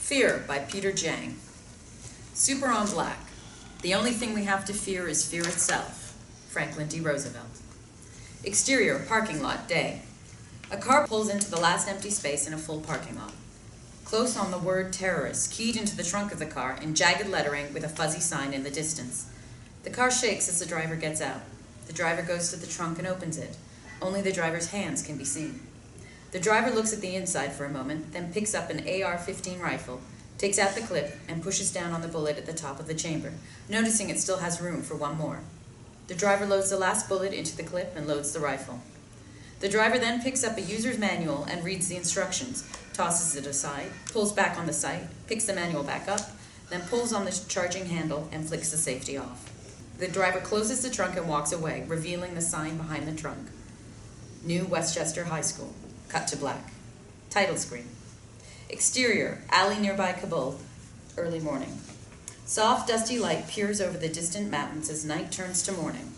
Fear by Peter Jang. Super on black. The only thing we have to fear is fear itself. Franklin D. Roosevelt. Exterior, parking lot, day. A car pulls into the last empty space in a full parking lot. Close on the word terrorist, keyed into the trunk of the car in jagged lettering with a fuzzy sign in the distance. The car shakes as the driver gets out. The driver goes to the trunk and opens it. Only the driver's hands can be seen. The driver looks at the inside for a moment, then picks up an AR-15 rifle, takes out the clip, and pushes down on the bullet at the top of the chamber, noticing it still has room for one more. The driver loads the last bullet into the clip and loads the rifle. The driver then picks up a user's manual and reads the instructions, tosses it aside, pulls back on the sight, picks the manual back up, then pulls on the charging handle and flicks the safety off. The driver closes the trunk and walks away, revealing the sign behind the trunk. New Westchester High School. Cut to black. Title screen. Exterior, alley nearby Kabul, early morning. Soft, dusty light peers over the distant mountains as night turns to morning.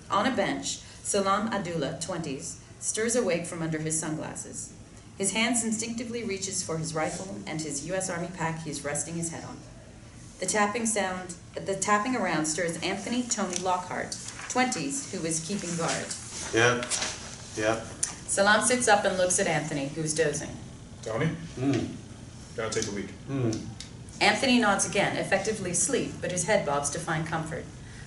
On a bench, Salam Abdullah, 20s, stirs awake from under his sunglasses. His hands instinctively reaches for his rifle and his U.S. Army pack he is resting his head on. The tapping around stirs Anthony Tony Lockhart, 20s, who is keeping guard. Yep. Salam sits up and looks at Anthony, who's dozing. Tony? Gotta take a week. Anthony nods again, effectively asleep, but his head bobs to find comfort.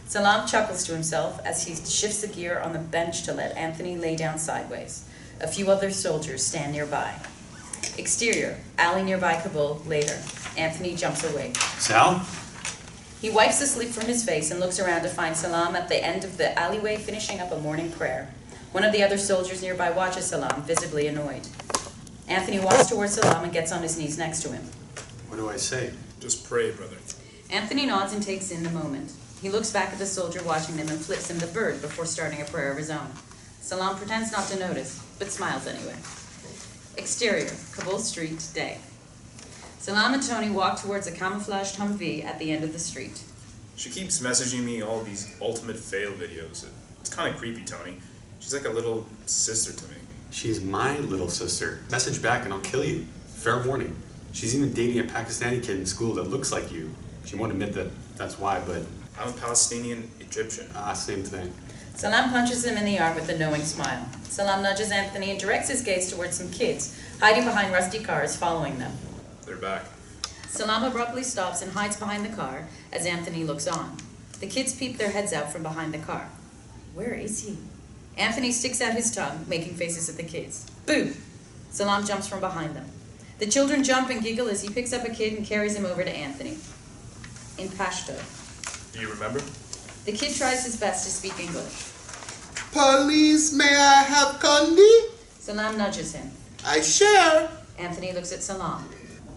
Salam chuckles to himself as he shifts the gear on the bench to let Anthony lay down sideways. A few other soldiers stand nearby. Exterior, alley nearby Kabul, later. Anthony jumps awake. Sal? He wipes the sleep from his face and looks around to find Salam at the end of the alleyway finishing up a morning prayer. One of the other soldiers nearby watches Salam, visibly annoyed. Anthony walks towards Salam and gets on his knees next to him. What do I say? Just pray, brother. Anthony nods and takes in the moment. He looks back at the soldier watching them and flips him the bird before starting a prayer of his own. Salam pretends not to notice, but smiles anyway. Exterior, Kabul Street, day. Salam and Tony walk towards a camouflaged Humvee at the end of the street. She keeps messaging me all these ultimate fail videos. It's kind of creepy, Tony. She's like a little sister to me. She's my little sister. Message back and I'll kill you. Fair warning. She's even dating a Pakistani kid in school that looks like you. She won't admit that that's why, but... I'm a Palestinian Egyptian. Same thing. Salam punches him in the arm with a knowing smile. Salam nudges Anthony and directs his gaze towards some kids, hiding behind rusty cars, following them. They're back. Salam abruptly stops and hides behind the car as Anthony looks on. The kids peep their heads out from behind the car. Where is he? Anthony sticks out his tongue, making faces at the kids. Boo! Salam jumps from behind them. The children jump and giggle as he picks up a kid and carries him over to Anthony. In Pashto. Do you remember? The kid tries his best to speak English. Police, may I have candy? Salam nudges him. I share. Anthony looks at Salam.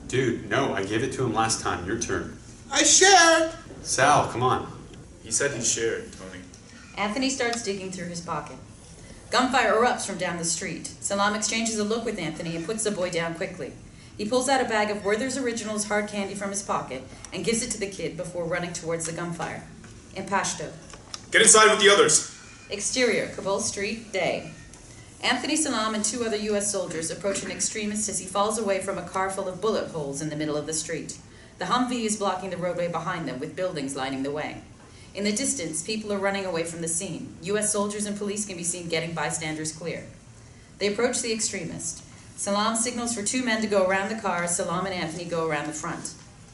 Dude, no, I gave it to him last time. Your turn. I share. Sal, come on. He said he shared, Tony. Anthony starts digging through his pocket. Gunfire erupts from down the street. Salam exchanges a look with Anthony and puts the boy down quickly. He pulls out a bag of Werther's Originals hard candy from his pocket and gives it to the kid before running towards the gunfire. In Pashto. Get inside with the others. Exterior, Kabul Street, day. Anthony, Salam, and 2 other U.S. soldiers approach an extremist as he falls away from a car full of bullet holes in the middle of the street. The Humvee is blocking the roadway behind them, with buildings lining the way. In the distance, people are running away from the scene. U.S. soldiers and police can be seen getting bystanders clear. They approach the extremist. Salam signals for 2 men to go around the car as Salam and Anthony go around the front.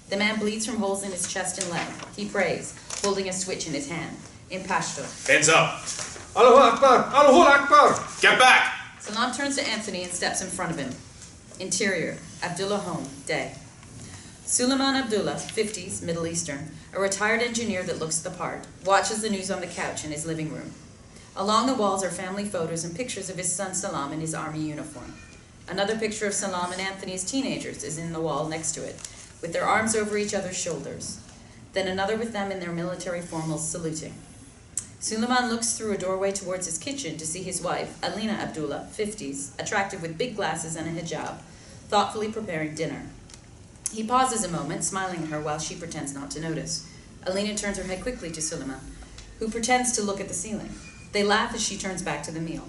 The man bleeds from holes in his chest and leg. He prays, holding a switch in his hand. In Pashto. Hands up. Allahu Akbar! Allahu Akbar! Get back! Salam turns to Anthony and steps in front of him. Interior, Abdullah home, day. Suliman Abdullah, 50s, Middle Eastern, a retired engineer that looks the part, watches the news on the couch in his living room. Along the walls are family photos and pictures of his son Salam in his army uniform. Another picture of Salam and Anthony as teenagers is in the wall next to it, with their arms over each other's shoulders. Then another with them in their military formals saluting. Suliman looks through a doorway towards his kitchen to see his wife, Alina Abdullah, 50s, attractive with big glasses and a hijab, thoughtfully preparing dinner. He pauses a moment, smiling at her while she pretends not to notice. Alina turns her head quickly to Suliman, who pretends to look at the ceiling. They laugh as she turns back to the meal.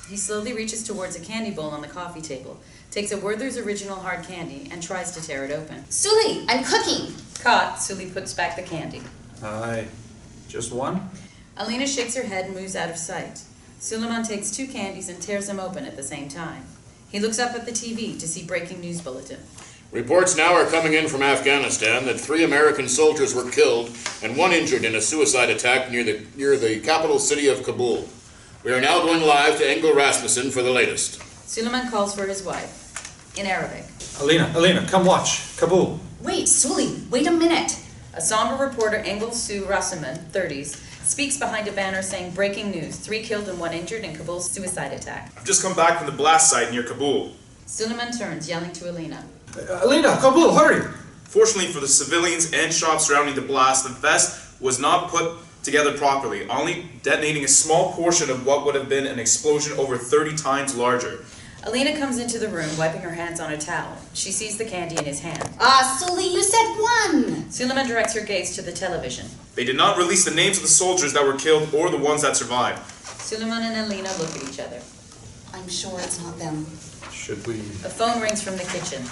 He slowly reaches towards a candy bowl on the coffee table, takes a Werther's Original hard candy, and tries to tear it open. Suli, I'm cooking. Caught, Suli puts back the candy. Aye. Just one? Alina shakes her head and moves out of sight. Suliman takes 2 candies and tears them open at the same time. He looks up at the TV to see breaking news bulletin. Reports now are coming in from Afghanistan that 3 American soldiers were killed and 1 injured in a suicide attack near the capital city of Kabul. We are now going live to Engel Rasmussen for the latest. Suliman calls for his wife, in Arabic. Alina, come watch. Kabul. Wait, Suli, wait a minute. A somber reporter, Engel Sue Rasmussen, 30s, speaks behind a banner saying, breaking news, 3 killed and 1 injured in Kabul's suicide attack. I've just come back from the blast site near Kabul. Suliman turns, yelling to Alina. Alina, Kabul, hurry! Fortunately for the civilians and shops surrounding the blast, the vest was not put together properly, only detonating a small portion of what would have been an explosion over 30 times larger. Alina comes into the room, wiping her hands on a towel. She sees the candy in his hand. Suli, you said 1. Suliman directs her gaze to the television. They did not release the names of the soldiers that were killed or the ones that survived. Suliman and Alina look at each other. I'm sure it's not them. Should we... A phone rings from the kitchen.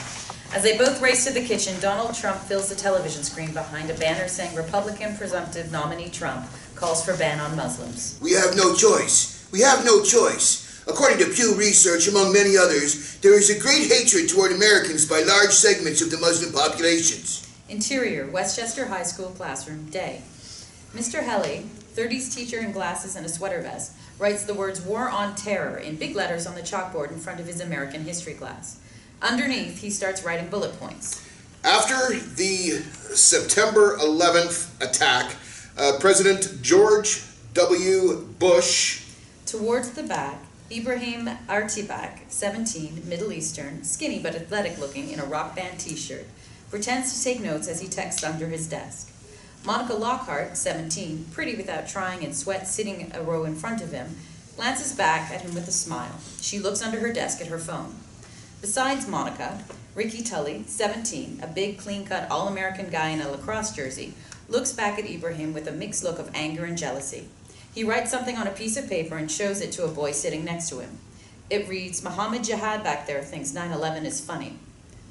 As they both race to the kitchen, Donald Trump fills the television screen behind a banner saying Republican presumptive nominee Trump calls for ban on Muslims. We have no choice. We have no choice. According to Pew Research, among many others, there is a great hatred toward Americans by large segments of the Muslim populations. Interior, Westchester High School classroom, day. Mr. Helly, 30s teacher in glasses and a sweater vest, writes the words War on Terror in big letters on the chalkboard in front of his American history class. Underneath, he starts writing bullet points. After the September 11th attack, President George W. Bush... Towards the back, Ibrahim Artibak, 17, Middle Eastern, skinny but athletic looking in a rock band t-shirt, pretends to take notes as he texts under his desk. Monica Lockhart, 17, pretty without trying in sweat sitting a row in front of him, glances back at him with a smile. She looks under her desk at her phone. Besides Monica, Ricky Tully, 17, a big, clean-cut, all-American guy in a lacrosse jersey, looks back at Ibrahim with a mixed look of anger and jealousy. He writes something on a piece of paper and shows it to a boy sitting next to him. It reads, Mohammed Jihad back there thinks 9/11 is funny.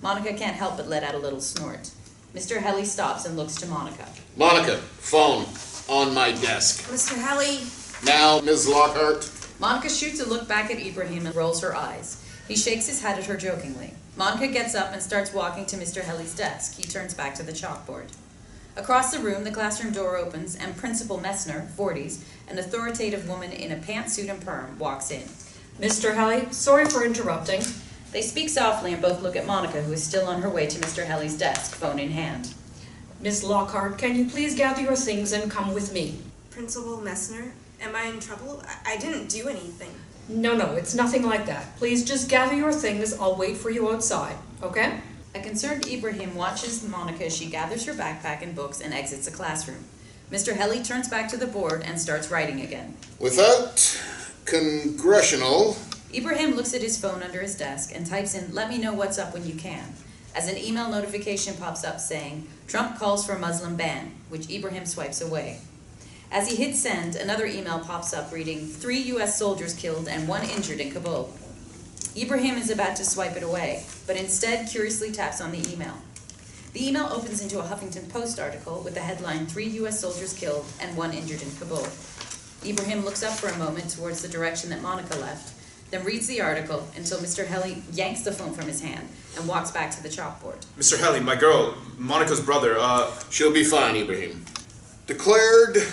Monica can't help but let out a little snort. Mr. Helly stops and looks to Monica. Monica, phone on my desk. Mr. Helly. Now, Ms. Lockhart. Monica shoots a look back at Ibrahim and rolls her eyes. He shakes his head at her jokingly. Monica gets up and starts walking to Mr. Helly's desk. He turns back to the chalkboard. Across the room, the classroom door opens, and Principal Messner, 40s, an authoritative woman in a pantsuit and perm, walks in. Mr. Helly, sorry for interrupting. They speak softly and both look at Monica, who is still on her way to Mr. Helly's desk, phone in hand. Miss Lockhart, can you please gather your things and come with me? Principal Messner, am I in trouble? I didn't do anything. No, it's nothing like that. Please just gather your things. I'll wait for you outside, okay? A concerned Ibrahim watches Monica as she gathers her backpack and books and exits the classroom. Mr. Helly turns back to the board and starts writing again. Without congressional... Ibrahim looks at his phone under his desk and types in, "Let me know what's up when you can," as an email notification pops up saying, "Trump calls for Muslim ban," which Ibrahim swipes away. As he hits send, another email pops up reading, 3 U.S. soldiers killed and 1 injured in Kabul. Ibrahim is about to swipe it away, but instead curiously taps on the email. The email opens into a Huffington Post article with the headline, 3 U.S. soldiers killed and 1 injured in Kabul. Ibrahim looks up for a moment towards the direction that Monica left, then reads the article until Mr. Helly yanks the phone from his hand and walks back to the chalkboard. Mr. Helly, my girl, Monica's brother, She'll be fine, Ibrahim. Declared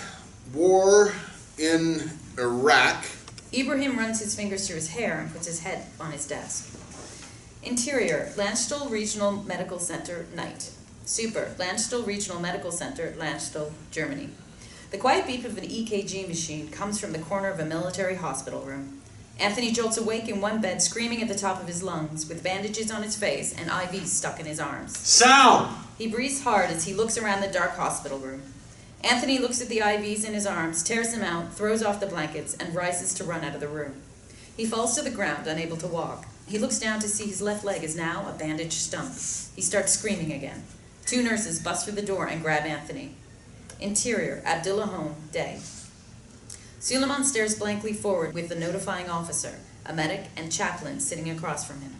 war in Iraq. Ibrahim runs his fingers through his hair and puts his head on his desk. Interior, Landstuhl Regional Medical Center, night. Super, Landstuhl Regional Medical Center, Landstuhl, Germany. The quiet beep of an EKG machine comes from the corner of a military hospital room. Anthony jolts awake in one bed, screaming at the top of his lungs, with bandages on his face and IVs stuck in his arms. Sound! He breathes hard as he looks around the dark hospital room. Anthony looks at the IVs in his arms, tears them out, throws off the blankets, and rises to run out of the room. He falls to the ground, unable to walk. He looks down to see his left leg is now a bandaged stump. He starts screaming again. 2 nurses bust through the door and grab Anthony. Interior, Abdullah home, day. Suliman stares blankly forward with the notifying officer. a medic, and chaplain sitting across from him.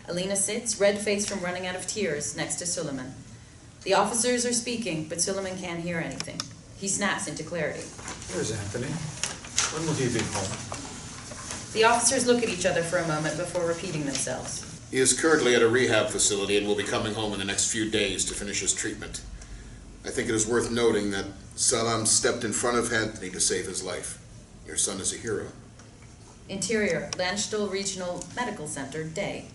Alina sits, red-faced from running out of tears, next to Suliman. The officers are speaking, but Suliman can't hear anything. He snaps into clarity. Where's Anthony? When will he be home? The officers look at each other for a moment before repeating themselves. He is currently at a rehab facility and will be coming home in the next few days to finish his treatment. I think it is worth noting that Salam stepped in front of Anthony to save his life. Your son is a hero. Interior, Landstuhl Regional Medical Center, day.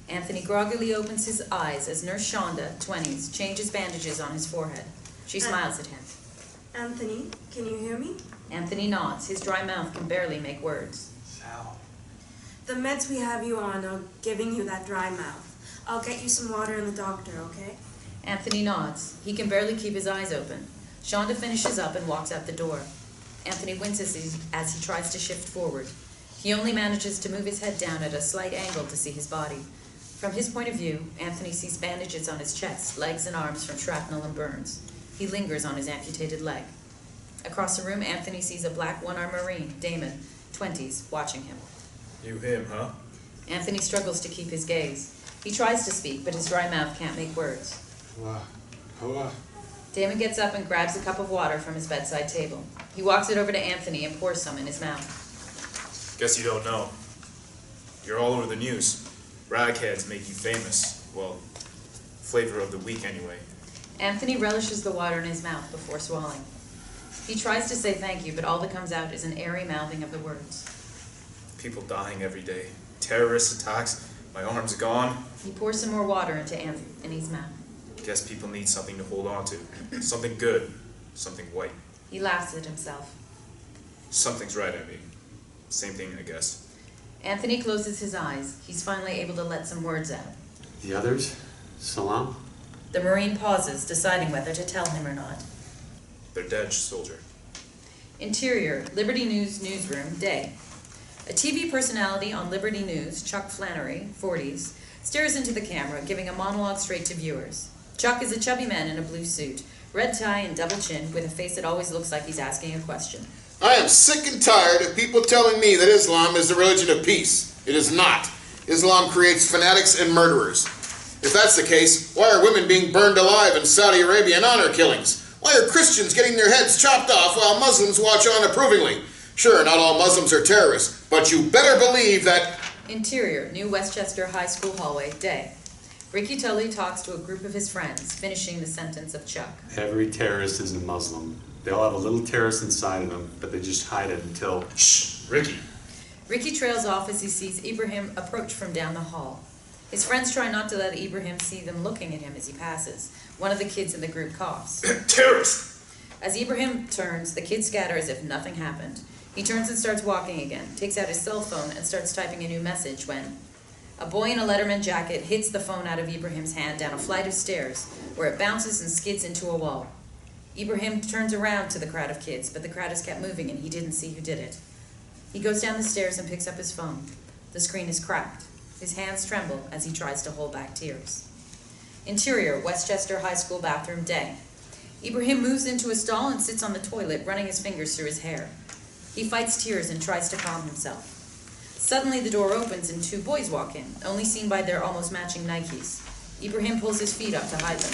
Anthony groggily opens his eyes as Nurse Shonda, 20s, changes bandages on his forehead. She smiles at him. Anthony, can you hear me? Anthony nods. His dry mouth can barely make words. Sal. The meds we have you on are giving you that dry mouth. I'll get you some water and the doctor, okay? Anthony nods. He can barely keep his eyes open. Shonda finishes up and walks out the door. Anthony winces as he tries to shift forward. He only manages to move his head down at a slight angle to see his body. From his point of view, Anthony sees bandages on his chest, legs and arms from shrapnel and burns. He lingers on his amputated leg. Across the room, Anthony sees a black one-armed Marine, Damon, 20s, watching him. You him, huh? Anthony struggles to keep his gaze. He tries to speak, but his dry mouth can't make words. Damon gets up and grabs a cup of water from his bedside table. He walks it over to Anthony and pours some in his mouth. Guess you don't know. You're all over the news. Ragheads make you famous. Well, flavor of the week anyway. Anthony relishes the water in his mouth before swallowing. He tries to say thank you, but all that comes out is an airy mouthing of the words. People dying every day. Terrorist attacks. My arm's gone. He pours some more water into Anthony's mouth. Guess people need something to hold on to. Something good. Something white. He laughs at himself. Something's right, I mean. Same thing, I guess. Anthony closes his eyes. He's finally able to let some words out. The others? Salam? The Marine pauses, deciding whether to tell him or not. They're dead, soldier. Interior, Liberty News newsroom, day. A TV personality on Liberty News, Chuck Flannery, 40s, stares into the camera, giving a monologue straight to viewers. Chuck is a chubby man in a blue suit, red tie and double chin, with a face that always looks like he's asking a question. I am sick and tired of people telling me that Islam is the religion of peace. It is not. Islam creates fanatics and murderers. If that's the case, why are women being burned alive in Saudi Arabia in honor killings? Why are Christians getting their heads chopped off while Muslims watch on approvingly? Sure, not all Muslims are terrorists, but you better believe that... Interior, New Westchester High School hallway, day. Ricky Tully talks to a group of his friends, finishing the sentence of Chuck. Every terrorist is a Muslim. They all have a little terrorist inside of them, but they just hide it until... Shh! Ricky! Ricky trails off as he sees Ibrahim approach from down the hall. His friends try not to let Ibrahim see them looking at him as he passes. One of the kids in the group coughs. Terrorist! As Ibrahim turns, the kids scatter as if nothing happened. He turns and starts walking again, takes out his cell phone and starts typing a new message when a boy in a Letterman jacket hits the phone out of Ibrahim's hand down a flight of stairs, where it bounces and skids into a wall. Ibrahim turns around to the crowd of kids, but the crowd has kept moving and he didn't see who did it. He goes down the stairs and picks up his phone. The screen is cracked. His hands tremble as he tries to hold back tears. Interior, Westchester High School bathroom, day. Ibrahim moves into a stall and sits on the toilet, running his fingers through his hair. He fights tears and tries to calm himself. Suddenly the door opens and two boys walk in, only seen by their almost matching Nikes. Ibrahim pulls his feet up to hide them.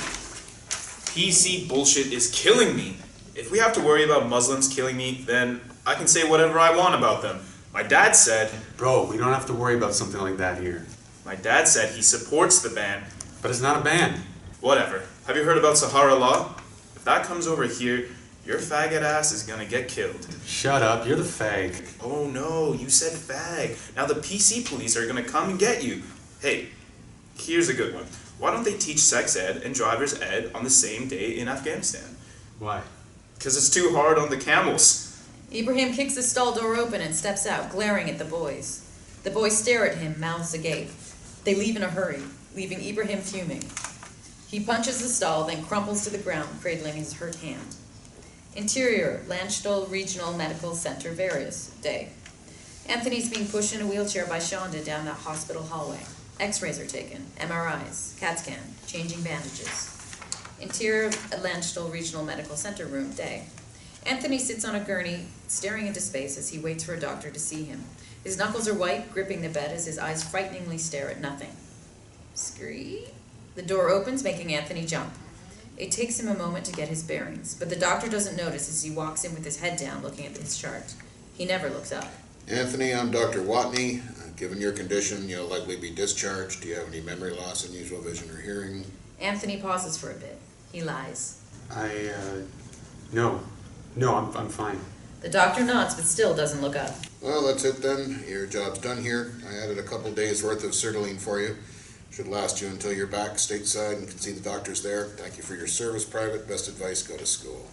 PC bullshit is killing me. If we have to worry about Muslims killing me, then I can say whatever I want about them. My dad said... Bro, we don't have to worry about something like that here. My dad said he supports the ban. But it's not a ban. Whatever. Have you heard about Sahara law? If that comes over here, your faggot ass is gonna get killed. Shut up, you're the fag. Oh no, you said fag. Now the PC police are gonna come and get you. Hey, here's a good one. Why don't they teach sex ed and driver's ed on the same day in Afghanistan? Why? Because it's too hard on the camels. Ibrahim kicks the stall door open and steps out, glaring at the boys. The boys stare at him, mouths agape. They leave in a hurry, leaving Ibrahim fuming. He punches the stall, then crumples to the ground, cradling his hurt hand. Interior, Landstuhl Regional Medical Center, various, day. Anthony's being pushed in a wheelchair by Shonda down the hospital hallway. X-rays are taken, MRIs, CAT scan, changing bandages. Interior, Landstuhl Regional Medical Center room, day. Anthony sits on a gurney, staring into space as he waits for a doctor to see him. His knuckles are white, gripping the bed as his eyes frighteningly stare at nothing. Scream. The door opens, making Anthony jump. It takes him a moment to get his bearings, but the doctor doesn't notice as he walks in with his head down, looking at his chart. He never looks up. Anthony, I'm Dr. Watney. Given your condition, you'll likely be discharged. Do you have any memory loss, unusual vision, or hearing? Anthony pauses for a bit. He lies. No, I'm fine. The doctor nods, but still doesn't look up. Well, that's it then. Your job's done here. I added a couple days worth of sertraline for you. Should last you until you're back stateside and can see the doctors there. Thank you for your service, Private. Best advice, go to school.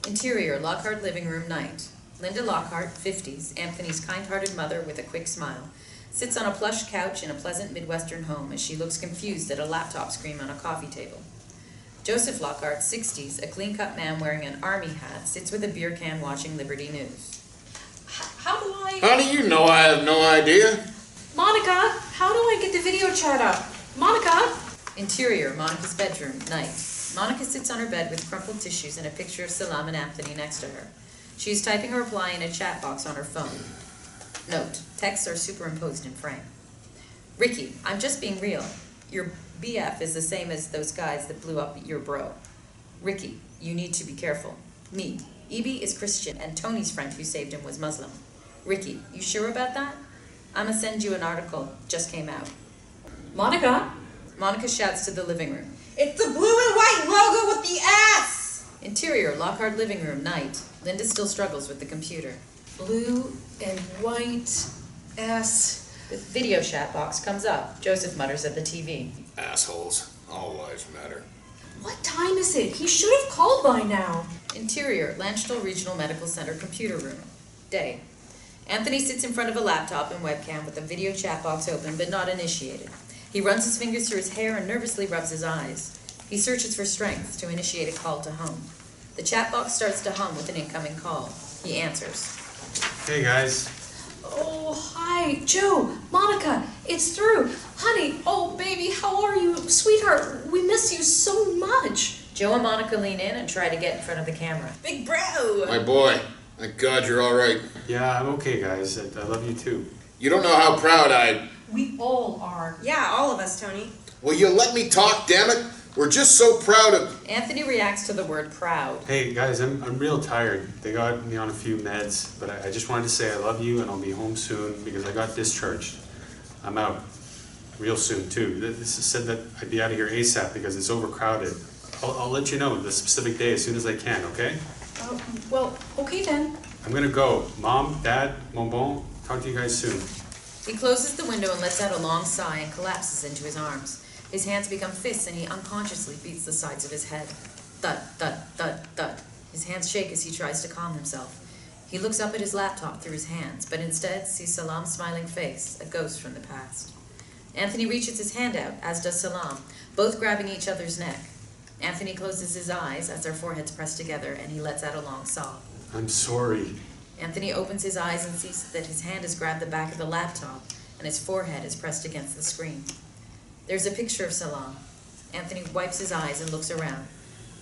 Interior, Lockhart living room night. Linda Lockhart, 50s, Anthony's kind-hearted mother with a quick smile, sits on a plush couch in a pleasant Midwestern home as she looks confused at a laptop screen on a coffee table. Joseph Lockhart, 60s, a clean-cut man wearing an army hat, sits with a beer can watching Liberty News. How do I... How do you know I have no idea? Monica, how do I get the video chat up? Monica! Interior, Monica's bedroom, night. Monica sits on her bed with crumpled tissues and a picture of Salam and Anthony next to her. She is typing a reply in a chat box on her phone. Note, texts are superimposed in frame. Ricky, I'm just being real. Your BF is the same as those guys that blew up your bro. Ricky, you need to be careful. Me, Ibi is Christian and Tony's friend who saved him was Muslim. Ricky, you sure about that? I'ma send you an article, just came out. Monica? Monica shouts to the living room. It's the blue and white logo with the S! Interior, Lockhart living room, night. Linda still struggles with the computer. Blue and white S. The video chat box comes up. Joseph mutters at the TV. Assholes. All lives matter. What time is it? He should have called by now. Interior, Landstuhl Regional Medical Center computer room. Day. Anthony sits in front of a laptop and webcam with the video chat box open but not initiated. He runs his fingers through his hair and nervously rubs his eyes. He searches for strength to initiate a call to home. The chat box starts to hum with an incoming call. He answers. Hey guys. Oh, hi, Joe, Monica, it's through. Honey, oh, baby, how are you? Sweetheart, we miss you so much. Joe and Monica lean in and try to get in front of the camera. Big bro! My boy, thank God you're all right. Yeah, I'm okay, guys. I love you too. You don't know how proud We all are. Yeah, all of us, Tony. Will you let me talk, damn it? We're just so proud of... Anthony reacts to the word proud. Hey guys, I'm real tired. They got me on a few meds, but I just wanted to say I love you and I'll be home soon because I got discharged. I'm out. Real soon too. This said that I'd be out of here ASAP because it's overcrowded. I'll let you know the specific day as soon as I can, okay? Well, okay then. I'm gonna go. Mom, Dad, mon bon, talk to you guys soon. He closes the window and lets out a long sigh and collapses into his arms. His hands become fists and he unconsciously beats the sides of his head. Thud, thud, thud, thud. His hands shake as he tries to calm himself. He looks up at his laptop through his hands, but instead sees Salam's smiling face, a ghost from the past. Anthony reaches his hand out, as does Salam, both grabbing each other's neck. Anthony closes his eyes as their foreheads press together and he lets out a long sob. I'm sorry. Anthony opens his eyes and sees that his hand has grabbed the back of the laptop and his forehead is pressed against the screen. There's a picture of Salam. Anthony wipes his eyes and looks around.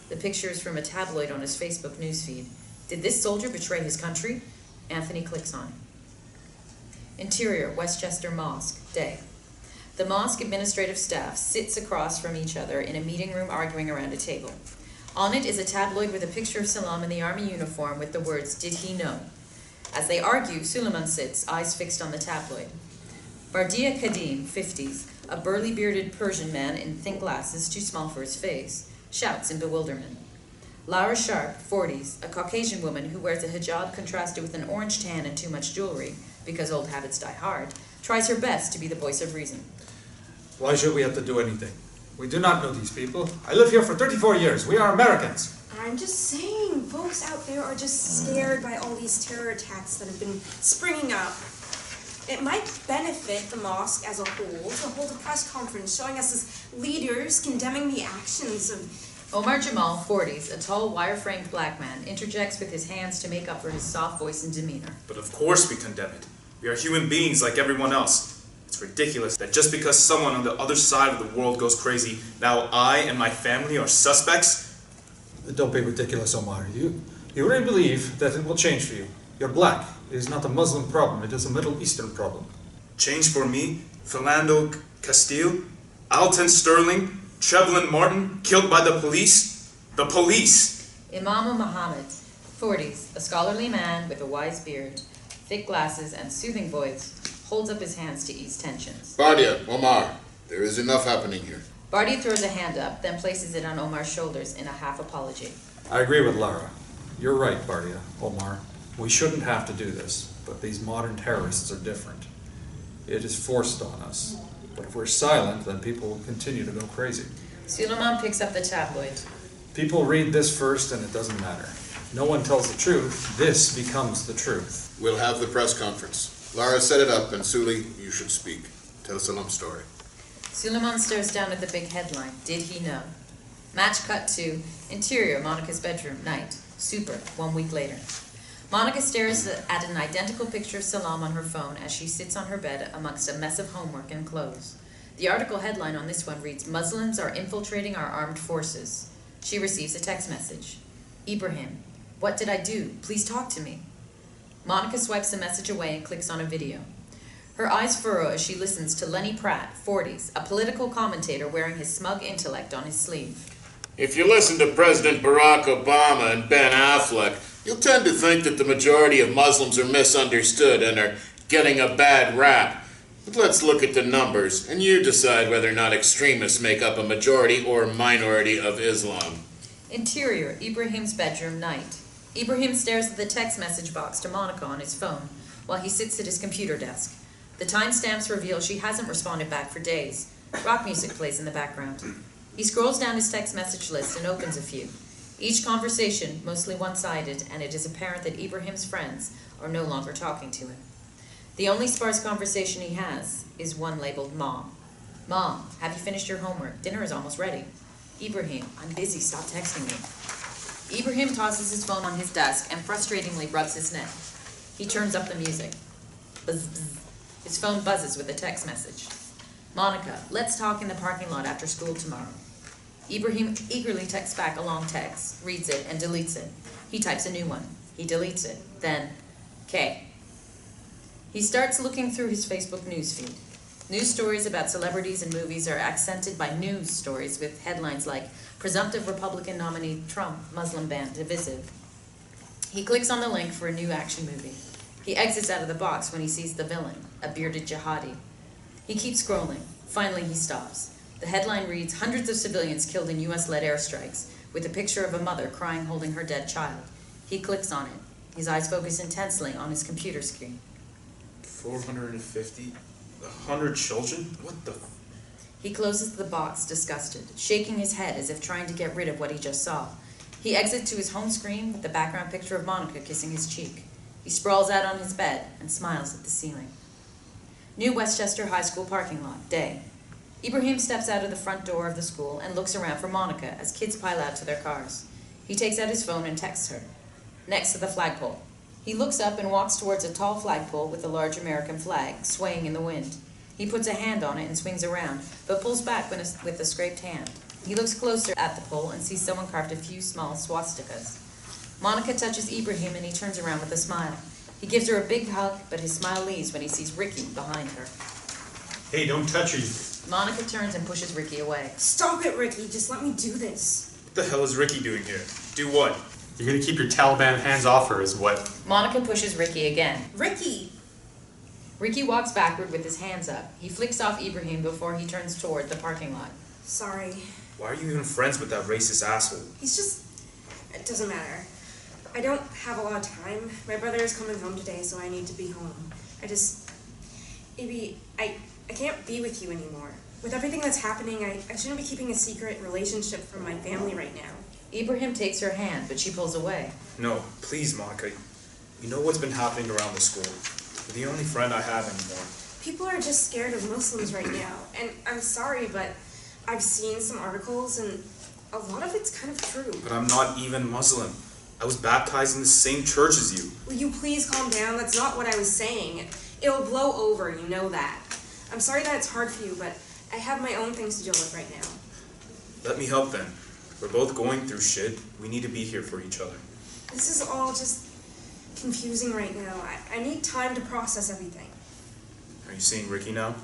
The picture is from a tabloid on his Facebook newsfeed. Did this soldier betray his country? Anthony clicks on it. Interior, Westchester Mosque, day. The mosque administrative staff sits across from each other in a meeting room arguing around a table. On it is a tabloid with a picture of Salam in the army uniform with the words, "Did he know?" As they argue, Suliman sits, eyes fixed on the tabloid. Bardia Kadim, 50s, a burly bearded Persian man in thin glasses too small for his face, shouts in bewilderment. Lara Sharp, 40s, a Caucasian woman who wears a hijab contrasted with an orange tan and too much jewelry, because old habits die hard, tries her best to be the voice of reason. Why should we have to do anything? We do not know these people. I live here for 34 years. We are Americans. I'm just saying, folks out there are just scared by all these terror attacks that have been springing up. It might benefit the mosque as a whole to hold a press conference showing us as leaders condemning the actions of... Omar Jamal, 40s, a tall, wire-framed black man, interjects with his hands to make up for his soft voice and demeanor. But of course we condemn it. We are human beings like everyone else. It's ridiculous that just because someone on the other side of the world goes crazy, now I and my family are suspects? Don't be ridiculous, Omar. You really believe that it will change for you. You're black. It is not a Muslim problem, it is a Middle Eastern problem. Change for me, Philando Castile, Alton Sterling, Devlin Martin, killed by the police. The police! Imam Muhammad, 40s, a scholarly man with a wise beard, thick glasses, and soothing voice, holds up his hands to ease tensions. Bardia, Omar, there is enough happening here. Bardia throws a hand up, then places it on Omar's shoulders in a half apology. I agree with Lara. You're right, Bardia, Omar. We shouldn't have to do this, but these modern terrorists are different. It is forced on us. But if we're silent, then people will continue to go crazy. Suliman picks up the tabloid. People read this first and it doesn't matter. No one tells the truth. This becomes the truth. We'll have the press conference. Lara, set it up, and Suli, you should speak. Tell us a lump story. Suliman stares down at the big headline, Did He Know? Match cut to interior, Monica's bedroom, night. Super, 1 week later. Monica stares at an identical picture of Salam on her phone as she sits on her bed amongst a mess of homework and clothes. The article headline on this one reads, Muslims are infiltrating our armed forces. She receives a text message. Ibrahim, what did I do? Please talk to me. Monica swipes the message away and clicks on a video. Her eyes furrow as she listens to Lenny Pratt, 40s, a political commentator wearing his smug intellect on his sleeve. If you listen to President Barack Obama and Ben Affleck, you'll tend to think that the majority of Muslims are misunderstood and are getting a bad rap. But let's look at the numbers, and you decide whether or not extremists make up a majority or minority of Islam. Interior, Ibrahim's bedroom, night. Ibrahim stares at the text message box to Monica on his phone while he sits at his computer desk. The timestamps reveal she hasn't responded back for days. Rock music plays in the background. He scrolls down his text message list and opens a few. Each conversation mostly one-sided, and it is apparent that Ibrahim's friends are no longer talking to him. The only sparse conversation he has is one labeled Mom. Mom, have you finished your homework? Dinner is almost ready. Ibrahim, I'm busy, stop texting me. Ibrahim tosses his phone on his desk and frustratingly rubs his neck. He turns up the music. Buzz, buzz. His phone buzzes with a text message. Monica, let's talk in the parking lot after school tomorrow. Ibrahim eagerly texts back a long text, reads it, and deletes it. He types a new one. He deletes it. Then, K. He starts looking through his Facebook newsfeed. News stories about celebrities and movies are accented by news stories with headlines like, Presumptive Republican nominee Trump, Muslim ban divisive. He clicks on the link for a new action movie. He exits out of the box when he sees the villain, a bearded jihadi. He keeps scrolling. Finally, he stops. The headline reads, Hundreds of civilians killed in U.S.-led airstrikes, with a picture of a mother crying holding her dead child. He clicks on it. His eyes focus intensely on his computer screen. 450? 100 children? What the... He closes the box, disgusted, shaking his head as if trying to get rid of what he just saw. He exits to his home screen with the background picture of Monica kissing his cheek. He sprawls out on his bed and smiles at the ceiling. New Westchester High School parking lot, day. Ibrahim steps out of the front door of the school and looks around for Monica as kids pile out to their cars. He takes out his phone and texts her. Next to the flagpole. He looks up and walks towards a tall flagpole with a large American flag, swaying in the wind. He puts a hand on it and swings around, but pulls back with a scraped hand. He looks closer at the pole and sees someone carved a few small swastikas. Monica touches Ibrahim and he turns around with a smile. He gives her a big hug, but his smile leaves when he sees Ricky behind her. Hey, don't touch her. Monica turns and pushes Ricky away. Stop it, Ricky. Just let me do this. What the hell is Ricky doing here? Do what? You're gonna keep your Taliban hands off her is what? Monica pushes Ricky again. Ricky! Ricky walks backward with his hands up. He flicks off Ibrahim before he turns toward the parking lot. Sorry. Why are you even friends with that racist asshole? He's just... It doesn't matter. I don't have a lot of time. My brother is coming home today, so I need to be home. Maybe I can't be with you anymore. With everything that's happening, I shouldn't be keeping a secret relationship from my family right now. Ibrahim takes her hand, but she pulls away. No, please, Monica. You know what's been happening around the school. You're the only friend I have anymore. People are just scared of Muslims right now. And I'm sorry, but I've seen some articles, and a lot of it's kind of true. But I'm not even Muslim. I was baptized in the same church as you. Will you please calm down? That's not what I was saying. It'll blow over, you know that. I'm sorry that it's hard for you, but I have my own things to deal with right now. Let me help then. We're both going through shit. We need to be here for each other. This is all just confusing right now. I need time to process everything. Are you seeing Ricky now?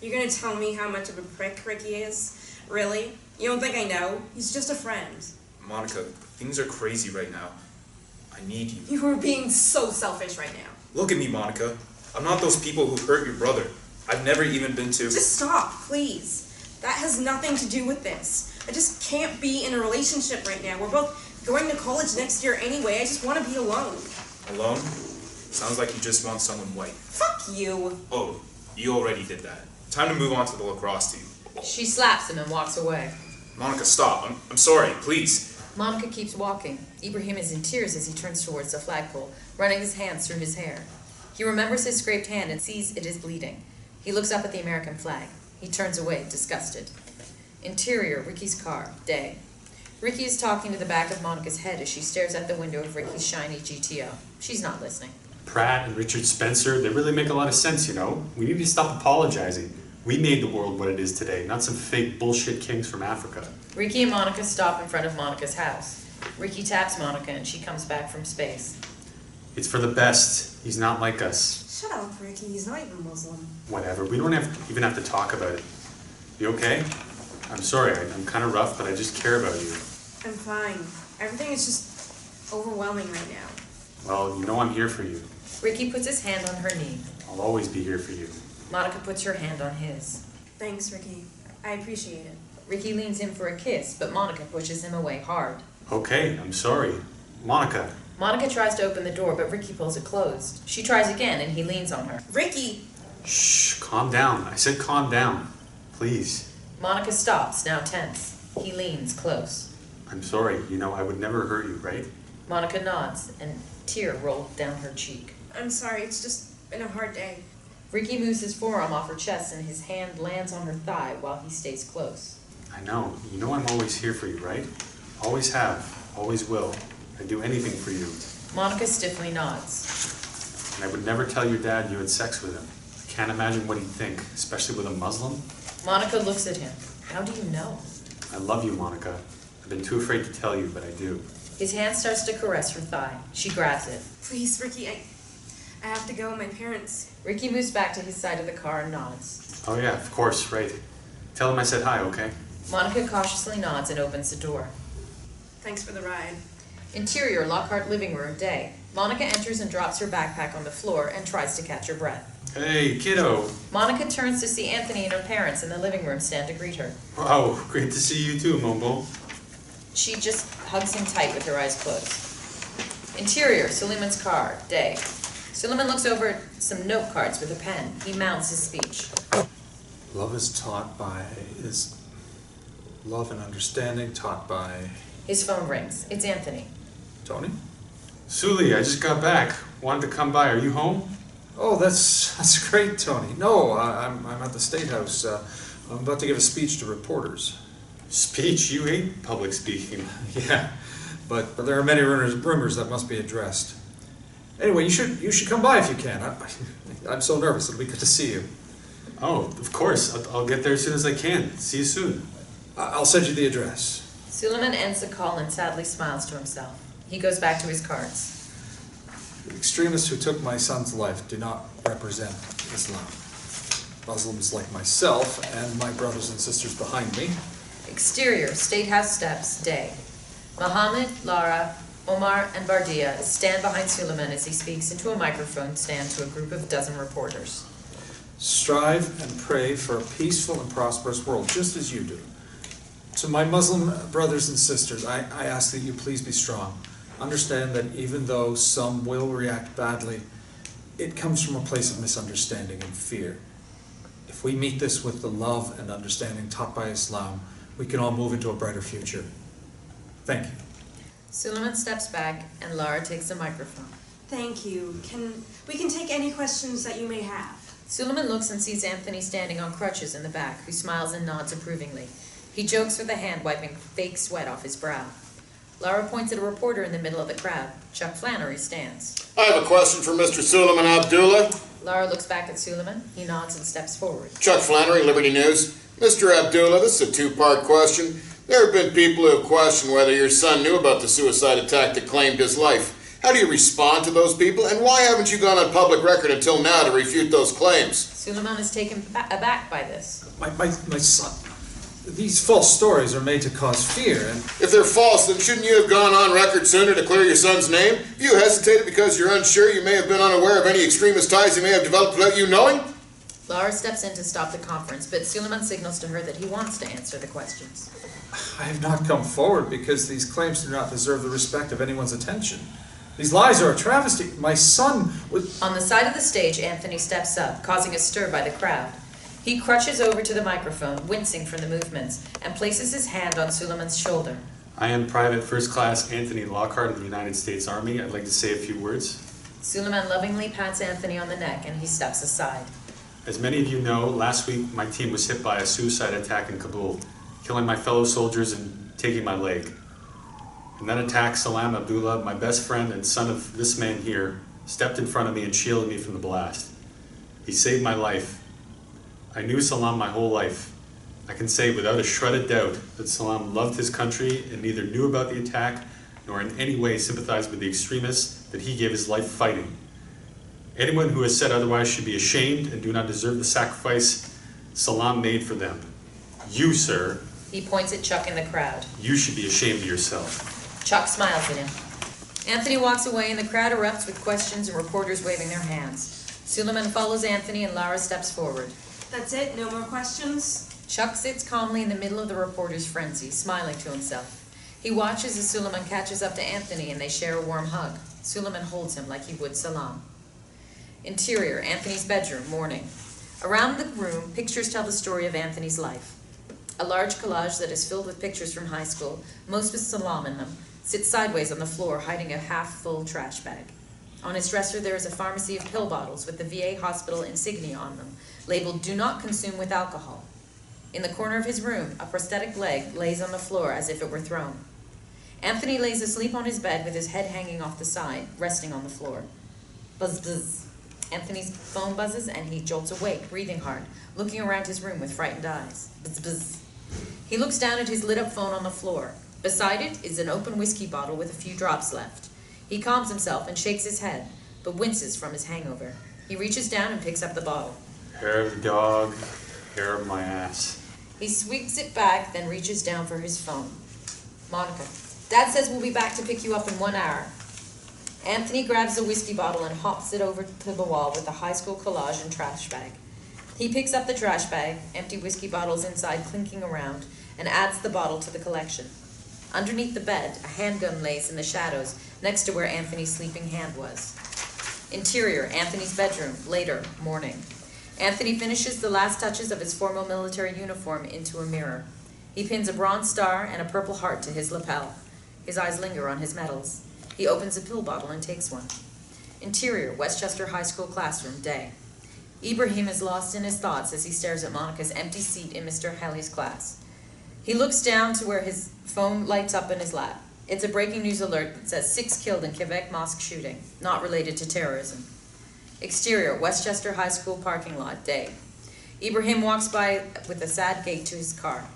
You're gonna tell me how much of a prick Ricky is? Really? You don't think I know? He's just a friend. Monica, things are crazy right now. I need you. You are being so selfish right now. Look at me, Monica. I'm not those people who hurt your brother. I've never even been to... Just stop, please. That has nothing to do with this. I just can't be in a relationship right now. We're both going to college next year anyway. I just want to be alone. Alone? Sounds like you just want someone white. Fuck you. Oh, you already did that. Time to move on to the lacrosse team. She slaps him and walks away. Monica, stop. I'm sorry, please. Monica keeps walking. Ibrahim is in tears as he turns towards the flagpole, running his hands through his hair. He remembers his scraped hand and sees it is bleeding. He looks up at the American flag. He turns away, disgusted. Interior, Ricky's car, day. Ricky is talking to the back of Monica's head as she stares at the window of Ricky's shiny GTO. She's not listening. Pratt and Richard Spencer, they really make a lot of sense, you know? We need to stop apologizing. We made the world what it is today, not some fake bullshit kings from Africa. Ricky and Monica stop in front of Monica's house. Ricky taps Monica and she comes back from space. It's for the best. He's not like us. Shut up, Ricky. He's not even Muslim. Whatever. We don't even have to talk about it. You okay? I'm sorry. I'm kind of rough, but I just care about you. I'm fine. Everything is just overwhelming right now. Well, you know I'm here for you. Ricky puts his hand on her knee. I'll always be here for you. Monica puts her hand on his. Thanks, Ricky. I appreciate it. Ricky leans in for a kiss, but Monica pushes him away hard. Okay, I'm sorry. Monica. Monica tries to open the door, but Ricky pulls it closed. She tries again, and he leans on her. Ricky! Shh, calm down. I said calm down. Please. Monica stops, now tense. He leans close. I'm sorry. You know, I would never hurt you, right? Monica nods, and a tear rolled down her cheek. I'm sorry, it's just been a hard day. Ricky moves his forearm off her chest, and his hand lands on her thigh while he stays close. I know. You know I'm always here for you, right? Always have. Always will. I'd do anything for you. Monica stiffly nods. And I would never tell your dad you had sex with him. I can't imagine what he'd think, especially with a Muslim. Monica looks at him. How do you know? I love you, Monica. I've been too afraid to tell you, but I do. His hand starts to caress her thigh. She grabs it. Please, Ricky, I have to go. My parents... Ricky moves back to his side of the car and nods. Oh yeah, of course, right. Tell him I said hi, okay? Monica cautiously nods and opens the door. Thanks for the ride. Interior, Lockhart living room, day. Monica enters and drops her backpack on the floor and tries to catch her breath. Hey, kiddo. Monica turns to see Anthony and her parents in the living room stand to greet her. Wow, great to see you too, Mombo. She just hugs him tight with her eyes closed. Interior, Suliman's car, day. Suliman looks over at some note cards with a pen. He mounts his speech. Love is taught by, is love and understanding taught by... His phone rings. It's Anthony. Tony? Suli, I just got back. Wanted to come by. Are you home? Oh, that's great, Tony. No, I'm at the State House. I'm about to give a speech to reporters. Speech? You hate public speaking. Yeah, but there are many rumors that must be addressed. Anyway, you should come by if you can. I'm so nervous. It'll be good to see you. Oh, of course. I'll get there as soon as I can. See you soon. I'll send you the address. Suliman ends the call and sadly smiles to himself. He goes back to his cards. The extremists who took my son's life do not represent Islam. Muslims like myself and my brothers and sisters behind me. Exterior, State House steps, day. Mohammed, Lara, Omar, and Bardia stand behind Suliman as he speaks into a microphone stand to a group of 12 reporters. Strive and pray for a peaceful and prosperous world, just as you do. To my Muslim brothers and sisters, I ask that you please be strong. Understand that even though some will react badly, it comes from a place of misunderstanding and fear. If we meet this with the love and understanding taught by Islam, we can all move into a brighter future. Thank you. Suliman steps back and Lara takes the microphone. Thank you. We can take any questions that you may have. Suliman looks and sees Anthony standing on crutches in the back, who smiles and nods approvingly. He jokes with a hand wiping fake sweat off his brow. Lara points at a reporter in the middle of the crowd. Chuck Flannery stands. I have a question for Mr. Suliman Abdullah. Lara looks back at Suliman. He nods and steps forward. Chuck Flannery, Liberty News. Mr. Abdullah, this is a two-part question. There have been people who have questioned whether your son knew about the suicide attack that claimed his life. How do you respond to those people, and why haven't you gone on public record until now to refute those claims? Suliman is taken aback by this. My son, these false stories are made to cause fear, and If they're false, then shouldn't you have gone on record sooner to clear your son's name? If you hesitated because you're unsure, you may have been unaware of any extremist ties he may have developed without you knowing. Laura steps in to stop the conference, but Suliman signals to her that he wants to answer the questions. I have not come forward because these claims do not deserve the respect of anyone's attention. These lies are a travesty. My son was... On the side of the stage, Anthony steps up, causing a stir by the crowd. He crutches over to the microphone, wincing from the movements, and places his hand on Suliman's shoulder. I am Private First Class Anthony Lockhart of the United States Army. I'd like to say a few words. Suliman lovingly pats Anthony on the neck, and he steps aside. As many of you know, last week my team was hit by a suicide attack in Kabul, killing my fellow soldiers and taking my leg. In that attack, Salam Abdullah, my best friend and son of this man here, stepped in front of me and shielded me from the blast. He saved my life. I knew Salam my whole life. I can say without a shred of doubt that Salam loved his country and neither knew about the attack nor in any way sympathized with the extremists that he gave his life fighting. Anyone who has said otherwise should be ashamed and do not deserve the sacrifice Salam made for them. You, sir. He points at Chuck in the crowd. You should be ashamed of yourself. Chuck smiles at him. Anthony walks away and the crowd erupts with questions and reporters waving their hands. Suliman follows Anthony and Lara steps forward. That's it? No more questions? Chuck sits calmly in the middle of the reporter's frenzy, smiling to himself. He watches as Suliman catches up to Anthony and they share a warm hug. Suliman holds him like he would Salam. Interior, Anthony's bedroom, morning. Around the room, pictures tell the story of Anthony's life. A large collage that is filled with pictures from high school, most with Salam in them, sits sideways on the floor, hiding a half-full trash bag. On his dresser, there is a pharmacy of pill bottles with the VA hospital insignia on them, labeled "Do not consume with alcohol." In the corner of his room, a prosthetic leg lays on the floor as if it were thrown. Anthony lays asleep on his bed with his head hanging off the side, resting on the floor. Buzz, buzz. Anthony's phone buzzes and he jolts awake, breathing hard, looking around his room with frightened eyes. Buzz, buzz. He looks down at his lit-up phone on the floor. Beside it is an open whiskey bottle with a few drops left. He calms himself and shakes his head, but winces from his hangover. He reaches down and picks up the bottle. Hair of the dog, hair of my ass. He sweeps it back, then reaches down for his phone. Monica, Dad says we'll be back to pick you up in 1 hour. Anthony grabs the whiskey bottle and hops it over to the wall with the high school collage and trash bag. He picks up the trash bag, empty whiskey bottles inside clinking around, and adds the bottle to the collection. Underneath the bed, a handgun lays in the shadows next to where Anthony's sleeping hand was. Interior, Anthony's bedroom, later, morning. Anthony finishes the last touches of his formal military uniform into a mirror. He pins a bronze star and a purple heart to his lapel. His eyes linger on his medals. He opens a pill bottle and takes one. Interior, Westchester High School classroom, day. Ibrahim is lost in his thoughts as he stares at Monica's empty seat in Mr. Halley's class. He looks down to where his phone lights up in his lap. It's a breaking news alert that says 6 killed in Quebec mosque shooting, not related to terrorism. Exterior, Westchester High School parking lot, day. Ibrahim walks by with a sad gait to his car.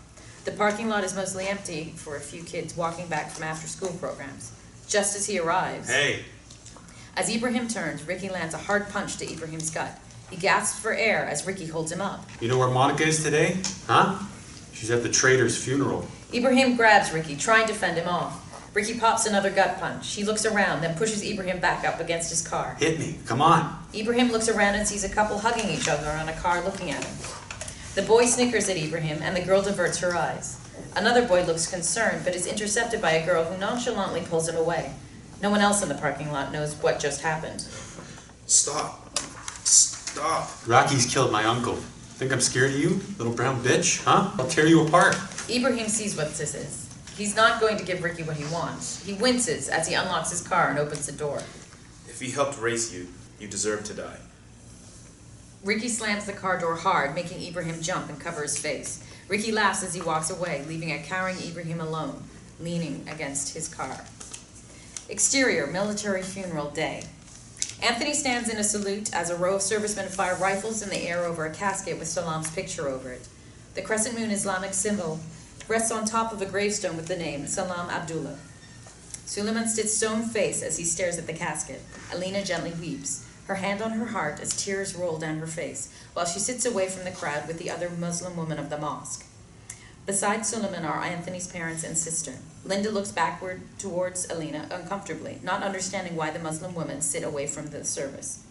The parking lot is mostly empty for a few kids walking back from after-school programs. Just as he arrives... Hey! As Ibrahim turns, Ricky lands a hard punch to Ibrahim's gut. He gasps for air as Ricky holds him up. You know where Monica is today? Huh? She's at the traitor's funeral. Ibrahim grabs Ricky, trying to fend him off. Ricky pops another gut punch. He looks around, then pushes Ibrahim back up against his car. Hit me. Come on. Ibrahim looks around and sees a couple hugging each other on a car looking at him. The boy snickers at Ibrahim, and the girl diverts her eyes. Another boy looks concerned, but is intercepted by a girl who nonchalantly pulls him away. No one else in the parking lot knows what just happened. Stop. Stop. Rocky's killed my uncle. Think I'm scared of you, little brown bitch? Huh? I'll tear you apart. Ibrahim sees what this is. He's not going to give Ricky what he wants. He winces as he unlocks his car and opens the door. If he helped raise you, you deserve to die. Ricky slams the car door hard, making Ibrahim jump and cover his face. Ricky laughs as he walks away, leaving a cowering Ibrahim alone, leaning against his car. Exterior, military funeral, day. Anthony stands in a salute as a row of servicemen fire rifles in the air over a casket with Salam's picture over it. The crescent moon Islamic symbol rests on top of a gravestone with the name Salam Abdullah. Suliman sits stone-faced as he stares at the casket. Alina gently weeps, her hand on her heart as tears roll down her face, while she sits away from the crowd with the other Muslim women of the mosque. Beside Suliman are Anthony's parents and sister. Linda looks backward towards Alina uncomfortably, not understanding why the Muslim women sit away from the service.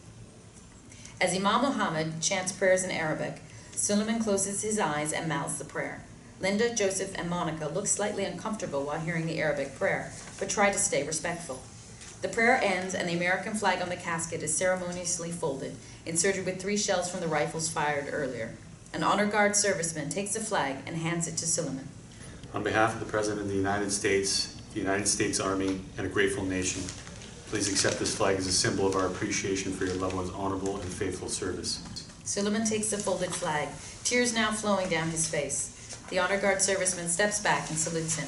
As Imam Muhammad chants prayers in Arabic, Suliman closes his eyes and mouths the prayer. Linda, Joseph, and Monica look slightly uncomfortable while hearing the Arabic prayer, but try to stay respectful. The prayer ends, and the American flag on the casket is ceremoniously folded, inserted with 3 shells from the rifles fired earlier. An honor guard serviceman takes the flag and hands it to Suliman. On behalf of the President of the United States Army, and a grateful nation, please accept this flag as a symbol of our appreciation for your loved one's honorable and faithful service. Suliman takes the folded flag, tears now flowing down his face. The honor guard serviceman steps back and salutes him.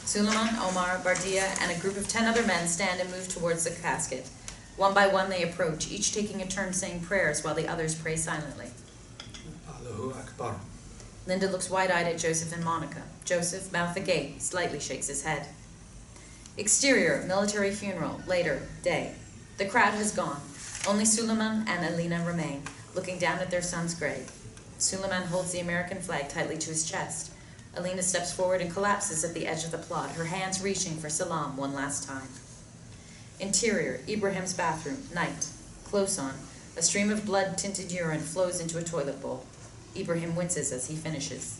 Suliman, Omar, Bardia, and a group of 10 other men stand and move towards the casket. One by one they approach, each taking a turn saying prayers while the others pray silently. Allahu Akbar. Linda looks wide-eyed at Joseph and Monica. Joseph, mouth agape, slightly shakes his head. Exterior, military funeral, later, day. The crowd has gone. Only Suliman and Alina remain, looking down at their son's grave. Suliman holds the American flag tightly to his chest. Alina steps forward and collapses at the edge of the plot, her hands reaching for salam one last time. Interior, Ibrahim's bathroom, night. Close on, a stream of blood-tinted urine flows into a toilet bowl. Ibrahim winces as he finishes.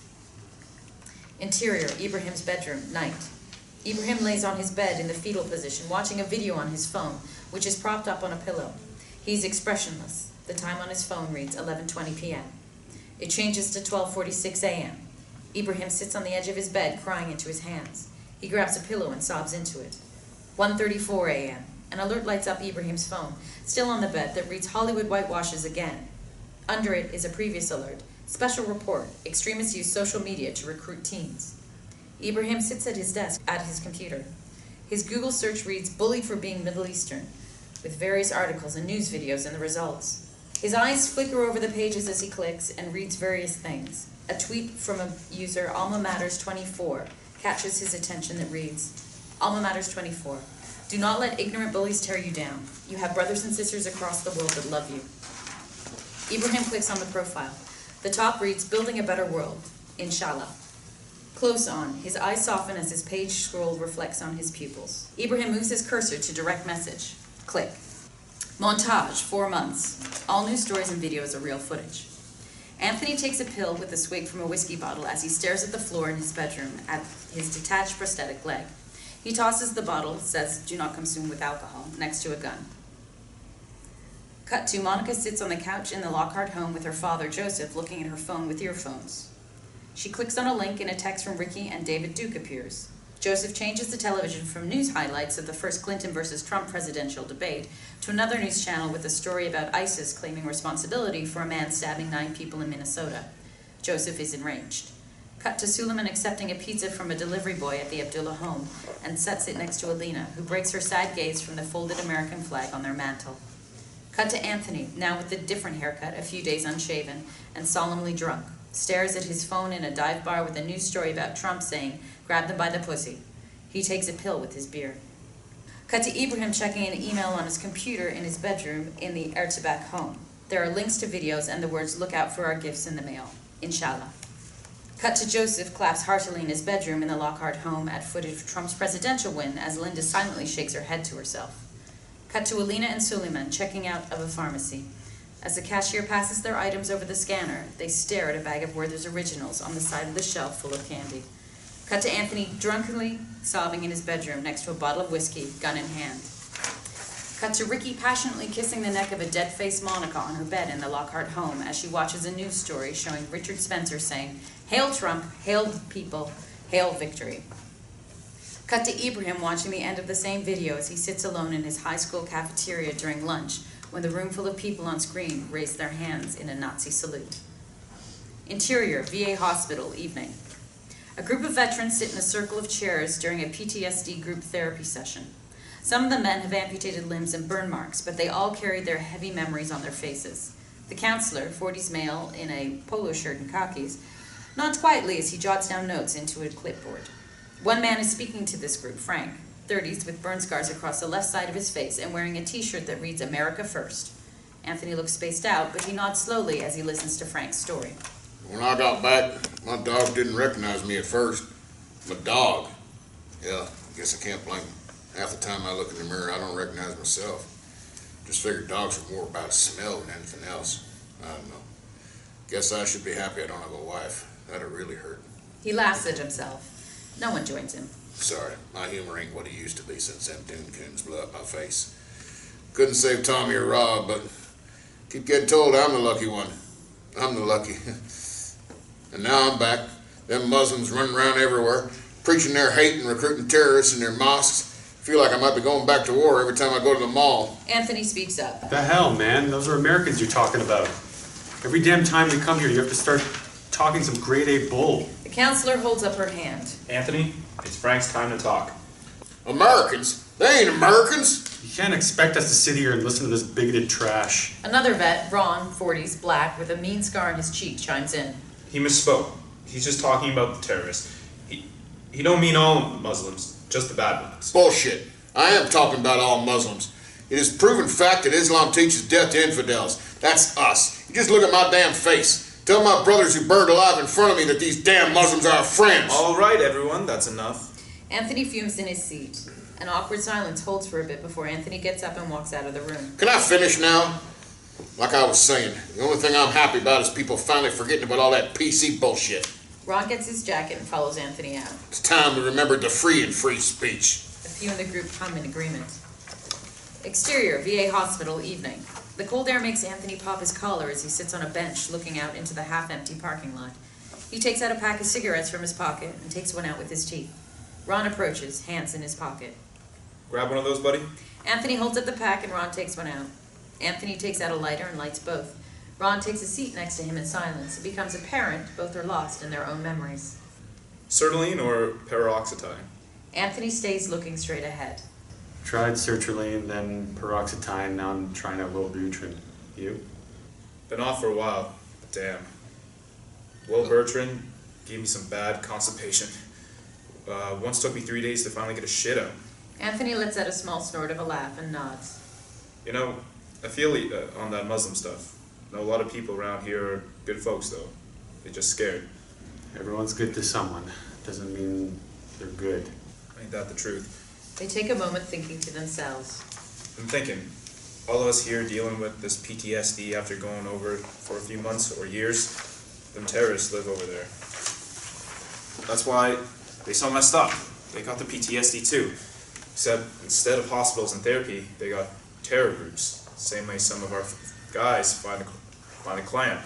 Interior, Ibrahim's bedroom, night. Ibrahim lays on his bed in the fetal position, watching a video on his phone, which is propped up on a pillow. He's expressionless. The time on his phone reads 11:20 p.m. It changes to 12:46 a.m. Ibrahim sits on the edge of his bed, crying into his hands. He grabs a pillow and sobs into it. 1:34 a.m. An alert lights up Ibrahim's phone, still on the bed, that reads Hollywood whitewashes again. Under it is a previous alert. Special report. Extremists use social media to recruit teens. Ibrahim sits at his desk at his computer. His Google search reads bullied for being Middle Eastern, with various articles and news videos and the results. His eyes flicker over the pages as he clicks and reads various things. A tweet from a user, Alma Matters 24, catches his attention that reads, Alma Matters 24. Do not let ignorant bullies tear you down. You have brothers and sisters across the world that love you. Ibrahim clicks on the profile. The top reads, Building a Better World, Inshallah. Close on, his eyes soften as his page scroll reflects on his pupils. Ibrahim moves his cursor to direct message. Click. Montage, 4 months. All news stories and videos are real footage. Anthony takes a pill with a swig from a whiskey bottle as he stares at the floor in his bedroom at his detached prosthetic leg. He tosses the bottle, says, do not consume with alcohol, next to a gun. Cut to Monica sits on the couch in the Lockhart home with her father, Joseph, looking at her phone with earphones. She clicks on a link and a text from Ricky and David Duke appears. Joseph changes the television from news highlights of the first Clinton versus Trump presidential debate to another news channel with a story about ISIS claiming responsibility for a man stabbing 9 people in Minnesota. Joseph is enraged. Cut to Suliman accepting a pizza from a delivery boy at the Abdullah home and sets it next to Alina, who breaks her sad gaze from the folded American flag on their mantle. Cut to Anthony, now with a different haircut, a few days unshaven, and solemnly drunk. Stares at his phone in a dive bar with a news story about Trump saying, grab them by the pussy. He takes a pill with his beer. Cut to Ibrahim checking an email on his computer in his bedroom in the Ertebak home. There are links to videos and the words, look out for our gifts in the mail. Inshallah. Cut to Joseph claps heartily in his bedroom in the Lockhart home at footage of Trump's presidential win as Linda silently shakes her head to herself. Cut to Alina and Suliman checking out of a pharmacy. As the cashier passes their items over the scanner, they stare at a bag of Werther's Originals on the side of the shelf full of candy. Cut to Anthony drunkenly sobbing in his bedroom next to a bottle of whiskey, gun in hand. Cut to Ricky passionately kissing the neck of a dead-faced Monica on her bed in the Lockhart home as she watches a news story showing Richard Spencer saying, Hail Trump, hail the people, hail victory. Cut to Ibrahim watching the end of the same video as he sits alone in his high school cafeteria during lunch when the room full of people on screen raise their hands in a Nazi salute. Interior, VA hospital, evening. A group of veterans sit in a circle of chairs during a PTSD group therapy session. Some of the men have amputated limbs and burn marks, but they all carry their heavy memories on their faces. The counselor, 40s male in a polo shirt and khakis, nods quietly as he jots down notes into a clipboard. One man is speaking to this group, Frank. 30s with burn scars across the left side of his face and wearing a t-shirt that reads America First. Anthony looks spaced out, but he nods slowly as he listens to Frank's story. When I got back, my dog didn't recognize me at first. My dog. Yeah, I guess I can't blame him. Half the time I look in the mirror, I don't recognize myself. Just figured dogs are more about smell than anything else. I don't know. Guess I should be happy I don't have a wife. That'd really hurt. He laughs at himself. No one joins him. Sorry, my humor ain't what it used to be since them dune coons blew up my face. Couldn't save Tommy or Rob, but keep getting told I'm the lucky one. I'm the lucky. And now I'm back. Them Muslims running around everywhere, preaching their hate and recruiting terrorists in their mosques. Feel like I might be going back to war every time I go to the mall. Anthony speaks up. The hell, man? Those are Americans you're talking about. Every damn time we come here, you have to start talking some grade A bull. The counselor holds up her hand. Anthony, it's Frank's time to talk. Americans? They ain't Americans. You can't expect us to sit here and listen to this bigoted trash. Another vet, Ron, 40s, black, with a mean scar on his cheek, chimes in. He misspoke. He's just talking about the terrorists. He don't mean all Muslims, just the bad ones. Bullshit. I am talking about all Muslims. It is proven fact that Islam teaches death to infidels. That's us. You just look at my damn face. Tell my brothers who burned alive in front of me that these damn Muslims are our friends. All right, everyone, that's enough. Anthony fumes in his seat. An awkward silence holds for a bit before Anthony gets up and walks out of the room. Can I finish now? Like I was saying, the only thing I'm happy about is people finally forgetting about all that PC bullshit. Ron gets his jacket and follows Anthony out. It's time to remember to free and free speech. A few in the group come in agreement. Exterior, VA hospital, evening. The cold air makes Anthony pop his collar as he sits on a bench looking out into the half-empty parking lot. He takes out a pack of cigarettes from his pocket and takes one out with his teeth. Ron approaches, hands in his pocket. Grab one of those, buddy. Anthony holds up the pack and Ron takes one out. Anthony takes out a lighter and lights both. Ron takes a seat next to him in silence. It becomes apparent both are lost in their own memories. Sertraline or paroxetine? Anthony stays looking straight ahead. Tried sertraline, then paroxetine, now I'm trying out Wellbutrin. You? Been off for a while, but damn. Wellbutrin gave me some bad constipation. Once took me 3 days to finally get a shit out. Anthony lets out a small snort of a laugh and nods. You know, I feel on that Muslim stuff. I know a lot of people around here are good folks, though. They're just scared. Everyone's good to someone. Doesn't mean they're good. Ain't that the truth? They take a moment thinking to themselves. I'm thinking, all of us here dealing with this PTSD after going over it for a few months or years, them terrorists live over there. That's why they so messed up. They got the PTSD too. Except instead of hospitals and therapy, they got terror groups. Same way some of our guys find a clan,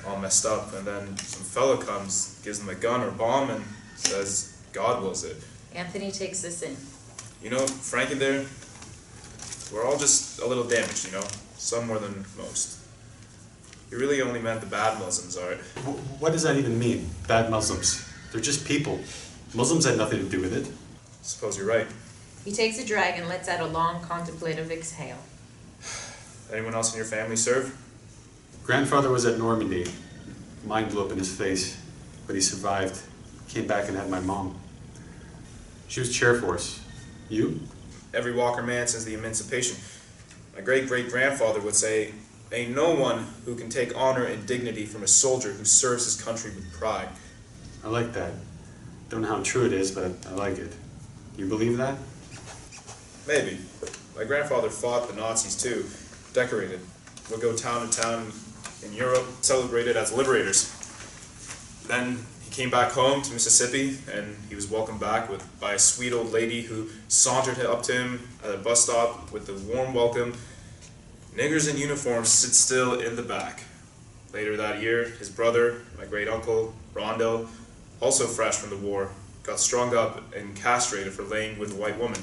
all messed up, and then some fella comes, gives them a gun or bomb, and says God wills it. Anthony takes this in. You know, Frank in there, we're all just a little damaged, you know? Some more than most. He really only meant the bad Muslims, alright? What does that even mean, bad Muslims? They're just people. Muslims had nothing to do with it. Suppose you're right. He takes a drag and lets out a long, contemplative exhale. Anyone else in your family serve? Grandfather was at Normandy. Mine blew up in his face, but he survived. Came back and had my mom. She was chair force. You? Every Walker man since the emancipation. My great-great-grandfather would say, ain't no one who can take honor and dignity from a soldier who serves his country with pride. I like that. Don't know how true it is, but I like it. You believe that? Maybe. My grandfather fought the Nazis too. Decorated. Would go town to town in Europe, celebrated as liberators. Then he came back home to Mississippi, and he was welcomed back by a sweet old lady who sauntered up to him at a bus stop with the warm welcome. Niggers in uniform sit still in the back. Later that year, his brother, my great-uncle, Rondell, also fresh from the war, got strung up and castrated for laying with a white woman.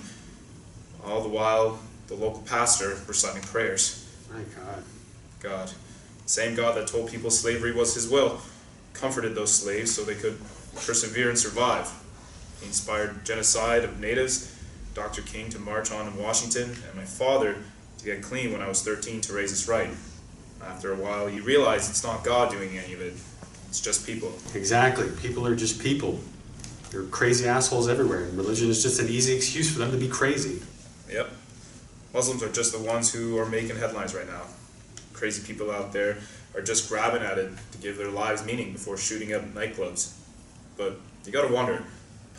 All the while, the local pastor reciting prayers. My God. God. Same God that told people slavery was his will, comforted those slaves so they could persevere and survive. He inspired genocide of natives, Dr. King to march on in Washington, and my father to get clean when I was 13 to raise us right. After a while, you realize it's not God doing any of it. It's just people. Exactly. People are just people. There are crazy assholes everywhere, and religion is just an easy excuse for them to be crazy. Yep. Muslims are just the ones who are making headlines right now. Crazy people out there are just grabbing at it to give their lives meaning before shooting up nightclubs. But you gotta wonder,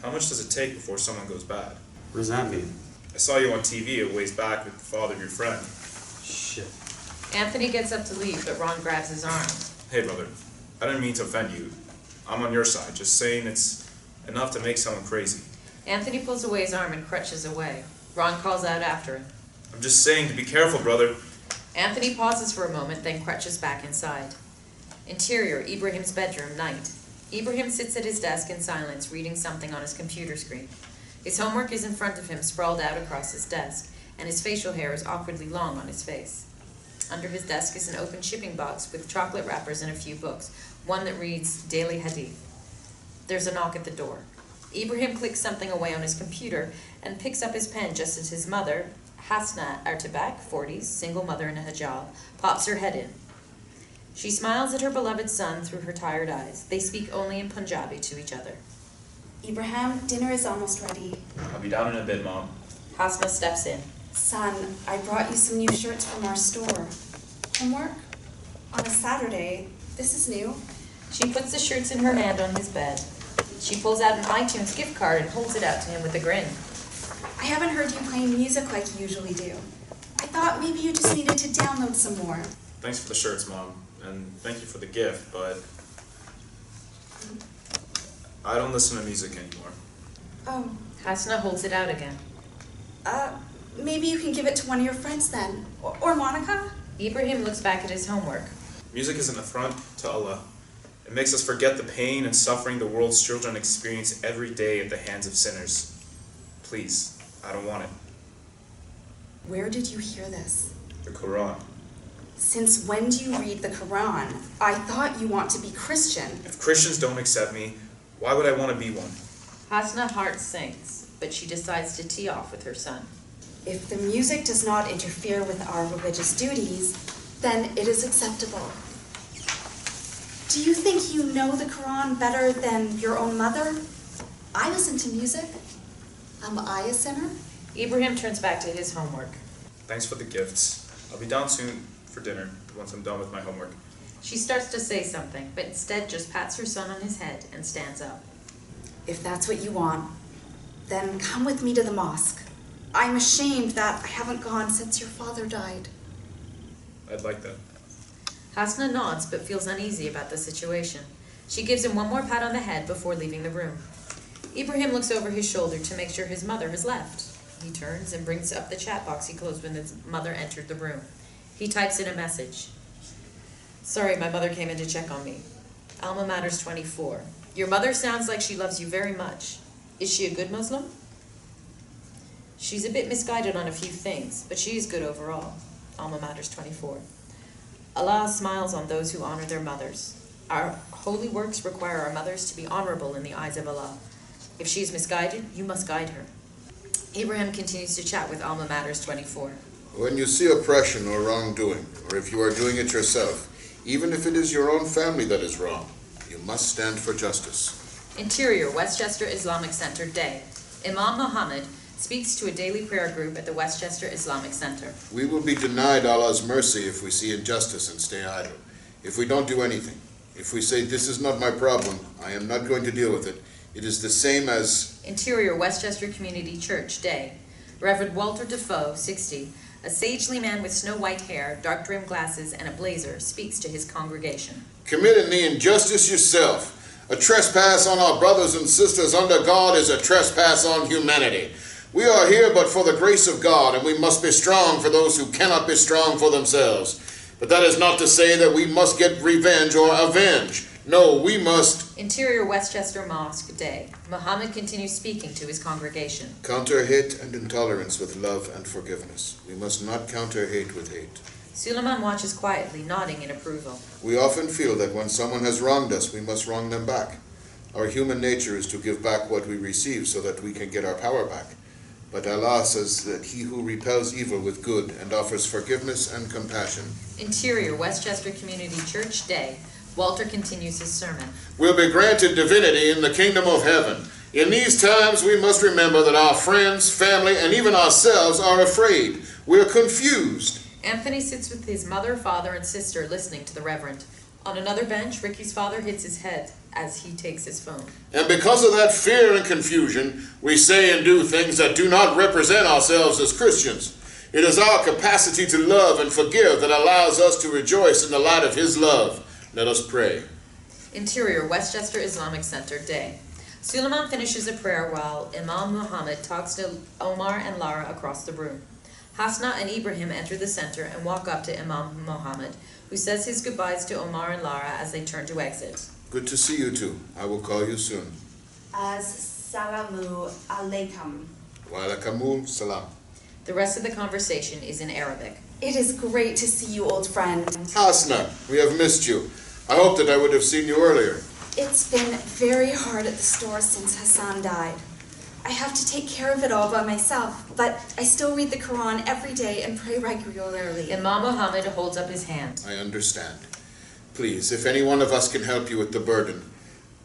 how much does it take before someone goes bad? What does that mean? I saw you on TV a ways back with the father of your friend. Shit. Anthony gets up to leave, but Ron grabs his arm. Hey brother, I didn't mean to offend you. I'm on your side, just saying it's enough to make someone crazy. Anthony pulls away his arm and crutches away. Ron calls out after him. I'm just saying to be careful, brother. Anthony pauses for a moment, then crutches back inside. Interior, Ibrahim's bedroom, night. Ibrahim sits at his desk in silence, reading something on his computer screen. His homework is in front of him, sprawled out across his desk, and his facial hair is awkwardly long on his face. Under his desk is an open shipping box with chocolate wrappers and a few books, one that reads Daily Hadith. There's a knock at the door. Ibrahim clicks something away on his computer and picks up his pen just as his mother, Hasna Artabak, 40s, single mother in a hijab, pops her head in. She smiles at her beloved son through her tired eyes. They speak only in Punjabi to each other. Ibrahim, dinner is almost ready. I'll be down in a bit, Mom. Hasna steps in. Son, I brought you some new shirts from our store. Homework? On a Saturday. This is new. She puts the shirts in her hand on his bed. She pulls out an iTunes gift card and holds it out to him with a grin. I haven't heard you playing music like you usually do. I thought maybe you just needed to download some more. Thanks for the shirts, Mom, and thank you for the gift, but I don't listen to music anymore. Oh, Hasna holds it out again. maybe you can give it to one of your friends then. Or Monica? Ibrahim looks back at his homework. Music is an affront to Allah. It makes us forget the pain and suffering the world's children experience every day at the hands of sinners. Please, I don't want it. Where did you hear this? The Quran. Since when do you read the Quran? I thought you want to be Christian. If Christians don't accept me, why would I want to be one? Hasna's heart sinks, but she decides to tee off with her son. If the music does not interfere with our religious duties, then it is acceptable. Do you think you know the Quran better than your own mother? I listen to music. Am I a sinner? Ibrahim turns back to his homework. Thanks for the gifts. I'll be down soon for dinner once I'm done with my homework. She starts to say something, but instead just pats her son on his head and stands up. If that's what you want, then come with me to the mosque. I'm ashamed that I haven't gone since your father died. I'd like that. Hasna nods but feels uneasy about the situation. She gives him one more pat on the head before leaving the room. Ibrahim looks over his shoulder to make sure his mother has left. He turns and brings up the chat box he closed when his mother entered the room. He types in a message. Sorry, my mother came in to check on me. Alma Matters 24. Your mother sounds like she loves you very much. Is she a good Muslim? She's a bit misguided on a few things, but she is good overall. Alma Matters 24. Allah smiles on those who honor their mothers. Our holy works require our mothers to be honorable in the eyes of Allah. If she is misguided, you must guide her. Ibrahim continues to chat with Alma Matters 24. When you see oppression or wrongdoing, or if you are doing it yourself, even if it is your own family that is wrong, you must stand for justice. Interior, Westchester Islamic Center, day. Imam Muhammad speaks to a daily prayer group at the Westchester Islamic Center. We will be denied Allah's mercy if we see injustice and stay idle. If we don't do anything, if we say, this is not my problem, I am not going to deal with it, it is the same as... Interior, Westchester Community Church, day. Reverend Walter Defoe, 60, a sagely man with snow-white hair, dark-rimmed glasses, and a blazer, speaks to his congregation. Committing the injustice yourself. A trespass on our brothers and sisters under God is a trespass on humanity. We are here but for the grace of God, and we must be strong for those who cannot be strong for themselves. But that is not to say that we must get revenge or avenge. No, we must... Interior Westchester Mosque, day. Muhammad continues speaking to his congregation. Counter hate and intolerance with love and forgiveness. We must not counter hate with hate. Suliman watches quietly, nodding in approval. We often feel that when someone has wronged us, we must wrong them back. Our human nature is to give back what we receive so that we can get our power back. But Allah says that he who repels evil with good and offers forgiveness and compassion. Interior Westchester Community Church, day. Walter continues his sermon. Will be granted divinity in the kingdom of heaven. In these times, we must remember that our friends, family, and even ourselves are afraid. We're confused. Anthony sits with his mother, father, and sister listening to the Reverend. On another bench, Ricky's father hits his head as he takes his phone. And because of that fear and confusion, we say and do things that do not represent ourselves as Christians. It is our capacity to love and forgive that allows us to rejoice in the light of His love. Let us pray. Interior, Westchester Islamic Center, day. Suliman finishes a prayer while Imam Muhammad talks to Omar and Lara across the room. Hasna and Ibrahim enter the center and walk up to Imam Muhammad, who says his goodbyes to Omar and Lara as they turn to exit. Good to see you two. I will call you soon. Assalamu alaikum. Wa alaikumul salam. The rest of the conversation is in Arabic. It is great to see you, old friend. Hasna, we have missed you. I hope that I would have seen you earlier. It's been very hard at the store since Hassan died. I have to take care of it all by myself, but I still read the Quran every day and pray regularly. Imam Muhammad holds up his hand. I understand. Please, if any one of us can help you with the burden.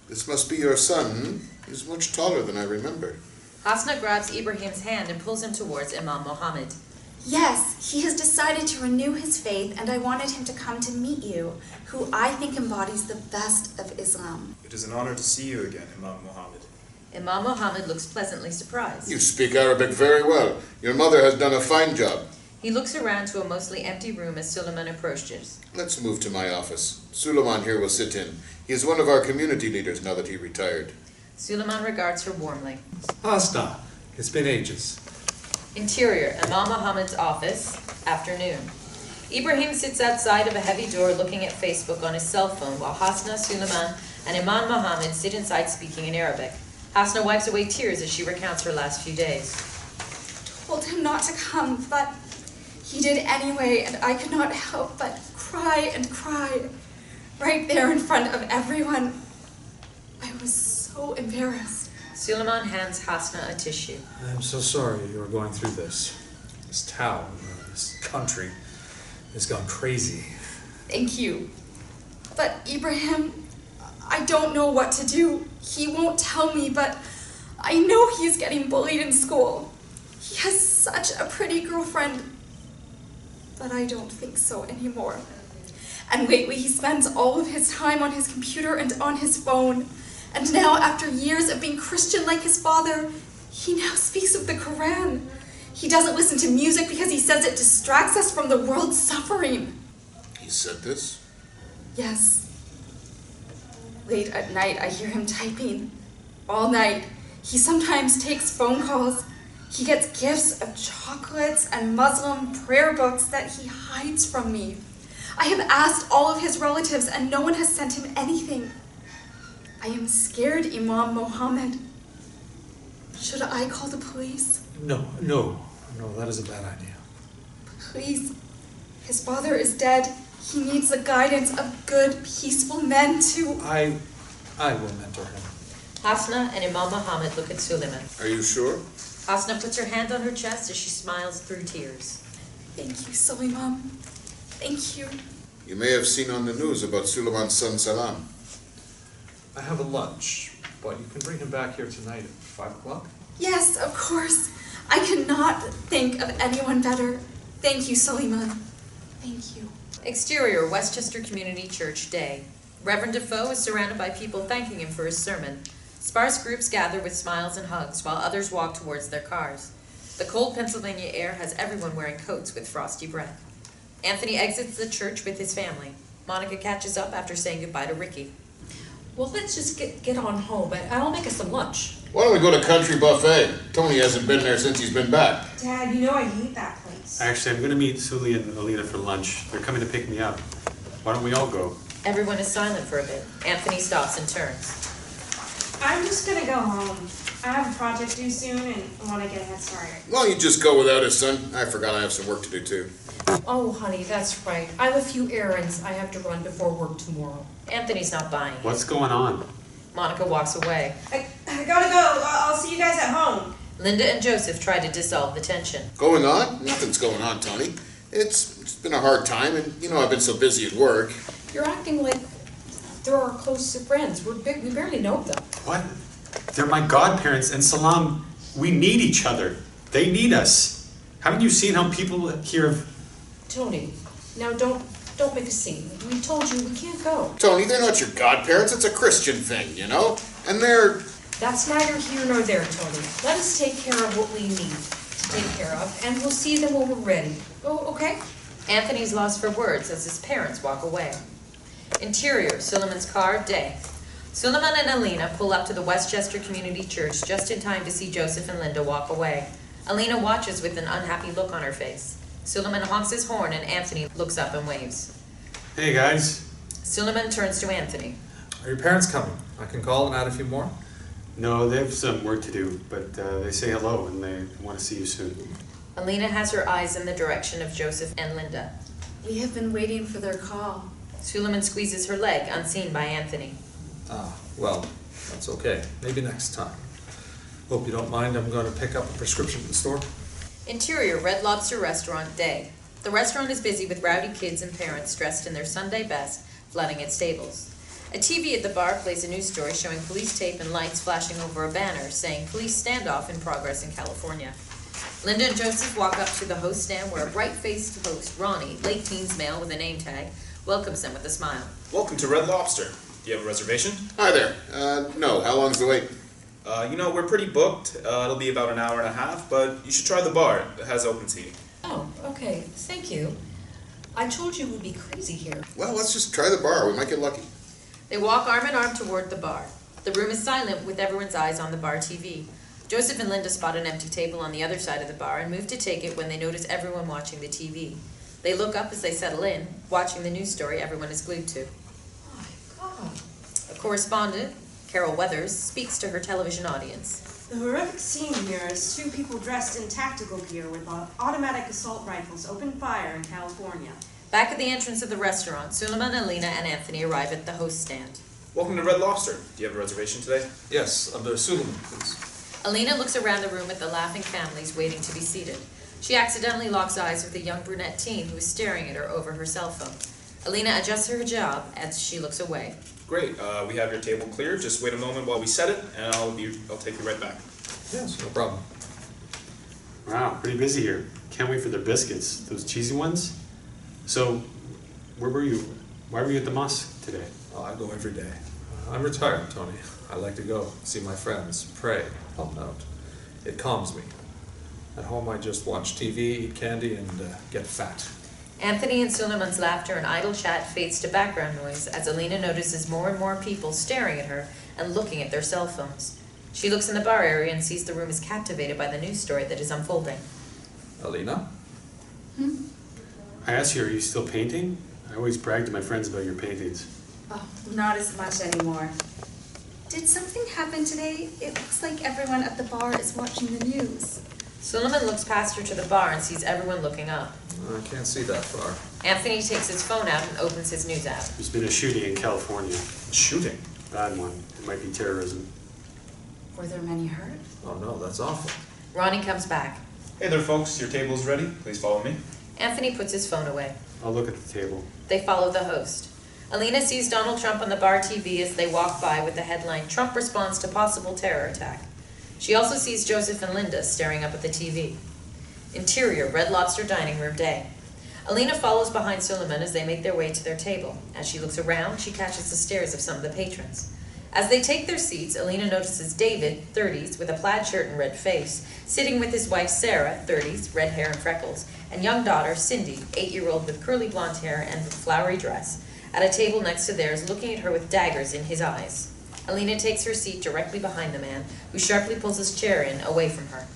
This must be your son. He's much taller than I remembered. Hasna grabs Ibrahim's hand and pulls him towards Imam Muhammad. Yes, he has decided to renew his faith, and I wanted him to come to meet you, who I think embodies the best of Islam. It is an honor to see you again, Imam Muhammad. Imam Muhammad looks pleasantly surprised. You speak Arabic very well. Your mother has done a fine job. He looks around to a mostly empty room as Suliman approaches. Let's move to my office. Suliman here will sit in. He is one of our community leaders now that he retired. Suliman regards her warmly. Hasna, it's been ages. Interior, Imam Muhammad's office, afternoon. Ibrahim sits outside of a heavy door looking at Facebook on his cell phone while Hasna, Suliman, and Imam Muhammad sit inside speaking in Arabic. Hasna wipes away tears as she recounts her last few days. I told him not to come, but he did anyway, and I could not help but cry and cry, right there in front of everyone. I was so embarrassed. Suliman hands Hasna a tissue. I'm so sorry you are going through this. This town, this country has gone crazy. Thank you. But Ibrahim, I don't know what to do. He won't tell me, but I know he's getting bullied in school. He has such a pretty girlfriend, but I don't think so anymore. And lately he spends all of his time on his computer and on his phone. And now, after years of being Christian like his father, he now speaks of the Quran. He doesn't listen to music because he says it distracts us from the world's suffering. He said this? Yes. Late at night, I hear him typing. All night. He sometimes takes phone calls. He gets gifts of chocolates and Muslim prayer books that he hides from me. I have asked all of his relatives, and no one has sent him anything. I am scared, Imam Muhammad. Should I call the police? No, that is a bad idea. Please. His father is dead. He needs the guidance of good, peaceful men to... I will mentor him. Hasna and Imam Muhammad look at Suliman. Are you sure? Hasna puts her hand on her chest as she smiles through tears. Thank you, Suliman. Thank you. You may have seen on the news about Suliman's son Salam. I have a lunch, but you can bring him back here tonight at 5 o'clock? Yes, of course. I could not think of anyone better. Thank you, Suliman. Thank you. Exterior, Westchester Community Church, day. Reverend Defoe is surrounded by people thanking him for his sermon. Sparse groups gather with smiles and hugs while others walk towards their cars. The cold Pennsylvania air has everyone wearing coats with frosty breath. Anthony exits the church with his family. Monica catches up after saying goodbye to Ricky. Well, let's just get on home. I'll make us some lunch. Why don't we go to Country Buffet? Tony hasn't been there since he's been back. Dad, you know I hate that place. Actually, I'm going to meet Suli and Alina for lunch. They're coming to pick me up. Why don't we all go? Everyone is silent for a bit. Anthony stops and turns. I'm just gonna go home. I have a project due soon and I want to get a head start. Why don't you just go without us, son? I forgot I have some work to do, too. Oh, honey, that's right. I have a few errands I have to run before work tomorrow. Anthony's not buying. What's going on? Monica walks away. I gotta go. I'll see you guys at home. Linda and Joseph try to dissolve the tension. Going on? Nothing's going on, Tony. It's been a hard time, and you know I've been so busy at work. You're acting like they're our close friends. We barely know them. What? They're my godparents, and Salam, we need each other. They need us. Haven't you seen how people here have... Tony, now don't make a scene. We told you we can't go. Tony, they're not your godparents. It's a Christian thing, you know? And they're... That's neither here nor there, Tony. Let us take care of what we need to take care of, and we'll see them when we're ready. Oh, okay? Anthony's lost for words as his parents walk away. Interior, Suliman's car, day. Suliman and Alina pull up to the Westchester Community Church just in time to see Joseph and Linda walk away. Alina watches with an unhappy look on her face. Suliman honks his horn and Anthony looks up and waves. Hey, guys. Suliman turns to Anthony. Are your parents coming? I can call and add a few more? No, they have some work to do, but they say hello and they want to see you soon. Alina has her eyes in the direction of Joseph and Linda. We have been waiting for their call. Suliman squeezes her leg, unseen by Anthony. Ah, well, that's okay. Maybe next time. Hope you don't mind. I'm going to pick up a prescription at the store. Interior, Red Lobster restaurant, day. The restaurant is busy with rowdy kids and parents dressed in their Sunday best, flooding its tables. A TV at the bar plays a news story showing police tape and lights flashing over a banner saying police standoff in progress in California. Linda and Joseph walk up to the host stand where a bright-faced host, Ronnie, late teens male with a name tag, welcomes them with a smile. Welcome to Red Lobster. Do you have a reservation? Hi there. No. How long's the wait? We're pretty booked. It'll be about an hour and a half, but you should try the bar. It has open seating. Oh, okay. Thank you. I told you we'd be crazy here. Well, let's just try the bar. We might get lucky. They walk arm in arm toward the bar. The room is silent with everyone's eyes on the bar TV. Joseph and Linda spot an empty table on the other side of the bar and move to take it when they notice everyone watching the TV. They look up as they settle in, watching the news story everyone is glued to. Oh my God. A correspondent, Carol Weathers, speaks to her television audience. The horrific scene here is two people dressed in tactical gear with automatic assault rifles open fire in California. Back at the entrance of the restaurant, Suliman, Alina, and Anthony arrive at the host stand. Welcome to Red Lobster. Do you have a reservation today? Yes, under Suliman, please. Alina looks around the room at the laughing families waiting to be seated. She accidentally locks eyes with a young brunette teen who is staring at her over her cell phone. Alina adjusts her hijab as she looks away. Great. We have your table cleared. Just wait a moment while we set it, and I'll take you right back. Yes, no problem. Wow, pretty busy here. Can't wait for their biscuits. Those cheesy ones. So, where were you? Why were you at the mosque today? Oh, I go every day. I'm retired, Tony. I like to go see my friends, pray, help out. It calms me. At home, I just watch TV, eat candy, and get fat. Anthony and Suliman's laughter and idle chat fades to background noise as Alina notices more and more people staring at her and looking at their cell phones. She looks in the bar area and sees the room is captivated by the news story that is unfolding. Alina? I asked you, are you still painting? I always brag to my friends about your paintings. Oh, not as much anymore. Did something happen today? It looks like everyone at the bar is watching the news. Suliman looks past her to the bar and sees everyone looking up. I can't see that far. Anthony takes his phone out and opens his news app. There's been a shooting in California. Shooting? Bad one. It might be terrorism. Were there many hurt? Oh no, that's awful. Ronnie comes back. Hey there, folks. Your table's ready. Please follow me. Anthony puts his phone away. I'll look at the table. They follow the host. Alina sees Donald Trump on the bar TV as they walk by with the headline, "Trump responds to possible terror attack." She also sees Joseph and Linda staring up at the TV. Interior, Red Lobster dining room, day. Alina follows behind Suliman as they make their way to their table. As she looks around, she catches the stares of some of the patrons. As they take their seats, Alina notices David, 30s, with a plaid shirt and red face, sitting with his wife Sarah, 30s, red hair and freckles, and young daughter Cindy, 8-year-old with curly blonde hair and a flowery dress, at a table next to theirs, looking at her with daggers in his eyes. Alina takes her seat directly behind the man, who sharply pulls his chair in, away from her.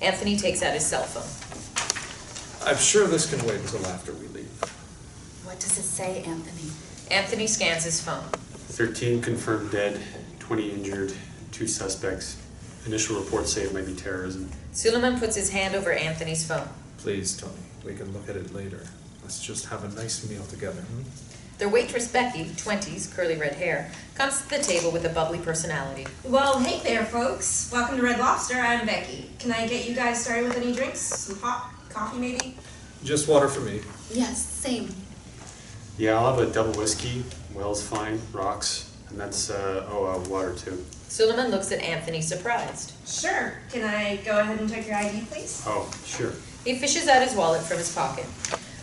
Anthony takes out his cell phone. I'm sure this can wait until after we leave. What does it say, Anthony? Anthony scans his phone. 13 confirmed dead, 20 injured, 2 suspects. Initial reports say it might be terrorism. Suliman puts his hand over Anthony's phone. Please, Tony, we can look at it later. Let's just have a nice meal together. Their waitress Becky, 20s, curly red hair, comes to the table with a bubbly personality. Well, hey there, folks. Welcome to Red Lobster. I'm Becky. Can I get you guys started with any drinks? Some hot coffee, maybe? Just water for me. Yes, same. Yeah, I'll have a double whiskey, Wells Fine, rocks, and that's, water too. Suliman looks at Anthony surprised. Sure. Can I go ahead and check your ID, please? Oh, sure. He fishes out his wallet from his pocket.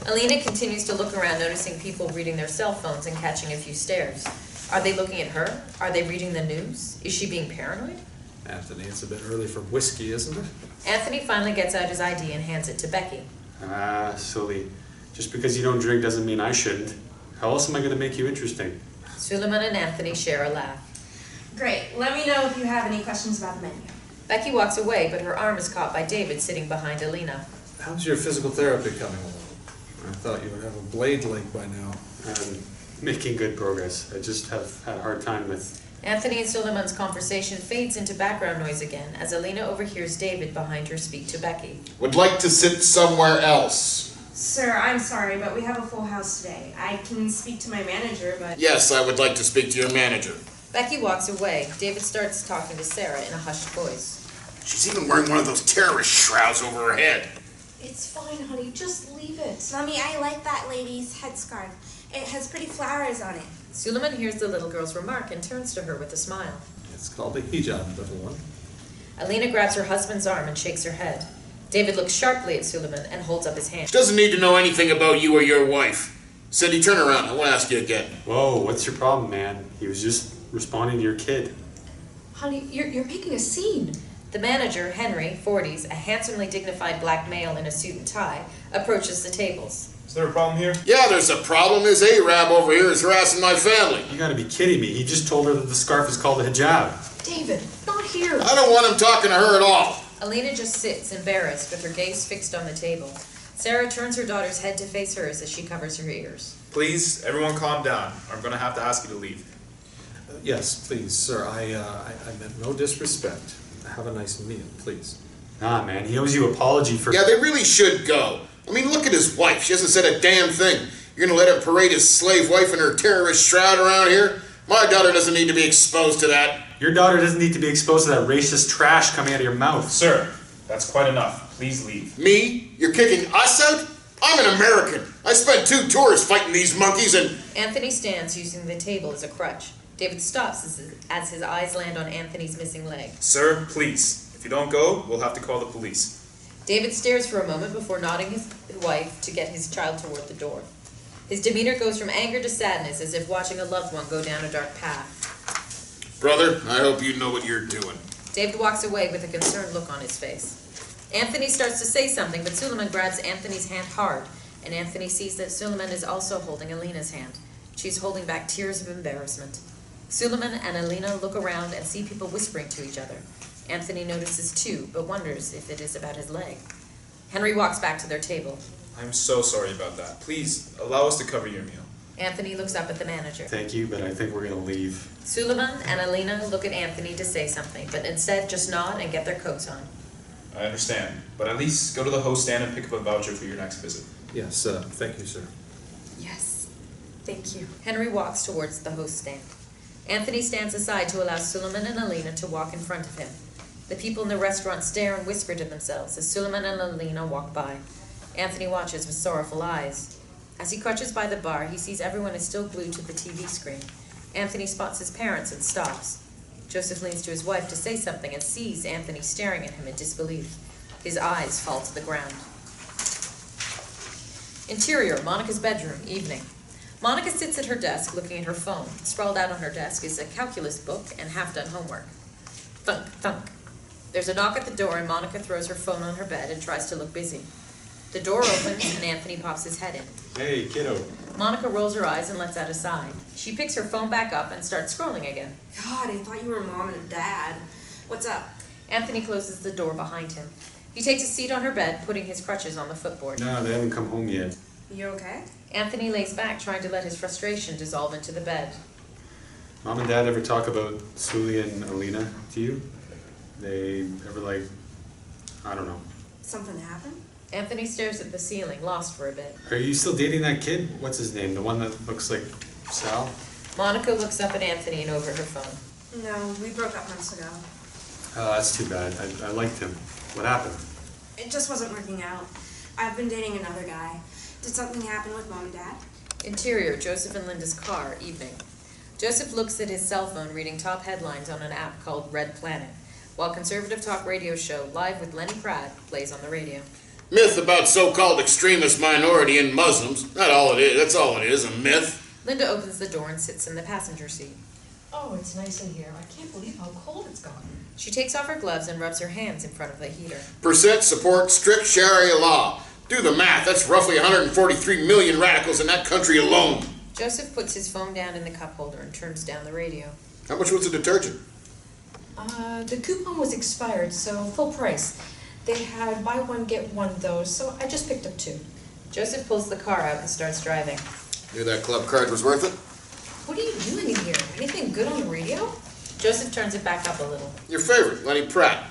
Alina continues to look around, noticing people reading their cell phones and catching a few stares. Are they looking at her? Are they reading the news? Is she being paranoid? Anthony, it's a bit early for whiskey, isn't it? Anthony finally gets out his ID and hands it to Becky. Sully, just because you don't drink doesn't mean I shouldn't. How else am I going to make you interesting? Suliman and Anthony share a laugh. Great. Let me know if you have any questions about the menu. Becky walks away, but her arm is caught by David sitting behind Alina. How's your physical therapy coming along? I thought you would have a blade leg by now. I'm making good progress. I just have had a hard time with... Anthony and Suliman's conversation fades into background noise again as Alina overhears David behind her speak to Becky. Would like to sit somewhere else. Sir, I'm sorry, but we have a full house today. I can speak to my manager, but... Yes, I would like to speak to your manager. Becky walks away. David starts talking to Sarah in a hushed voice. She's even wearing one of those terrorist shrouds over her head. It's fine, honey. Just leave it. Mommy, I like that lady's headscarf. It has pretty flowers on it. Suliman hears the little girl's remark and turns to her with a smile. It's called a hijab, little one. Alina grabs her husband's arm and shakes her head. David looks sharply at Suliman and holds up his hand. She doesn't need to know anything about you or your wife. Cindy, turn around. I want to ask you again. Whoa, what's your problem, man? He was just responding to your kid. Honey, you're making a scene. The manager, Henry, 40s, a handsomely dignified black male in a suit and tie, approaches the tables. Is there a problem here? Yeah, there's a problem. This Arab over here is harassing my family. You gotta be kidding me. He just told her that the scarf is called a hijab. David, not here. I don't want him talking to her at all. Alina just sits, embarrassed, with her gaze fixed on the table. Sarah turns her daughter's head to face hers as she covers her ears. Please, everyone calm down. I'm going to have to ask you to leave. Yes, please, sir. I meant no disrespect. Have a nice meal, please. Nah, man, he owes you an apology for... Yeah, they really should go. I mean, look at his wife. She hasn't said a damn thing. You're going to let him parade his slave wife in her terrorist shroud around here? My daughter doesn't need to be exposed to that. Your daughter doesn't need to be exposed to that racist trash coming out of your mouth. Sir, that's quite enough. Please leave. Me? You're kicking us out? I'm an American. I spent 2 tours fighting these monkeys and... Anthony stands using the table as a crutch. David stops as his eyes land on Anthony's missing leg. Sir, please. If you don't go, we'll have to call the police. David stares for a moment before nodding his wife to get his child toward the door. His demeanor goes from anger to sadness, as if watching a loved one go down a dark path. Brother, I hope you know what you're doing. David walks away with a concerned look on his face. Anthony starts to say something, but Suliman grabs Anthony's hand hard, and Anthony sees that Suliman is also holding Alina's hand. She's holding back tears of embarrassment. Suliman and Alina look around and see people whispering to each other. Anthony notices too, but wonders if it is about his leg. Henry walks back to their table. I'm so sorry about that. Please, allow us to cover your meal. Anthony looks up at the manager. Thank you, but I think we're gonna leave. Suliman and Alina look at Anthony to say something, but instead just nod and get their coats on. I understand, but at least go to the host stand and pick up a voucher for your next visit. Yes, thank you, sir. Yes, thank you. Henry walks towards the host stand. Anthony stands aside to allow Suliman and Alina to walk in front of him. The people in the restaurant stare and whisper to themselves as Suliman and Alina walk by. Anthony watches with sorrowful eyes. As he crouches by the bar, he sees everyone is still glued to the TV screen. Anthony spots his parents and stops. Joseph leans to his wife to say something and sees Anthony staring at him in disbelief. His eyes fall to the ground. Interior, Monica's bedroom, evening. Monica sits at her desk looking at her phone. Sprawled out on her desk is a calculus book and half-done homework. Thunk, thunk. There's a knock at the door and Monica throws her phone on her bed and tries to look busy. The door opens and Anthony pops his head in. Hey, kiddo. Monica rolls her eyes and lets out a sigh. She picks her phone back up and starts scrolling again. God, I thought you were mom and dad. What's up? Anthony closes the door behind him. He takes a seat on her bed, putting his crutches on the footboard. No, they haven't come home yet. You okay? Anthony lays back, trying to let his frustration dissolve into the bed. Mom and Dad ever talk about Sully and Alina to you? They ever I don't know. Something happened? Anthony stares at the ceiling, lost for a bit. Are you still dating that kid? What's his name? The one that looks like Sal? Monica looks up at Anthony and over her phone. No, we broke up months ago. Oh, that's too bad. I liked him. What happened? It just wasn't working out. I've been dating another guy. Did something happen with mom and dad? Interior, Joseph and Linda's car, evening. Joseph looks at his cell phone reading top headlines on an app called Red Planet, while conservative talk radio show Live with Lenny Pratt plays on the radio. Myth about so-called extremist minority and Muslims. That's all it is, a myth. Linda opens the door and sits in the passenger seat. Oh, it's nice in here. I can't believe how cold it's gotten. She takes off her gloves and rubs her hands in front of the heater. Percent support strict Sharia law. Do the math. That's roughly 143 million radicals in that country alone. Joseph puts his phone down in the cup holder and turns down the radio. How much was the detergent? The coupon was expired, so full price. They had buy one, get one though, so I just picked up 2. Joseph pulls the car out and starts driving. Knew that club card was worth it? What are you doing in here? Anything good on the radio? Joseph turns it back up a little. Your favorite, Lenny Pratt.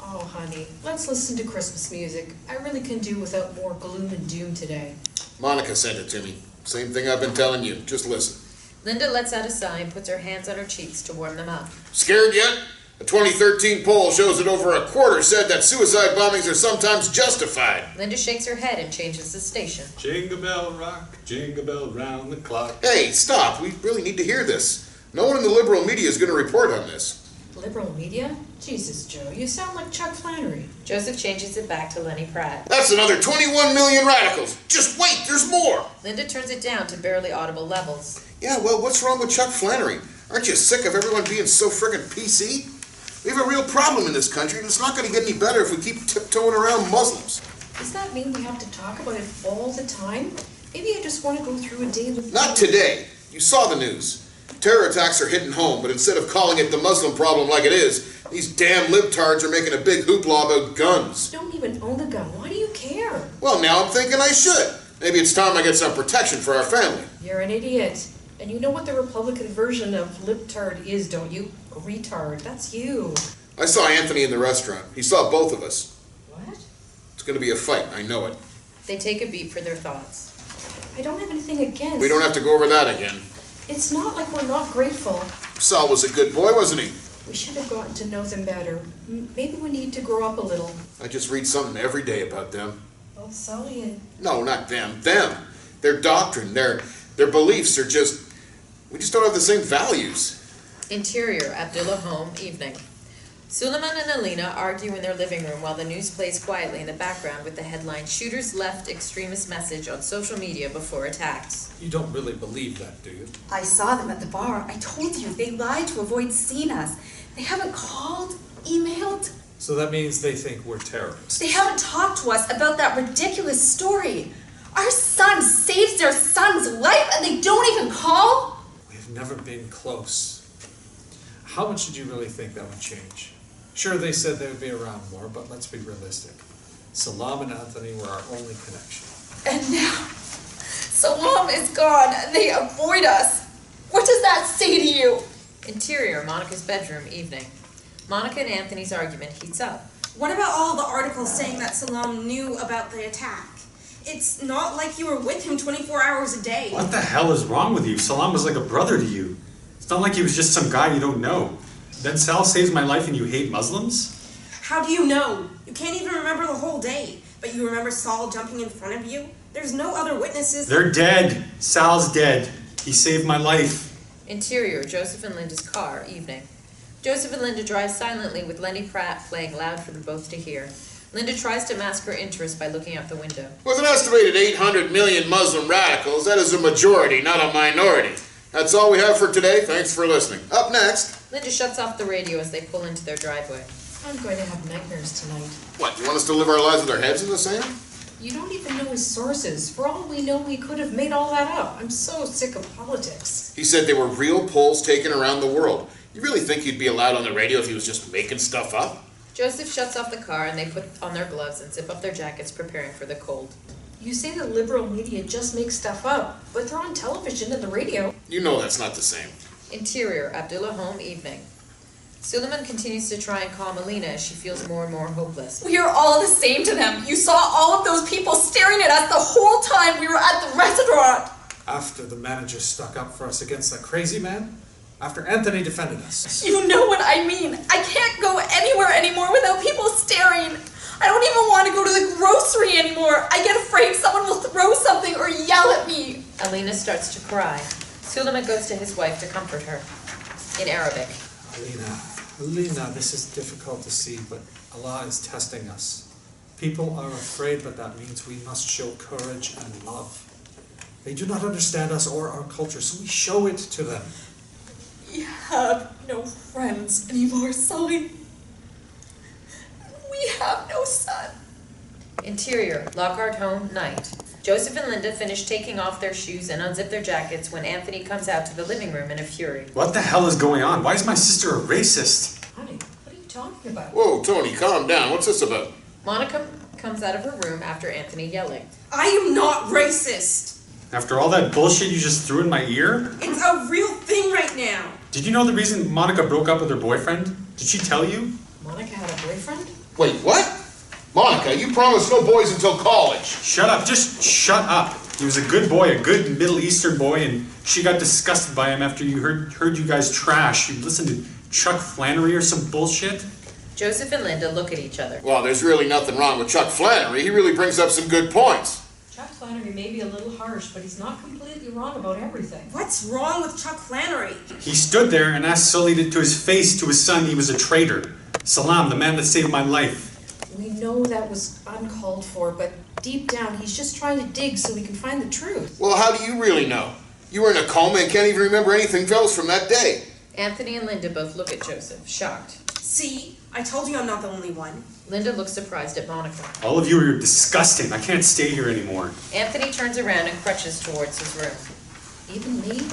Oh, honey, let's listen to Christmas music. I really can do without more gloom and doom today. Monica sent it to me. Same thing I've been telling you. Just listen. Linda lets out a sigh and puts her hands on her cheeks to warm them up. Scared yet? A 2013 poll shows that over a quarter said that suicide bombings are sometimes justified. Linda shakes her head and changes the station. Jingle bell rock, jingle bell round the clock. Hey, stop. We really need to hear this. No one in the liberal media is going to report on this. Liberal media? Jesus, Joe, you sound like Chuck Flannery. Joseph changes it back to Lenny Pratt. That's another 21 million radicals. Just wait, there's more. Linda turns it down to barely audible levels. Yeah, well, what's wrong with Chuck Flannery? Aren't you sick of everyone being so friggin' PC? We have a real problem in this country, and it's not going to get any better if we keep tiptoeing around Muslims. Does that mean we have to talk about it all the time? Maybe I just want to go through a day with... Not today. You saw the news. Terror attacks are hitting home, but instead of calling it the Muslim problem like it is, these damn libtards are making a big hoopla about guns. You don't even own a gun. Why do you care? Well, now I'm thinking I should. Maybe it's time I get some protection for our family. You're an idiot. And you know what the Republican version of libtard is, don't you? A retard. That's you. I saw Anthony in the restaurant. He saw both of us. What? It's going to be a fight, I know it. They take a beat for their thoughts. I don't have anything against... We don't have to go over that again. It's not like we're not grateful. Sal was a good boy, wasn't he? We should have gotten to know them better. Maybe we need to grow up a little. I just read something every day about them. Well, Sully and... No, not them. Them. Their doctrine, their beliefs are just... We just don't have the same values. Interior, Abdullah home, evening. Suliman and Alina argue in their living room while the news plays quietly in the background with the headline, Shooters Left Extremist Message on Social Media Before Attacks. You don't really believe that, do you? I saw them at the bar. I told you, they lied to avoid seeing us. They haven't called, emailed. So that means they think we're terrorists. They haven't talked to us about that ridiculous story. Our son saves their son's life and they don't even call? We've never been close. How much did you really think that would change? Sure, they said they would be around more, but let's be realistic. Salam and Anthony were our only connection. And now, Salam is gone and they avoid us. What does that say to you? Interior, Monica's bedroom, evening. Monica and Anthony's argument heats up. What about all the articles saying that Salam knew about the attack? It's not like you were with him 24 hours a day. What the hell is wrong with you? Salam was like a brother to you. It's not like he was just some guy you don't know. Then Sal saves my life and you hate Muslims? How do you know? You can't even remember the whole day, but you remember Saul jumping in front of you? There's no other witnesses. They're dead. Sal's dead. He saved my life. Interior, Joseph and Linda's car, evening. Joseph and Linda drive silently with Lenny Pratt playing loud for them both to hear. Linda tries to mask her interest by looking out the window. With an estimated 800 million Muslim radicals, that is a majority, not a minority. That's all we have for today. Thanks for listening. Up next... Linda shuts off the radio as they pull into their driveway. I'm going to have nightmares tonight. What, you want us to live our lives with our heads in the sand? You don't even know his sources. For all we know, he could have made all that up. I'm so sick of politics. He said they were real polls taken around the world. You really think he'd be allowed on the radio if he was just making stuff up? Joseph shuts off the car and they put on their gloves and zip up their jackets, preparing for the cold. You say the liberal media just makes stuff up, but they're on television and the radio. You know that's not the same. Interior, Abdullah home, evening. Suliman continues to try and calm Alina as she feels more and more hopeless. We are all the same to them. You saw all of those people staring at us the whole time we were at the restaurant. After the manager stuck up for us against that crazy man? After Anthony defended us? You know what I mean. I can't go anywhere anymore without people staring. I don't even want to go to the grocery anymore. I get afraid someone will throw something or yell at me. Alina starts to cry. Suliman goes to his wife to comfort her. In Arabic. Alina, this is difficult to see, but Allah is testing us. People are afraid, but that means we must show courage and love. They do not understand us or our culture, so we show it to them. We have no friends anymore, Sully. We have no son. Interior, Lockhart home, night. Joseph and Linda finish taking off their shoes and unzip their jackets when Anthony comes out to the living room in a fury. What the hell is going on? Why is my sister a racist? Honey, what are you talking about? Whoa, Tony, calm down. What's this about? Monica comes out of her room after Anthony yelling. I am not racist. After all that bullshit you just threw in my ear? It's a real thing right now. Did you know the reason Monica broke up with her boyfriend? Did she tell you? Monica had a boyfriend? Wait, what? Monica, you promised no boys until college. Shut up, just shut up. He was a good boy, a good Middle Eastern boy, and she got disgusted by him after you heard you guys trash. You listened to Chuck Flannery or some bullshit? Joseph and Linda look at each other. Well, there's really nothing wrong with Chuck Flannery. He really brings up some good points. Chuck Flannery may be a little harsh, but he's not completely wrong about everything. What's wrong with Chuck Flannery? He stood there and asked Sully to his face to his son he was a traitor. Salam, the man that saved my life. We know that was uncalled for, but deep down he's just trying to dig so we can find the truth. Well, how do you really know? You were in a coma and can't even remember anything else from that day. Anthony and Linda both look at Joseph, shocked. See, I told you I'm not the only one. Linda looks surprised at Monica. All of you are disgusting. I can't stay here anymore. Anthony turns around and crutches towards his room. Even me?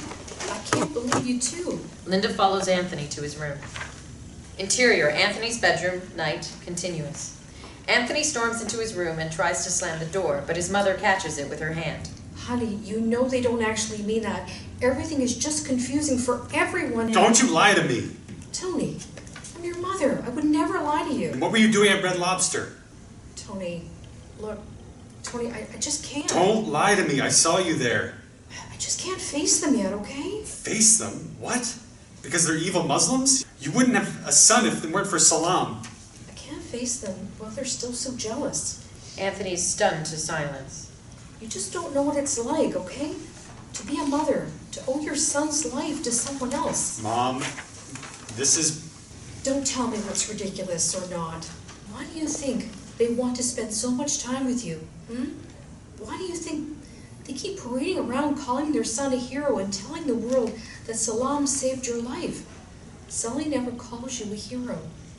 I can't believe you too. Linda follows Anthony to his room. Interior, Anthony's bedroom, night, continuous. Anthony storms into his room and tries to slam the door, but his mother catches it with her hand. Honey, you know they don't actually mean that. Everything is just confusing for everyone. Don't you lie to me. Tony, I'm your mother. I would never lie to you. And what were you doing at Red Lobster? Tony, look, Tony, I just can't. Don't lie to me. I saw you there. I just can't face them yet, okay? Face them? What? Because they're evil Muslims? You wouldn't have a son if it weren't for Salam. I can't face them while they're still so jealous. Anthony's stunned to silence. You just don't know what it's like, okay? To be a mother, to owe your son's life to someone else. Mom, this is... Don't tell me what's ridiculous or not. Why do you think they want to spend so much time with you? Why do you think they keep parading around calling their son a hero and telling the world that Salam saved your life? Sully never calls you a hero,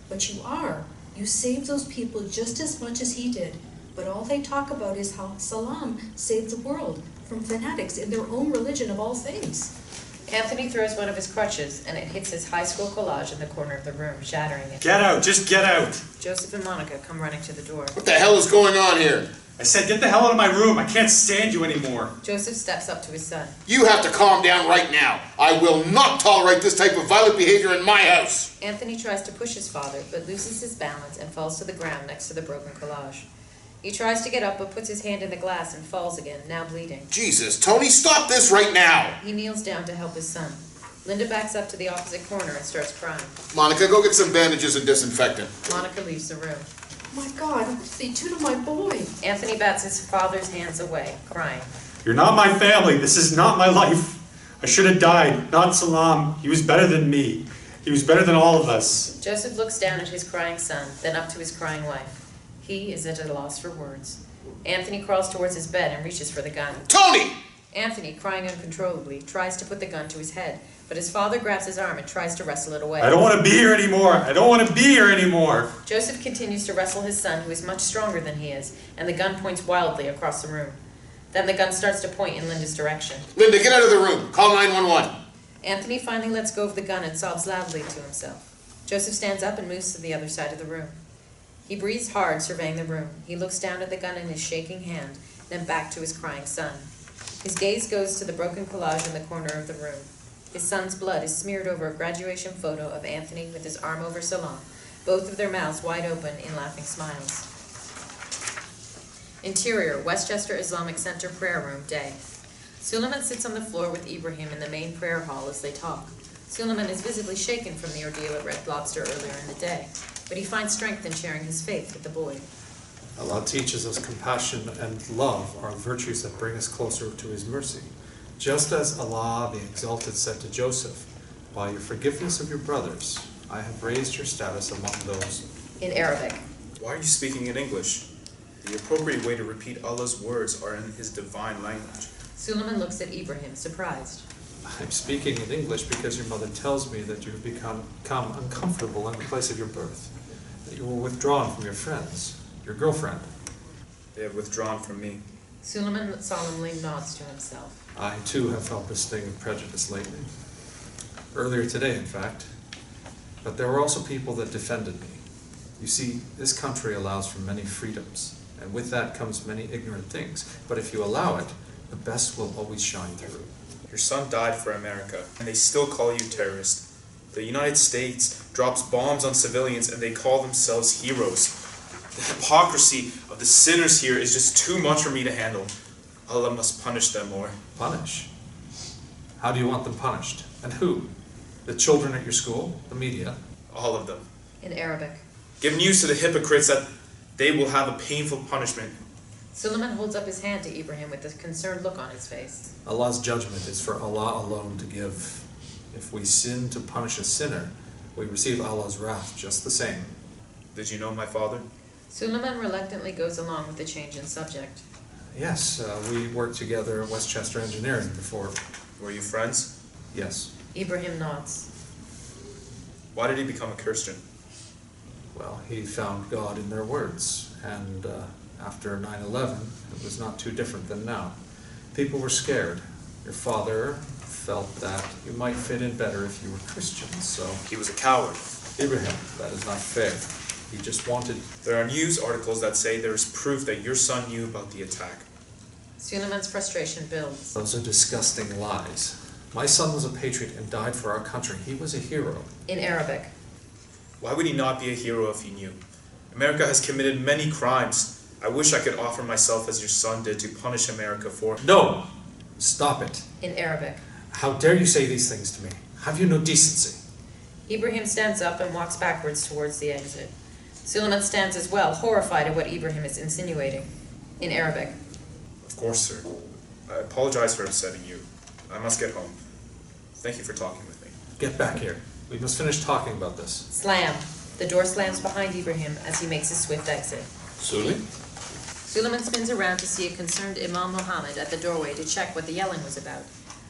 but you are. You saved those people just as much as he did. But all they talk about is how Salam saved the world from fanatics in their own religion of all things. Anthony throws one of his crutches, and it hits his high school collage in the corner of the room, shattering it. Get out, just get out. Joseph and Monica come running to the door. What the hell is going on here? I said get the hell out of my room. I can't stand you anymore. Joseph steps up to his son. You have to calm down right now. I will not tolerate this type of violent behavior in my house. Anthony tries to push his father, but loses his balance and falls to the ground next to the broken collage. He tries to get up, but puts his hand in the glass and falls again, now bleeding. Jesus, Tony, stop this right now. He kneels down to help his son. Linda backs up to the opposite corner and starts crying. Monica, go get some bandages and disinfectant. Monica leaves the room. Oh my God, what did they do to my boy? Anthony bats his father's hands away, crying. You're not my family. This is not my life. I should have died, not Salam. He was better than me. He was better than all of us. Joseph looks down at his crying son, then up to his crying wife. He is at a loss for words. Anthony crawls towards his bed and reaches for the gun. Tony! Anthony, crying uncontrollably, tries to put the gun to his head, but his father grabs his arm and tries to wrestle it away. I don't want to be here anymore. I don't want to be here anymore. Joseph continues to wrestle his son, who is much stronger than he is, and the gun points wildly across the room. Then the gun starts to point in Linda's direction. Linda, get out of the room. Call 911. Anthony finally lets go of the gun and sobs loudly to himself. Joseph stands up and moves to the other side of the room. He breathes hard, surveying the room. He looks down at the gun in his shaking hand, then back to his crying son. His gaze goes to the broken collage in the corner of the room. His son's blood is smeared over a graduation photo of Anthony with his arm over Salam, both of their mouths wide open in laughing smiles. Interior, Westchester Islamic Center prayer room, day. Suliman sits on the floor with Ibrahim in the main prayer hall as they talk. Suliman is visibly shaken from the ordeal at Red Lobster earlier in the day, but he finds strength in sharing his faith with the boy. Allah teaches us compassion and love are virtues that bring us closer to His mercy. Just as Allah the Exalted said to Joseph, by your forgiveness of your brothers, I have raised your status among those. In Arabic. Why are you speaking in English? The appropriate way to repeat Allah's words are in his divine language. Suliman looks at Ibrahim, surprised. I'm speaking in English because your mother tells me that you have become uncomfortable in the place of your birth, that you were withdrawn from your friends, your girlfriend. They have withdrawn from me. Suliman solemnly nods to himself. I, too, have felt this sting of prejudice lately. Earlier today, in fact. But there were also people that defended me. You see, this country allows for many freedoms, and with that comes many ignorant things. But if you allow it, the best will always shine through. Your son died for America, and they still call you terrorist. The United States drops bombs on civilians, and they call themselves heroes. The hypocrisy of the sinners here is just too much for me to handle. Allah must punish them more. Punish? How do you want them punished? And who? The children at your school? The media? All of them. In Arabic. Give news to the hypocrites that they will have a painful punishment. Suliman holds up his hand to Ibrahim with a concerned look on his face. Allah's judgment is for Allah alone to give. If we sin to punish a sinner, we receive Allah's wrath just the same. Did you know my father? Suliman reluctantly goes along with the change in subject. Yes, we worked together at Westchester Engineering before. Were you friends? Yes. Ibrahim nods. Why did he become a Christian? Well, he found God in their words, and after 9/11, it was not too different than now. People were scared. Your father felt that you might fit in better if you were Christian, so... He was a coward. Ibrahim, that is not fair. He just wanted... There are news articles that say there is proof that your son knew about the attack. Suliman's frustration builds. Those are disgusting lies. My son was a patriot and died for our country. He was a hero. In Arabic. Why would he not be a hero if he knew? America has committed many crimes. I wish I could offer myself as your son did to punish America for... No! Stop it. In Arabic. How dare you say these things to me? Have you no decency? Ibrahim stands up and walks backwards towards the exit. Suliman stands as well, horrified at what Ibrahim is insinuating. In Arabic. Of course, sir. I apologize for upsetting you. I must get home. Thank you for talking with me. Get back here. We must finish talking about this. Slam. The door slams behind Ibrahim as he makes his swift exit. Suli? Suliman spins around to see a concerned Imam Muhammad at the doorway to check what the yelling was about.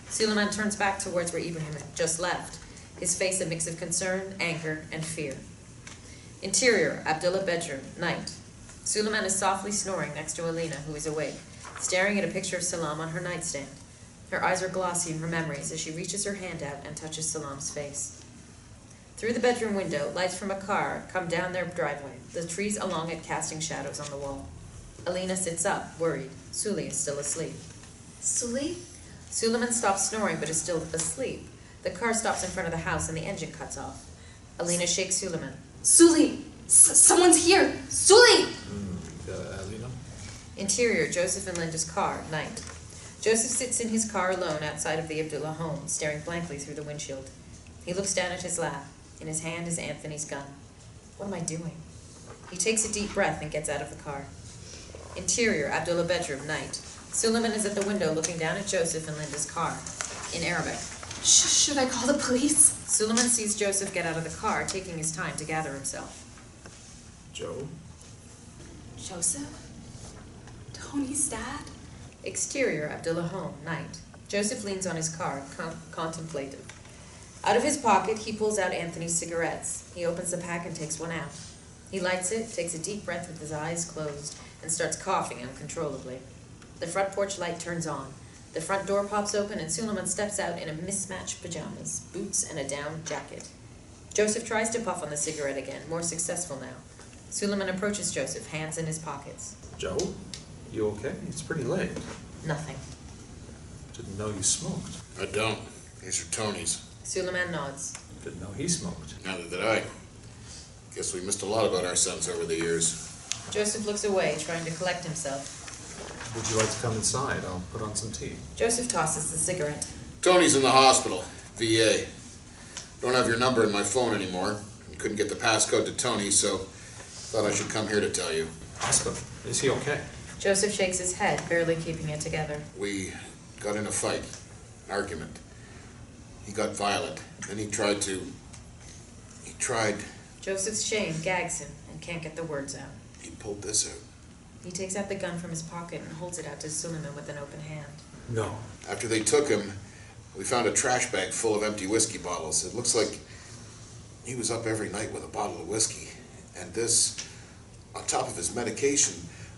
Suliman turns back towards where Ibrahim had just left, his face a mix of concern, anger, and fear. Interior, Abdullah bedroom, night. Suliman is softly snoring next to Alina, who is awake, staring at a picture of Salam on her nightstand. Her eyes are glossy in her memories as she reaches her hand out and touches Salam's face. Through the bedroom window, lights from a car come down their driveway, the trees along it casting shadows on the wall. Alina sits up, worried. Suli is still asleep. Suli? Suliman stops snoring but is still asleep. The car stops in front of the house and the engine cuts off. Alina shakes Suliman. Suli! Someone's here! Suli! Alina? Interior, Joseph and Linda's car, night. Joseph sits in his car alone outside of the Abdullah home, staring blankly through the windshield. He looks down at his lap. In his hand is Anthony's gun. What am I doing? He takes a deep breath and gets out of the car. Interior, Abdullah bedroom, night. Suliman is at the window looking down at Joseph and Linda's car. In Arabic. Should I call the police? Suliman sees Joseph get out of the car, taking his time to gather himself. Joe? Joseph? Tony's dad? Exterior, Abdullah home, night. Joseph leans on his car, contemplative. Out of his pocket, he pulls out Anthony's cigarettes. He opens the pack and takes one out. He lights it, takes a deep breath with his eyes closed, and starts coughing uncontrollably. The front porch light turns on. The front door pops open and Suliman steps out in a mismatched pajamas, boots, and a down jacket. Joseph tries to puff on the cigarette again, more successful now. Suliman approaches Joseph, hands in his pockets. Joe? You okay? It's pretty late. Nothing. Didn't know you smoked. I don't. These are Tony's. Suliman nods. Didn't know he smoked. Neither did I. Guess we missed a lot about our sons over the years. Joseph looks away, trying to collect himself. Would you like to come inside? I'll put on some tea. Joseph tosses the cigarette. Tony's in the hospital. VA. Don't have your number in my phone anymore. Couldn't get the passcode to Tony, so thought I should come here to tell you. Hospital? Is he okay? Joseph shakes his head, barely keeping it together. We got in a fight. an argument. He got violent. Then he tried. Joseph's shame gags him and can't get the words out. He pulled this out. He takes out the gun from his pocket and holds it out to Suliman with an open hand. No. After they took him, we found a trash bag full of empty whiskey bottles. It looks like he was up every night with a bottle of whiskey. And this, on top of his medication,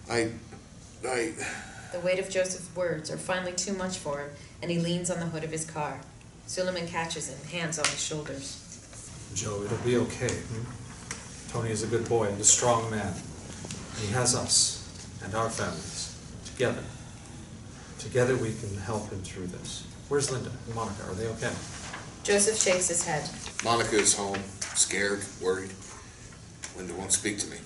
The weight of Joseph's words are finally too much for him, and he leans on the hood of his car. Suliman catches him, hands on his shoulders. Joe, it'll be okay. Tony is a good boy and a strong man. He has us and our families. Together. Together we can help him through this. Where's Linda and Monica? Are they okay? Joseph shakes his head. Monica is home, scared, worried. Linda won't speak to me.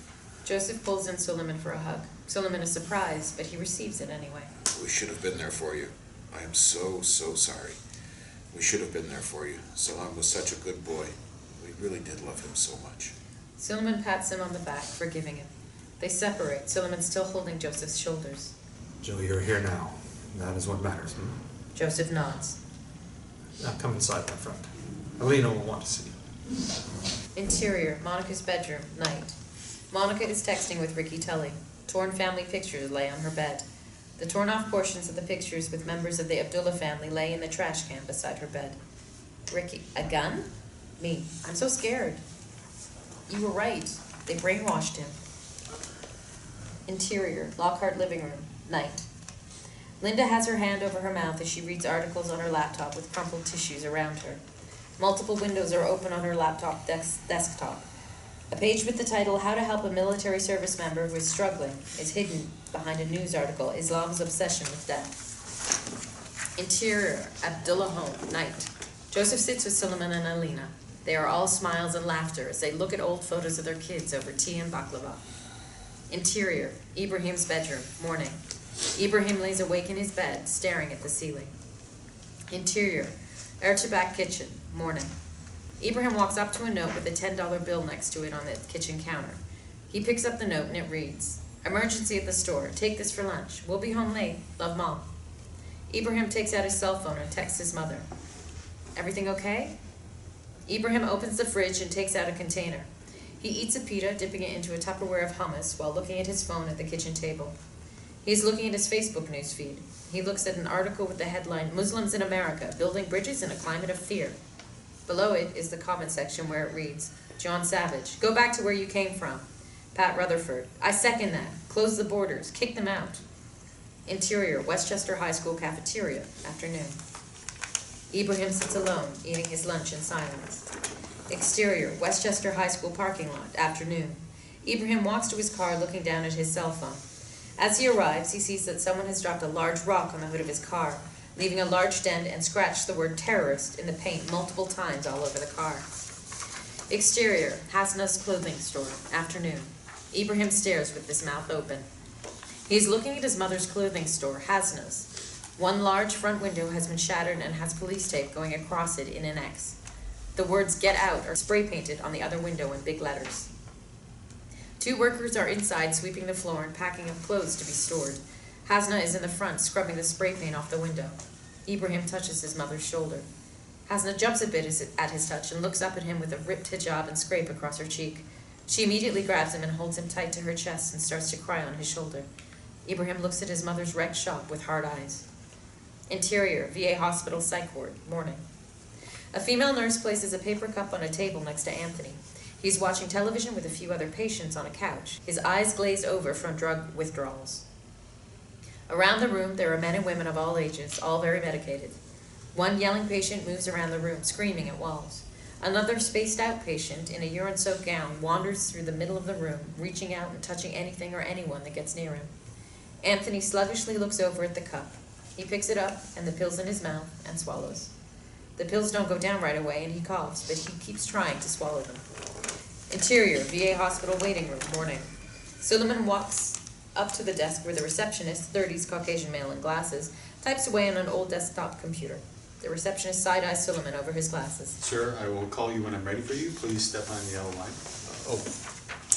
Joseph pulls in Suliman for a hug. Suliman is surprised, but he receives it anyway. We should have been there for you. I am so sorry. We should have been there for you. Suliman was such a good boy. We really did love him so much. Suliman pats him on the back, forgiving him. They separate, Suliman still holding Joseph's shoulders. Joe, you're here now. That is what matters. Joseph nods. Now come inside, my friend. Alina will want to see you. Interior, Monica's bedroom, night. Monica is texting with Ricky Tully. Torn family pictures lay on her bed. The torn off portions of the pictures with members of the Abdullah family lay in the trash can beside her bed. Ricky, a gun? Me, I'm so scared. You were right. They brainwashed him. Interior, Lockhart living room, night. Linda has her hand over her mouth as she reads articles on her laptop with crumpled tissues around her. Multiple windows are open on her laptop desktop. A page with the title, How to Help a Military Service Member Who is Struggling, is hidden behind a news article, Islam's Obsession with Death. Interior, Abdullah home, night. Joseph sits with Suliman and Alina. They are all smiles and laughter as they look at old photos of their kids over tea and baklava. Interior, Ibrahim's bedroom, morning. Ibrahim lays awake in his bed, staring at the ceiling. Interior, Ertebak kitchen, morning. Ibrahim walks up to a note with a $10 bill next to it on the kitchen counter. He picks up the note and it reads, Emergency at the store. Take this for lunch. We'll be home late. Love, Mom. Ibrahim takes out his cell phone and texts his mother. Everything okay? Ibrahim opens the fridge and takes out a container. He eats a pita, dipping it into a Tupperware of hummus while looking at his phone at the kitchen table. He's looking at his Facebook newsfeed. He looks at an article with the headline, Muslims in America, Building Bridges in a Climate of Fear. Below it is the comment section where it reads, John Savage, go back to where you came from. Pat Rutherford, I second that. Close the borders. Kick them out. Interior, Westchester High School cafeteria, afternoon. Ibrahim sits alone, eating his lunch in silence. Exterior, Westchester High School parking lot, afternoon. Ibrahim walks to his car looking down at his cell phone. As he arrives, he sees that someone has dropped a large rock on the hood of his car, leaving a large dent and scratched the word terrorist in the paint multiple times all over the car. Exterior, Hasna's clothing store, afternoon. Ibrahim stares with his mouth open. He is looking at his mother's clothing store, Hasna's. One large front window has been shattered and has police tape going across it in an X. The words "Get Out" are spray painted on the other window in big letters. Two workers are inside sweeping the floor and packing up clothes to be stored. Hasna is in the front scrubbing the spray paint off the window. Ibrahim touches his mother's shoulder. Hasna jumps a bit at his touch and looks up at him with a ripped hijab and scrape across her cheek. She immediately grabs him and holds him tight to her chest and starts to cry on his shoulder. Ibrahim looks at his mother's wrecked shop with hard eyes. Interior, VA Hospital Psych Ward, morning. A female nurse places a paper cup on a table next to Anthony. He's watching television with a few other patients on a couch, his eyes glazed over from drug withdrawals. Around the room, there are men and women of all ages, all very medicated. One yelling patient moves around the room, screaming at walls. Another spaced-out patient in a urine-soaked gown wanders through the middle of the room, reaching out and touching anything or anyone that gets near him. Anthony sluggishly looks over at the cup. He picks it up and the pills in his mouth and swallows. The pills don't go down right away and he coughs, but he keeps trying to swallow them. Interior, VA hospital waiting room, morning. Suliman walks up to the desk where the receptionist, 30s Caucasian male in glasses, types away on an old desktop computer. The receptionist side-eyes Suliman over his glasses. Sir, I will call you when I'm ready for you. Please step on the yellow line.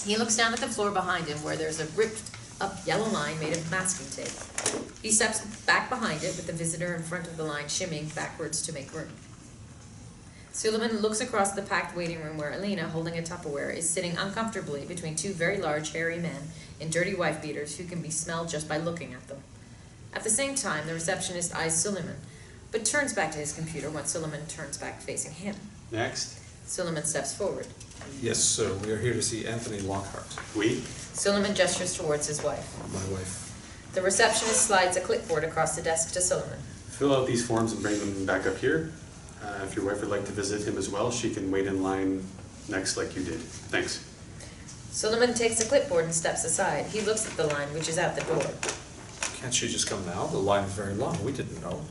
He looks down at the floor behind him where there's a ripped up yellow line made of masking tape. He steps back behind it with the visitor in front of the line shimmying backwards to make room. Suliman looks across the packed waiting room where Alina, holding a Tupperware, is sitting uncomfortably between two very large, hairy men in dirty wife beaters who can be smelled just by looking at them. At the same time, the receptionist eyes Suliman, but turns back to his computer when Suliman turns back facing him. Next. Suliman steps forward. Yes, sir. We are here to see Anthony Lockhart. We? Suliman gestures towards his wife. My wife. The receptionist slides a clipboard across the desk to Suliman. Fill out these forms and bring them back up here. If your wife would like to visit him as well, she can wait in line next like you did. Thanks. Suliman takes the clipboard and steps aside. He looks at the line, which is out the door. Can't she just come now? The line is very long. We didn't know.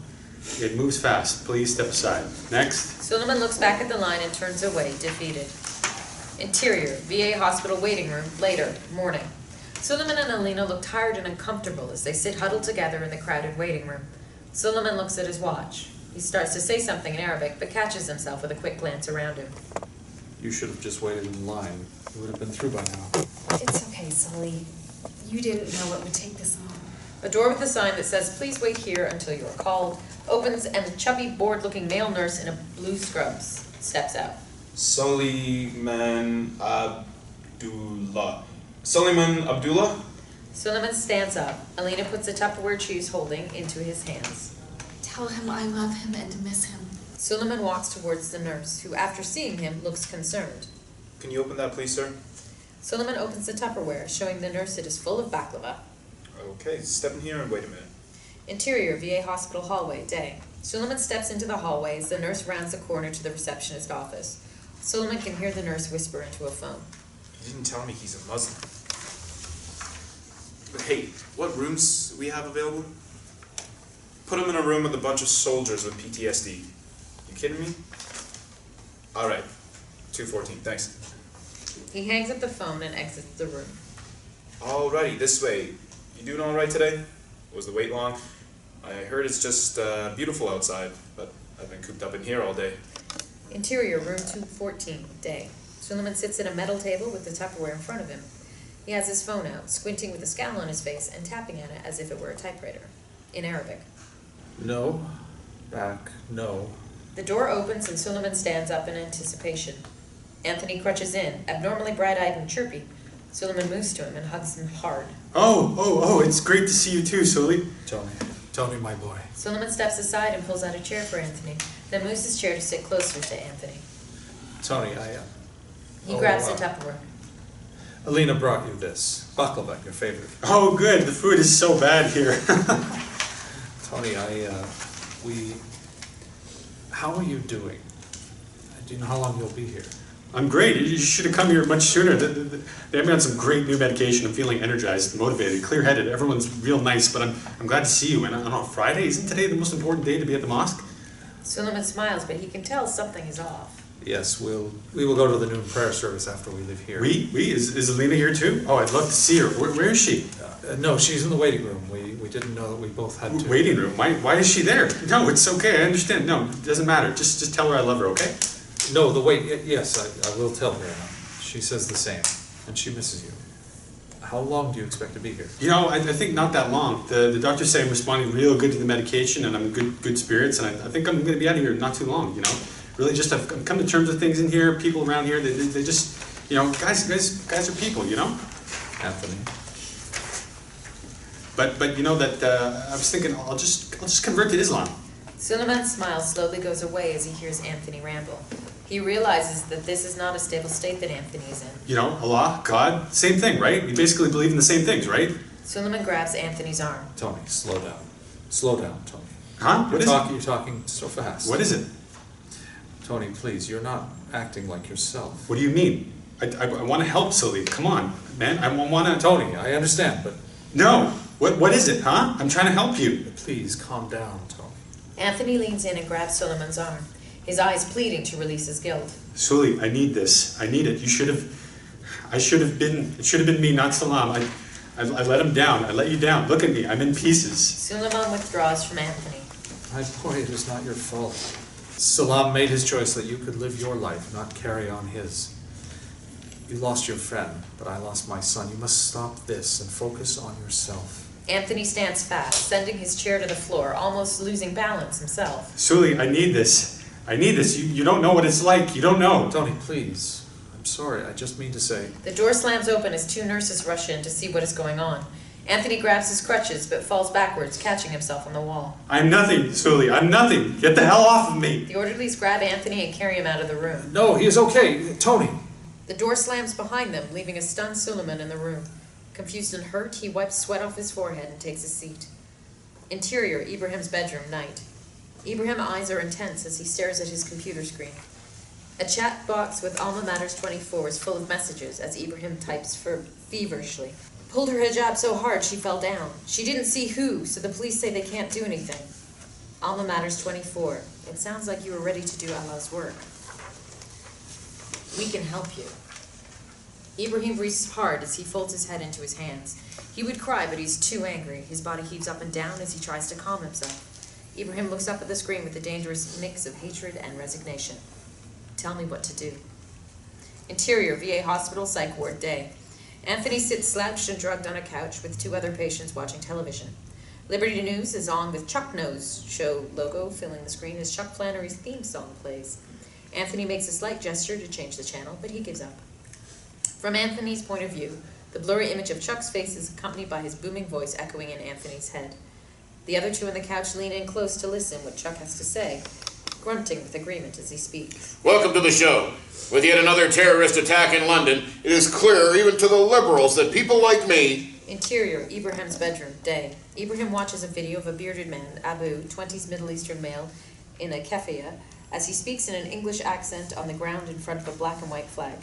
It moves fast. Please step aside. Next. Suliman looks back at the line and turns away, defeated. Interior, VA hospital waiting room, later, morning. Suliman and Alina look tired and uncomfortable as they sit huddled together in the crowded waiting room. Suliman looks at his watch. He starts to say something in Arabic, but catches himself with a quick glance around him. You should have just waited in line. You would have been through by now. It's okay, Sully. You didn't know it would take this long. A door with a sign that says, "Please wait here until you are called," opens and a chubby, bored-looking male nurse in a blue scrubs steps out. Suliman Abdullah. Suliman Abdullah? Suliman stands up. Alina puts the Tupperware she's holding into his hands. Tell him I love him and miss him. Suliman walks towards the nurse, who, after seeing him, looks concerned. Can you open that, please, sir? Suliman opens the Tupperware, showing the nurse it is full of baklava. Okay, step in here and wait a minute. Interior, VA hospital hallway, day. Suliman steps into the hallway as the nurse rounds the corner to the receptionist office. Suliman can hear the nurse whisper into a phone. He didn't tell me he's a Muslim. But hey, what rooms we have available? Put him in a room with a bunch of soldiers with PTSD. You kidding me? Alright, 214, thanks. He hangs up the phone and exits the room. Alrighty, this way. You doing alright today? Was the wait long? I heard it's just beautiful outside, but I've been cooped up in here all day. Interior, room 214, day. Suliman sits at a metal table with the Tupperware in front of him. He has his phone out, squinting with a scowl on his face and tapping at it as if it were a typewriter, in Arabic. No. Back. No. The door opens and Suliman stands up in anticipation. Anthony crutches in, abnormally bright-eyed and chirpy. Suliman moves to him and hugs him hard. Oh, it's great to see you too, Sully. Tony, my boy. Suliman steps aside and pulls out a chair for Anthony, then moves his chair to sit closer to Anthony. Tony, He grabs the Tupperware. Alina brought you this. Baklava, your favorite. Oh, good. The food is so bad here. Tony, how are you doing? Do you know how long you'll be here? I'm great. You should have come here much sooner. They have me on some great new medication. I'm feeling energized, motivated, clear-headed. Everyone's real nice, but I'm glad to see you. And on a Friday, isn't today the most important day to be at the mosque? Suliman smiles, but he can tell something is off. Yes, we will go to the noon prayer service after we leave here. Is Alina here too? Oh, I'd love to see her. Where is she? No, she's in the waiting room. We didn't know that we both had to. Waiting room? Why is she there? No, it's okay. I understand. No, it doesn't matter. Just tell her I love her, okay? No, yes, I will tell her. She says the same, and she misses you. How long do you expect to be here? You know, I think not that long. The doctors say I'm responding real good to the medication, and I'm in good spirits, and I think I'm going to be out of here not too long, you know? Really just I've come to terms with things in here, people around here, they just, you know, guys are people, you know? Anthony. But you know that, I was thinking I'll just convert to Islam. Suliman's smile slowly goes away as he hears Anthony ramble. He realizes that this is not a stable state that Anthony is in. You know, Allah, God, same thing, right? We basically believe in the same things, right? Suliman grabs Anthony's arm. Tony, slow down. Slow down, Tony. Huh? What is it? You're talking so fast. What is it? Tony, please, you're not acting like yourself. What do you mean? I want to help Sully. Come on, man. I want to... Tony, I understand, but... No. What is it, huh? I'm trying to help you. Please, calm down, Tony. Anthony leans in and grabs Suliman's arm, his eyes pleading to release his guilt. Sully, I need this. I need it. It should have been me, not Salam. I let him down. I let you down. Look at me. I'm in pieces. Suliman withdraws from Anthony. My boy, it is not your fault. Salam made his choice that you could live your life, not carry on his. You lost your friend, but I lost my son. You must stop this and focus on yourself. Anthony stands fast, sending his chair to the floor, almost losing balance himself. Sully, I need this. I need this. You don't know what it's like. You don't know. Tony, please. I'm sorry. I just mean to say. The door slams open as two nurses rush in to see what is going on. Anthony grabs his crutches, but falls backwards, catching himself on the wall. I'm nothing, Sully. I'm nothing. Get the hell off of me. The orderlies grab Anthony and carry him out of the room. No, he is okay. Tony. The door slams behind them, leaving a stunned Suliman in the room. Confused and hurt, he wipes sweat off his forehead and takes a seat. Interior, Ibrahim's bedroom, night. Ibrahim's eyes are intense as he stares at his computer screen. A chat box with Alma Matters 24 is full of messages as Ibrahim types feverishly. Pulled her hijab so hard she fell down. She didn't see who, so the police say they can't do anything. Alma Matters 24. It sounds like you were ready to do Allah's work. We can help you. Ibrahim breathes hard as he folds his head into his hands. He would cry, but he's too angry. His body heaves up and down as he tries to calm himself. Ibrahim looks up at the screen with a dangerous mix of hatred and resignation. Tell me what to do. Interior, VA Hospital, Psych Ward, day. Anthony sits slouched and drugged on a couch with two other patients watching television. Liberty News is on with Chuck Nose show logo filling the screen as Chuck Flannery's theme song plays. Anthony makes a slight gesture to change the channel, but he gives up. From Anthony's point of view, the blurry image of Chuck's face is accompanied by his booming voice echoing in Anthony's head. The other two on the couch lean in close to listen what Chuck has to say, grunting with agreement as he speaks. Welcome to the show. With yet another terrorist attack in London, it is clear even to the liberals that people like me... Interior, Ibrahim's bedroom, day. Ibrahim watches a video of a bearded man, Abu, 20s Middle Eastern male, in a keffiyeh, as he speaks in an English accent on the ground in front of a black and white flag.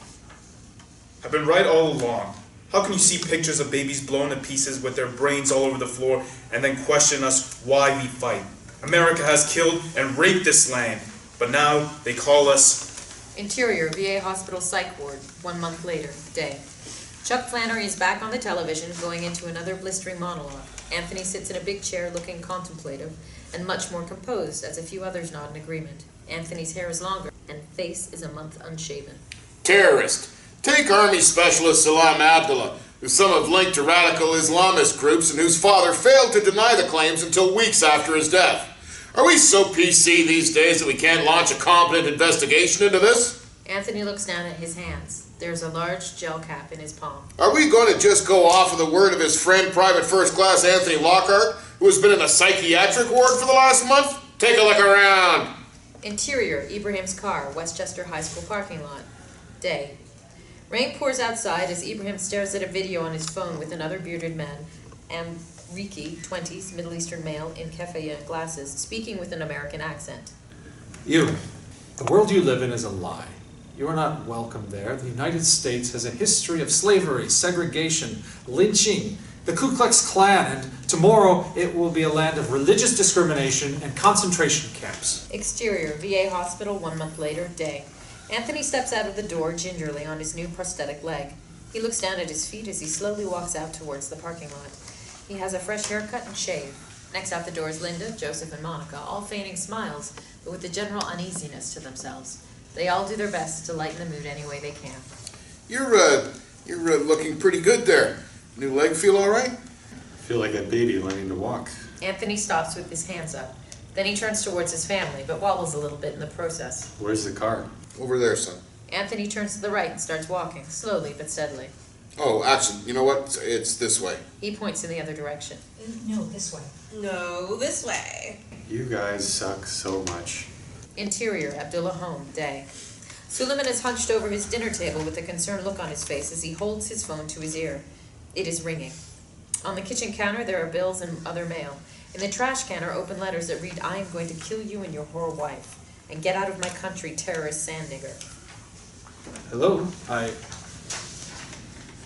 I've been right all along. How can you see pictures of babies blown to pieces with their brains all over the floor and then question us why we fight? America has killed and raped this land, but now they call us... Interior, VA Hospital Psych Ward, 1 month later, day. Chuck Flannery is back on the television, going into another blistering monologue. Anthony sits in a big chair looking contemplative and much more composed as a few others nod in agreement. Anthony's hair is longer and face is a month unshaven. Terrorist. Take Army Specialist Salam Abdullah, who some have linked to radical Islamist groups and whose father failed to deny the claims until weeks after his death. Are we so PC these days that we can't launch a competent investigation into this? Anthony looks down at his hands. There's a large gel cap in his palm. Are we going to just go off of the word of his friend, Private First Class Anthony Lockhart, who has been in a psychiatric ward for the last month? Take a look around. Interior, Ibrahim's car, Westchester High School parking lot. Day. Rain pours outside as Ibrahim stares at a video on his phone with another bearded man, Riki, 20s, Middle Eastern male, in keffiyeh and glasses, speaking with an American accent. You. The world you live in is a lie. You are not welcome there. The United States has a history of slavery, segregation, lynching, the Ku Klux Klan, and tomorrow it will be a land of religious discrimination and concentration camps. Exterior, VA Hospital, 1 month later, day. Anthony steps out of the door gingerly on his new prosthetic leg. He looks down at his feet as he slowly walks out towards the parking lot. He has a fresh haircut and shave. Next out the door is Linda, Joseph, and Monica, all feigning smiles, but with a general uneasiness to themselves. They all do their best to lighten the mood any way they can. You're looking pretty good there. New leg feel all right? I feel like a baby learning to walk. Anthony stops with his hands up. Then he turns towards his family, but wobbles a little bit in the process. Where's the car? Over there, son. Anthony turns to the right and starts walking, slowly but steadily. Oh, actually, you know what? It's this way. He points in the other direction. No, this way. No, this way. You guys suck so much. Interior, Abdullah home, day. Suliman is hunched over his dinner table with a concerned look on his face as he holds his phone to his ear. It is ringing. On the kitchen counter there are bills and other mail. In the trash can are open letters that read, "I am going to kill you and your whore wife. And get out of my country, terrorist sand nigger." Hello?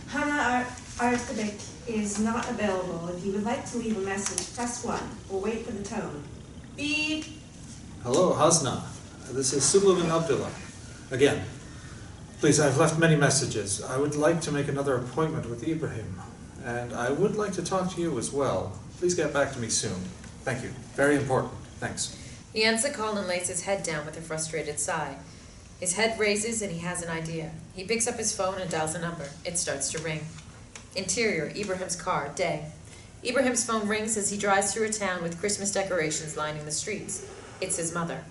Hannah Arthur is not available. If you would like to leave a message, press 1. We'll wait for the tone. Beep. Hello, Hasna. This is Suliman Abdullah. Again. Please, I've left many messages. I would like to make another appointment with Ibrahim. And I would like to talk to you as well. Please get back to me soon. Thank you. Very important. Thanks. He ends the call and lays his head down with a frustrated sigh. His head raises and he has an idea. He picks up his phone and dials a number. It starts to ring. Interior, Ibrahim's car, day. Ibrahim's phone rings as he drives through a town with Christmas decorations lining the streets. It's his mother.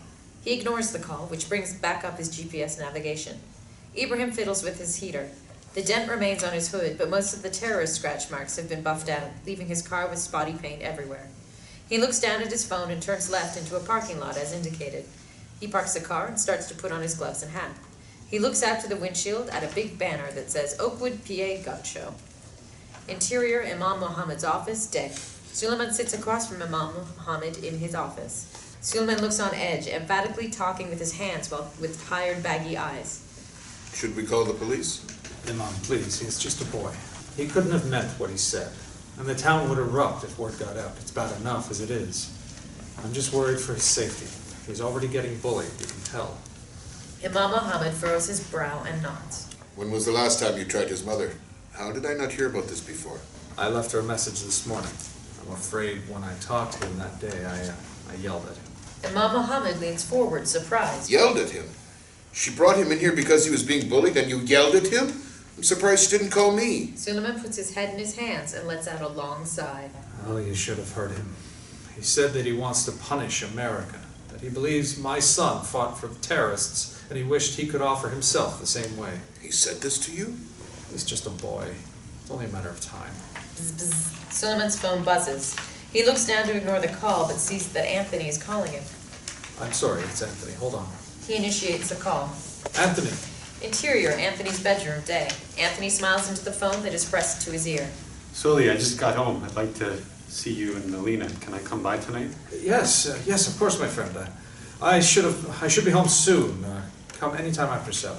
He ignores the call, which brings back up his GPS navigation. Ibrahim fiddles with his heater. The dent remains on his hood, but most of the terrorist scratch marks have been buffed out, leaving his car with spotty paint everywhere. He looks down at his phone and turns left into a parking lot as indicated. He parks the car and starts to put on his gloves and hat. He looks out to the windshield at a big banner that says Oakwood, PA Gun Show. Interior, Imam Muhammad's office, day. Suliman sits across from Imam Muhammad in his office. Suliman looks on edge, emphatically talking with his hands while with tired, baggy eyes. Should we call the police? Imam, please, he's just a boy. He couldn't have meant what he said. And the town would erupt if word got out. It's bad enough as it is. I'm just worried for his safety. He's already getting bullied, you can tell. Imam Muhammad furrows his brow and nods. When was the last time you tried his mother? How did I not hear about this before? I left her a message this morning. I'm afraid when I talked to him that day, I yelled at him. Imam Muhammad leans forward, surprised. Yelled at him? She brought him in here because he was being bullied and you yelled at him? I'm surprised she didn't call me. Suliman puts his head in his hands and lets out a long sigh. Well, you should have heard him. He said that he wants to punish America, that he believes my son fought for terrorists, and he wished he could offer himself the same way. He said this to you? He's just a boy. It's only a matter of time. Bzz, bzz. Suliman's phone buzzes. He looks down to ignore the call, but sees that Anthony is calling him. I'm sorry, it's Anthony. Hold on. He initiates the call. Anthony! Interior, Anthony's bedroom, day. Anthony smiles into the phone that is pressed to his ear. Sully, I just got home. I'd like to see you and Melina. Can I come by tonight? Yes, yes, of course, my friend. I should be home soon. Come anytime after 7.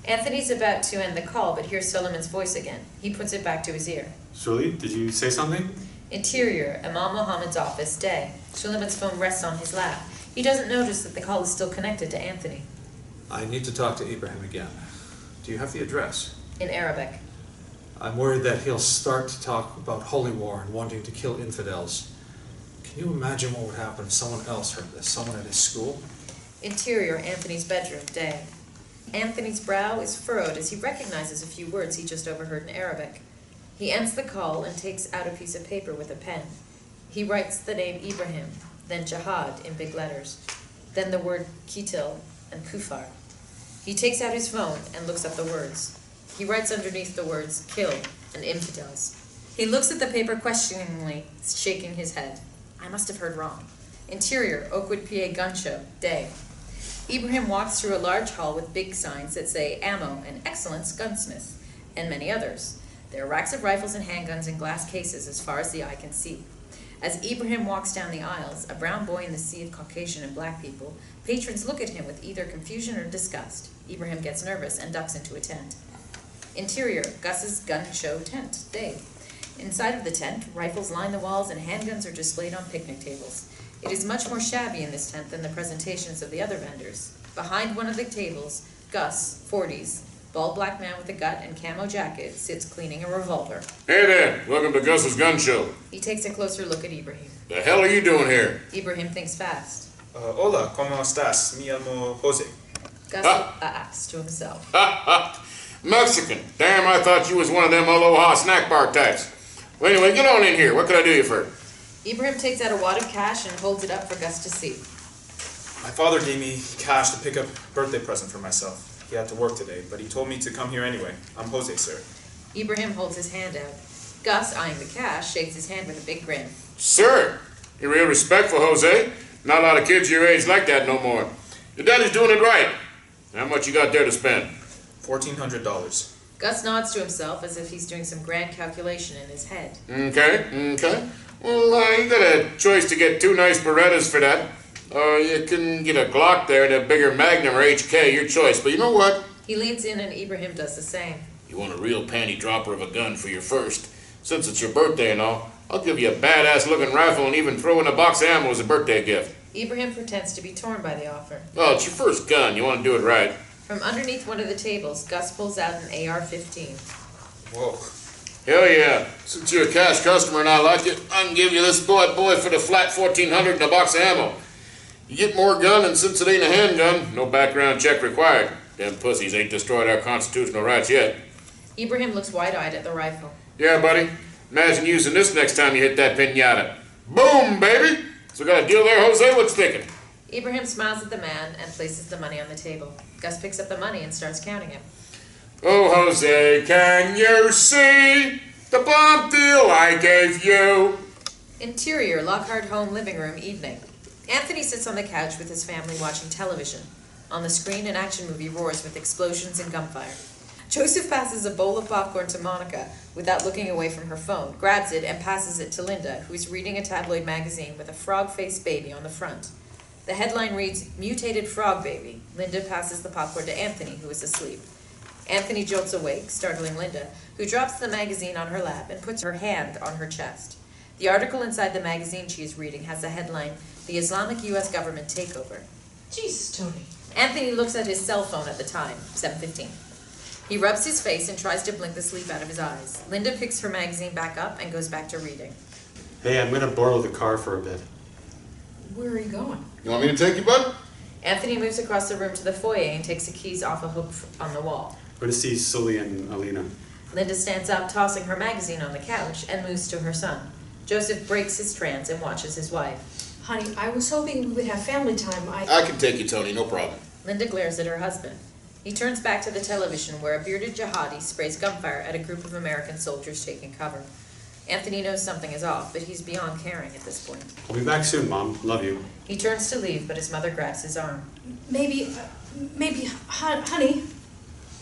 Anthony's about to end the call, but hears Suliman's voice again. He puts it back to his ear. Sully, did you say something? Interior, Imam Muhammad's office, day. Suliman's phone rests on his lap. He doesn't notice that the call is still connected to Anthony. I need to talk to Ibrahim again. Do you have the address? In Arabic. I'm worried that he'll start to talk about holy war and wanting to kill infidels. Can you imagine what would happen if someone else heard this? Someone at his school? Interior, Anthony's bedroom, day. Anthony's brow is furrowed as he recognizes a few words he just overheard in Arabic. He ends the call and takes out a piece of paper with a pen. He writes the name Ibrahim, then Jihad in big letters, then the word Qitil and Kufar. He takes out his phone and looks up the words. He writes underneath the words kill and infidels. He looks at the paper questioningly, shaking his head. I must have heard wrong. Interior, Oakwood, PA Gun Show, day. Ibrahim walks through a large hall with big signs that say Ammo and Excellence Gunsmith, and many others. There are racks of rifles and handguns in glass cases as far as the eye can see. As Ibrahim walks down the aisles, a brown boy in the sea of Caucasian and black people, patrons look at him with either confusion or disgust. Ibrahim gets nervous and ducks into a tent. Interior, Gus's Gun Show tent, day. Inside of the tent, rifles line the walls and handguns are displayed on picnic tables. It is much more shabby in this tent than the presentations of the other vendors. Behind one of the tables, Gus, 40s, bald black man with a gut and camo jacket, sits cleaning a revolver. Hey there, welcome to Gus's Gun Show. He takes a closer look at Ibrahim. The hell are you doing here? Ibrahim thinks fast. Hola, ¿cómo estás? Me llamo Jose. Gus asks to himself. Ha ha! Mexican. Damn, I thought you was one of them Aloha snack bar types. Well, anyway, get on in here. What can I do you for? Ibrahim takes out a wad of cash and holds it up for Gus to see. My father gave me cash to pick up a birthday present for myself. He had to work today, but he told me to come here anyway. I'm Jose, sir. Ibrahim holds his hand out. Gus, eyeing the cash, shakes his hand with a big grin. Sir, you're real respectful, Jose. Not a lot of kids your age like that no more. Your daddy's doing it right. How much you got there to spend? $1,400. Gus nods to himself as if he's doing some grand calculation in his head. Okay. Well, you got a choice to get 2 nice Berettas for that. Or you can get a Glock there and a bigger Magnum or HK, your choice. But you know what? He leans in and Ibrahim does the same. You want a real panty dropper of a gun for your first. Since it's your birthday and all, I'll give you a badass looking rifle and even throw in a box of ammo as a birthday gift. Ibrahim pretends to be torn by the offer. Oh, it's your first gun. You want to do it right. From underneath one of the tables, Gus pulls out an AR-15. Whoa. Hell yeah. Since you're a cash customer and I like it, I can give you this boy for the flat $1,400 and a box of ammo. You get more gun, and since it ain't a handgun, no background check required. Them pussies ain't destroyed our constitutional rights yet. Ibrahim looks wide-eyed at the rifle. Yeah, buddy. Imagine using this next time you hit that pinata. Boom, baby! So we got a deal there, Jose? What you thinking? Ibrahim smiles at the man and places the money on the table. Gus picks up the money and starts counting it. Oh, Jose, can you see the bomb deal I gave you? Interior, Lockhart home living room, evening. Anthony sits on the couch with his family watching television. On the screen, an action movie roars with explosions and gunfire. Joseph passes a bowl of popcorn to Monica without looking away from her phone, grabs it, and passes it to Linda, who is reading a tabloid magazine with a frog-faced baby on the front. The headline reads, "Mutated Frog Baby." Linda passes the popcorn to Anthony, who is asleep. Anthony jolts awake, startling Linda, who drops the magazine on her lap and puts her hand on her chest. The article inside the magazine she is reading has the headline, "The Islamic U.S. Government Takeover." Jesus, Tony. Anthony looks at his cell phone at the time, 7:15. He rubs his face and tries to blink the sleep out of his eyes. Linda picks her magazine back up and goes back to reading. Hey, I'm going to borrow the car for a bit. Where are you going? You want me to take you, bud? Anthony moves across the room to the foyer and takes the keys off a hook on the wall. I'm going to see Sully and Alina. Linda stands up, tossing her magazine on the couch, and moves to her son. Joseph breaks his trance and watches his wife. Honey, I was hoping we would have family time. I can take you, Tony, no problem. Linda glares at her husband. He turns back to the television where a bearded jihadi sprays gunfire at a group of American soldiers taking cover. Anthony knows something is off, but he's beyond caring at this point. I'll be back soon, Mom. Love you. He turns to leave, but his mother grabs his arm. Maybe, honey.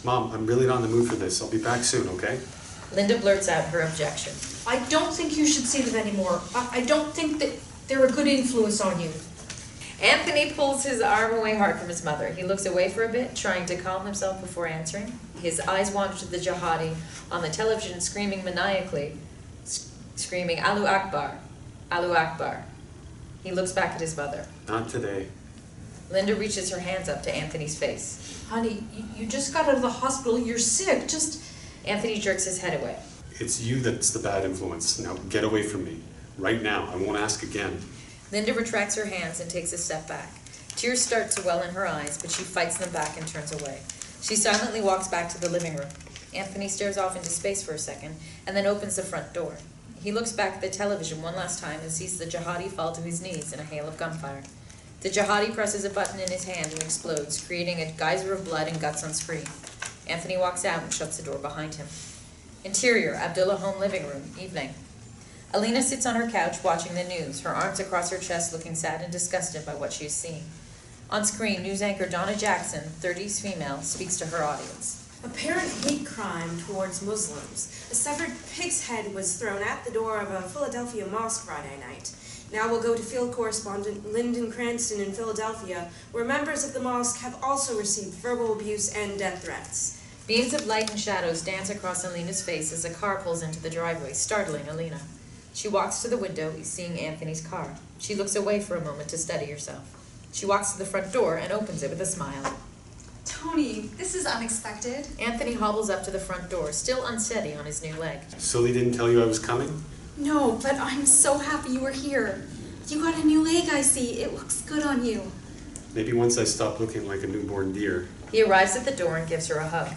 Mom, I'm really not in the mood for this. I'll be back soon, okay? Linda blurts out her objection. I don't think you should see them anymore. I don't think that they're a good influence on you. Anthony pulls his arm away hard from his mother. He looks away for a bit, trying to calm himself before answering. His eyes wander to the jihadi on the television, screaming maniacally, screaming, "Allahu Akbar, Allahu Akbar." He looks back at his mother. Not today. Linda reaches her hands up to Anthony's face. Honey, you just got out of the hospital. You're sick. Anthony jerks his head away. It's you that's the bad influence. Now get away from me. Right now. I won't ask again. Linda retracts her hands and takes a step back. Tears start to well in her eyes, but she fights them back and turns away. She silently walks back to the living room. Anthony stares off into space for a second, and then opens the front door. He looks back at the television one last time and sees the jihadi fall to his knees in a hail of gunfire. The jihadi presses a button in his hand and explodes, creating a geyser of blood and guts on screen. Anthony walks out and shuts the door behind him. Interior, Abdullah home living room, evening. Alina sits on her couch watching the news, her arms across her chest looking sad and disgusted by what she is seeing. On screen, news anchor Donna Jackson, 30s female, speaks to her audience. Apparent hate crime towards Muslims. A severed pig's head was thrown at the door of a Philadelphia mosque Friday night. Now we'll go to field correspondent Lyndon Cranston in Philadelphia, where members of the mosque have also received verbal abuse and death threats. Beams of light and shadows dance across Alina's face as a car pulls into the driveway, startling Alina. She walks to the window, seeing Anthony's car. She looks away for a moment to steady herself. She walks to the front door and opens it with a smile. Tony, this is unexpected. Anthony hobbles up to the front door, still unsteady on his new leg. Sully didn't tell you I was coming? No, but I'm so happy you were here. You got a new leg, I see. It looks good on you. Maybe once I stop looking like a newborn deer. He arrives at the door and gives her a hug.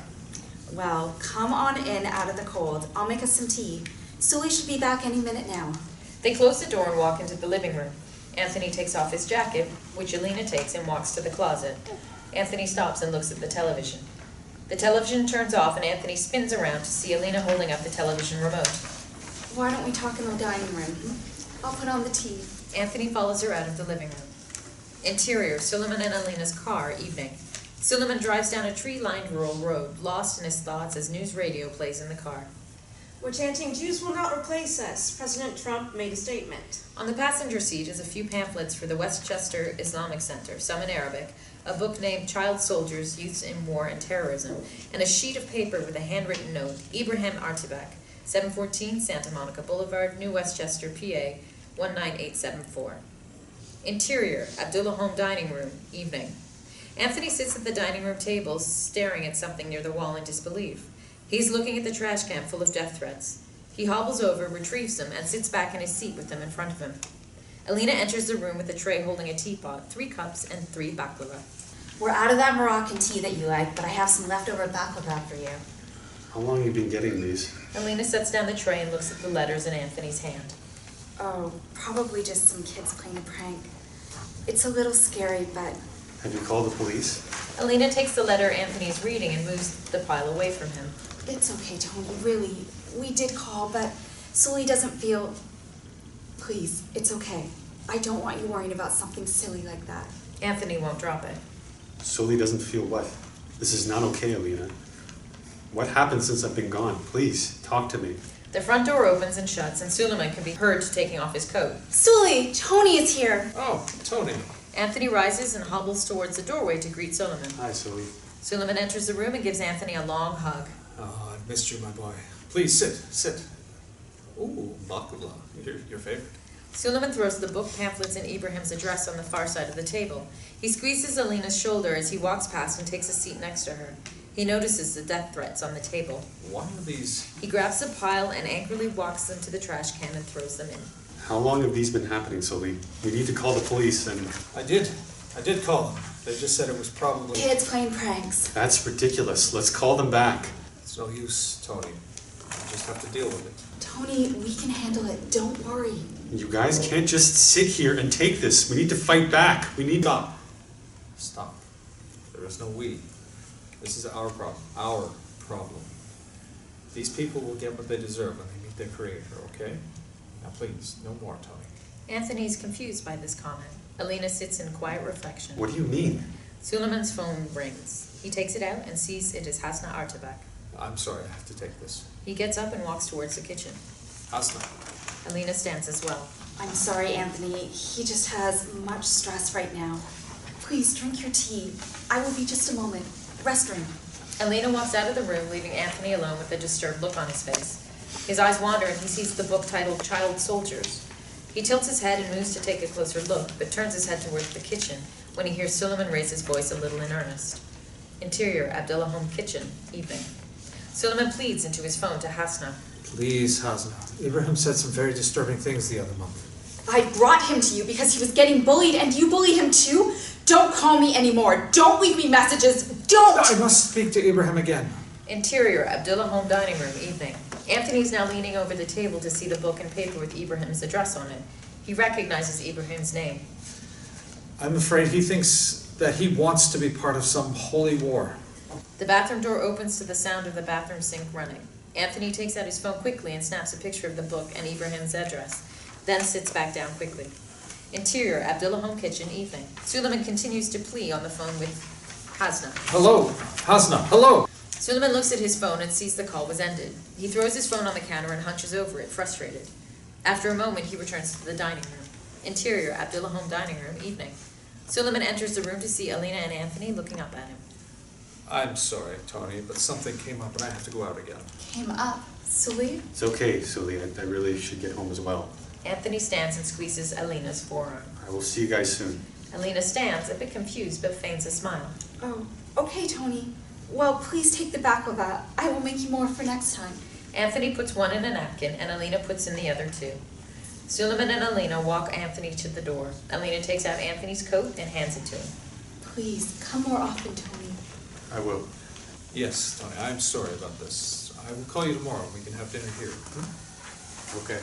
Well, come on in out of the cold. I'll make us some tea. Sully should be back any minute now. They close the door and walk into the living room. Anthony takes off his jacket, which Alina takes, and walks to the closet. Anthony stops and looks at the television. The television turns off and Anthony spins around to see Alina holding up the television remote. Why don't we talk in the dining room? I'll put on the tea. Anthony follows her out of the living room. Interior, Suliman and Alina's car, evening. Suliman drives down a tree-lined rural road, lost in his thoughts as news radio plays in the car. We're chanting, "Jews will not replace us." President Trump made a statement. On the passenger seat is a few pamphlets for the Westchester Islamic Center, some in Arabic, a book named Child Soldiers, Youths in War and Terrorism, and a sheet of paper with a handwritten note, Ibrahim Artibak, 714 Santa Monica Boulevard, New Westchester, PA, 19874. Interior, Abdullah home dining room, evening. Anthony sits at the dining room table, staring at something near the wall in disbelief. He's looking at the trash can full of death threats. He hobbles over, retrieves them, and sits back in his seat with them in front of him. Alina enters the room with a tray holding a teapot, 3 cups, and 3 baklava. We're out of that Moroccan tea that you like, but I have some leftover baklava for you. How long have you been getting these? Alina sets down the tray and looks at the letters in Anthony's hand. Oh, probably just some kids playing a prank. It's a little scary, but... Have you called the police? Alina takes the letter Anthony is reading and moves the pile away from him. It's okay, Tony, really. We did call, but Sully doesn't feel... Please, it's okay. I don't want you worrying about something silly like that. Anthony won't drop it. Sully doesn't feel what? This is not okay, Alina. What happened since I've been gone? Please, talk to me. The front door opens and shuts, and Suliman can be heard taking off his coat. Sully, Tony is here. Oh, Tony. Anthony rises and hobbles towards the doorway to greet Suliman. Hi, Sully. Suliman enters the room and gives Anthony a long hug. Oh, I've missed you, my boy. Please, sit. Ooh, baklava, your favorite. Suliman throws the book, pamphlets, and Ibrahim's address on the far side of the table. He squeezes Alina's shoulder as he walks past and takes a seat next to her. He notices the death threats on the table. One of these... He grabs the pile and angrily walks them to the trash can and throws them in. How long have these been happening, Sully? We need to call the police and... I did call them. They just said it was probably... Kids playing pranks. That's ridiculous. Let's call them back. It's no use, Tony. You just have to deal with it. Tony, we can handle it. Don't worry. You guys can't just sit here and take this. We need to fight back. We need... Stop. There is no we. This is our problem. Our problem. These people will get what they deserve when they meet their creator, okay? Now please, no more, Tony. Anthony is confused by this comment. Alina sits in quiet reflection. What do you mean? Suliman's phone rings. He takes it out and sees it is Hasna Artabak. I'm sorry, I have to take this. He gets up and walks towards the kitchen. Hasna. Alina stands as well. I'm sorry, Anthony. He just has much stress right now. Please drink your tea. I will be just a moment. Restroom. Alina walks out of the room, leaving Anthony alone with a disturbed look on his face. His eyes wander and he sees the book titled Child Soldiers. He tilts his head and moves to take a closer look, but turns his head towards the kitchen when he hears Suliman raise his voice a little in earnest. Interior, Abdullah Home Kitchen, evening. Suliman pleads into his phone to Hasna. Please, Hasna. Ibrahim said some very disturbing things the other month. I brought him to you because he was getting bullied and you bullied him too? Don't call me anymore. Don't leave me messages. Don't! I must speak to Ibrahim again. Interior, Abdullah Home Dining Room, evening. Anthony's now leaning over the table to see the book and paper with Ibrahim's address on it. He recognizes Ibrahim's name. I'm afraid he thinks that he wants to be part of some holy war. The bathroom door opens to the sound of the bathroom sink running. Anthony takes out his phone quickly and snaps a picture of the book and Ibrahim's address, then sits back down quickly. Interior, Abdullah Home Kitchen, evening. Suliman continues to plea on the phone with Hasna. Hello, Hasna, hello! Suliman looks at his phone and sees the call was ended. He throws his phone on the counter and hunches over it, frustrated. After a moment, he returns to the dining room. Interior, Abdullah Home Dining Room, evening. Suliman enters the room to see Alina and Anthony looking up at him. I'm sorry, Tony, but something came up and I have to go out again. Came up. Sully? It's okay, Sully. I really should get home as well. Anthony stands and squeezes Alina's forearm. I will see you guys soon. Alina stands, a bit confused, but feigns a smile. Oh, okay, Tony. Well, please take the baklava. I will make you more for next time. Anthony puts one in a napkin, and Alina puts in the other two. Suliman and Alina walk Anthony to the door. Alina takes out Anthony's coat and hands it to him. Please, come more often, Tony. I will. Yes, Tony, I'm sorry about this. I will call you tomorrow. We can have dinner here. Okay.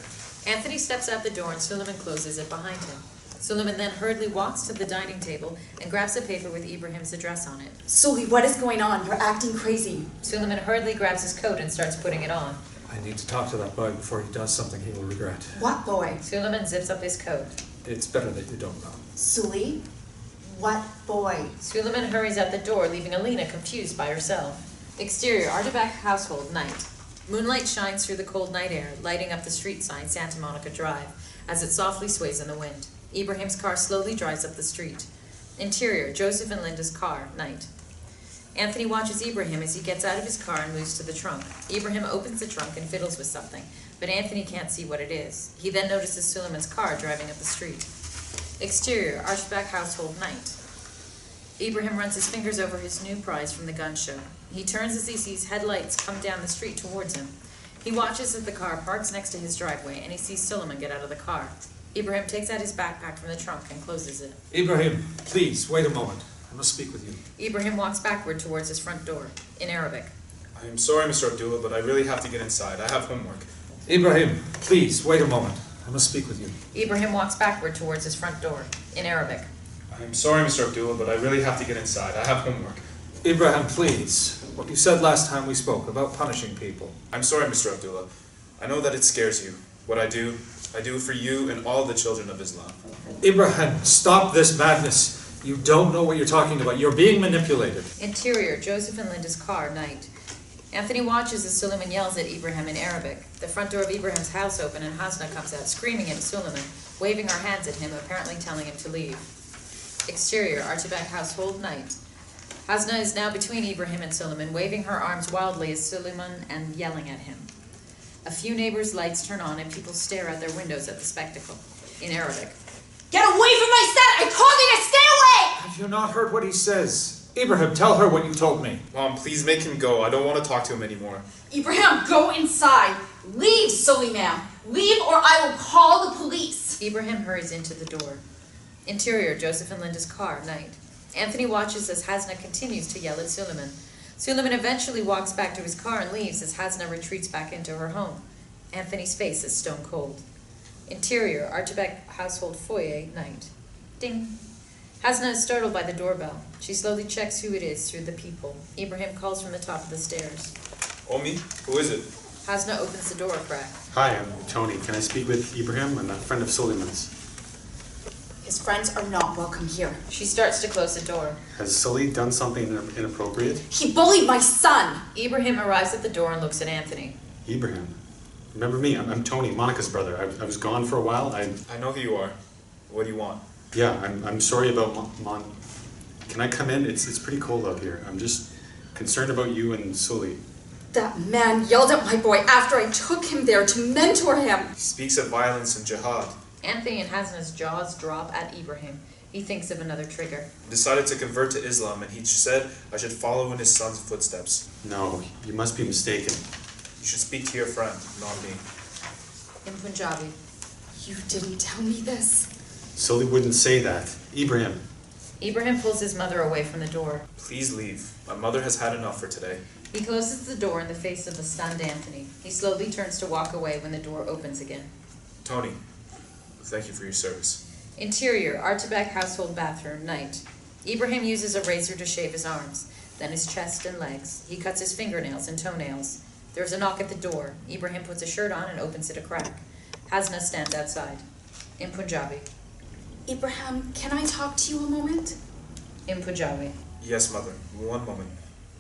Anthony steps out the door and Suliman closes it behind him. Suliman then hurriedly walks to the dining table and grabs a paper with Ibrahim's address on it. Sully, what is going on? You're acting crazy. Suliman hurriedly grabs his coat and starts putting it on. I need to talk to that boy before he does something he will regret. What boy? Suliman zips up his coat. It's better that you don't know. Sully? What boy? Suliman hurries out the door, leaving Alina confused by herself. Exterior, Artabak household, night. Moonlight shines through the cold night air, lighting up the street sign Santa Monica Drive, as it softly sways in the wind. Ibrahim's car slowly drives up the street. Interior, Joseph and Linda's car, night. Anthony watches Ibrahim as he gets out of his car and moves to the trunk. Ibrahim opens the trunk and fiddles with something, but Anthony can't see what it is. He then notices Suliman's car driving up the street. Exterior, Artabak household, night. Ibrahim runs his fingers over his new prize from the gun show. He turns as he sees headlights come down the street towards him. He watches as the car parks next to his driveway, and he sees Suliman get out of the car. Ibrahim takes out his backpack from the trunk and closes it. Ibrahim, please, wait a moment. I must speak with you. Ibrahim walks backward towards his front door, in Arabic. I am sorry, Mr. Abdullah, but I really have to get inside. I have homework. Ibrahim, please, wait a moment. I must speak with you. Ibrahim walks backward towards his front door, in Arabic. I am sorry, Mr. Abdullah, but I really have to get inside. I have homework. Ibrahim, please. What you said last time we spoke about punishing people. I'm sorry, Mr. Abdullah. I know that it scares you. What I do for you and all the children of Islam. Ibrahim, stop this madness. You don't know what you're talking about. You're being manipulated. Interior, Joseph and Linda's car, night. Anthony watches as Suliman yells at Ibrahim in Arabic. The front door of Ibrahim's house opens and Hasna comes out, screaming at Suliman, waving her hands at him, apparently telling him to leave. Exterior, Artabak household, night. Hasna is now between Ibrahim and Suliman, waving her arms wildly at Suliman and yelling at him. A few neighbors' lights turn on and people stare out their windows at the spectacle. In Arabic. Get away from my son! I told you to stay away! Have you not heard what he says? Ibrahim, tell her what you told me. Mom, please make him go. I don't want to talk to him anymore. Ibrahim, go inside. Leave, Suliman. Leave or I will call the police. Ibrahim hurries into the door. Interior, Joseph and Linda's car, night. Anthony watches as Hasna continues to yell at Suliman. Suliman eventually walks back to his car and leaves as Hasna retreats back into her home. Anthony's face is stone cold. Interior, Artabak household foyer, night. Ding. Hasna is startled by the doorbell. She slowly checks who it is through the peephole. Ibrahim calls from the top of the stairs. Omi, who is it? Hasna opens the door a crack. Hi, I'm Tony. Can I speak with Ibrahim? I'm a friend of Suliman's. His friends are not welcome here. She starts to close the door. Has Sully done something inappropriate? He bullied my son. Ibrahim arrives at the door and looks at Anthony. Ibrahim? Remember me? I'm Tony, Monica's brother. I was gone for a while. I know who you are. What do you want? Yeah, I'm sorry about Can I come in? It's pretty cold out here. I'm just concerned about you and Sully. That man yelled at my boy after I took him there to mentor him. He speaks of violence and jihad. Anthony and Hasna's jaws drop at Ibrahim. He thinks of another trigger. He decided to convert to Islam, and he said I should follow in his son's footsteps. No, you must be mistaken. You should speak to your friend, not me. In Punjabi. You didn't tell me this. Sully wouldn't say that. Ibrahim. Ibrahim pulls his mother away from the door. Please leave. My mother has had enough for today. He closes the door in the face of the stunned Anthony. He slowly turns to walk away when the door opens again. Tony, thank you for your service. Interior, Artabak household bathroom, night. Ibrahim uses a razor to shave his arms, then his chest and legs. He cuts his fingernails and toenails. There's a knock at the door. Ibrahim puts a shirt on and opens it a crack. Hasna stands outside. In Punjabi. Ibrahim, can I talk to you a moment? In Punjabi. Yes, mother. One moment.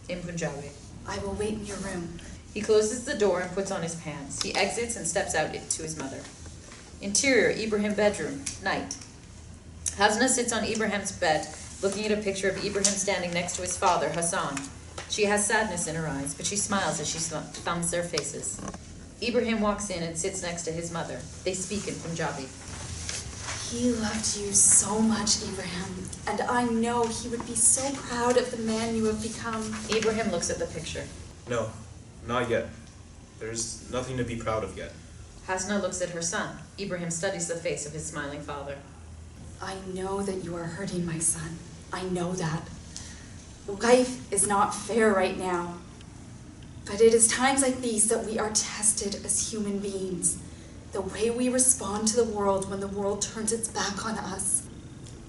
In Punjabi. I will wait in your room. He closes the door and puts on his pants. He exits and steps out to his mother. Interior, Ibrahim bedroom, night. Hasna sits on Ibrahim's bed, looking at a picture of Ibrahim standing next to his father, Hassan. She has sadness in her eyes, but she smiles as she thumbs their faces. Ibrahim walks in and sits next to his mother. They speak in Punjabi. He loved you so much, Ibrahim, and I know he would be so proud of the man you have become. Ibrahim looks at the picture. No, not yet. There's nothing to be proud of yet. Hasna looks at her son. Ibrahim studies the face of his smiling father. I know that you are hurting my son. I know that. Life is not fair right now. But it is times like these that we are tested as human beings. The way we respond to the world when the world turns its back on us.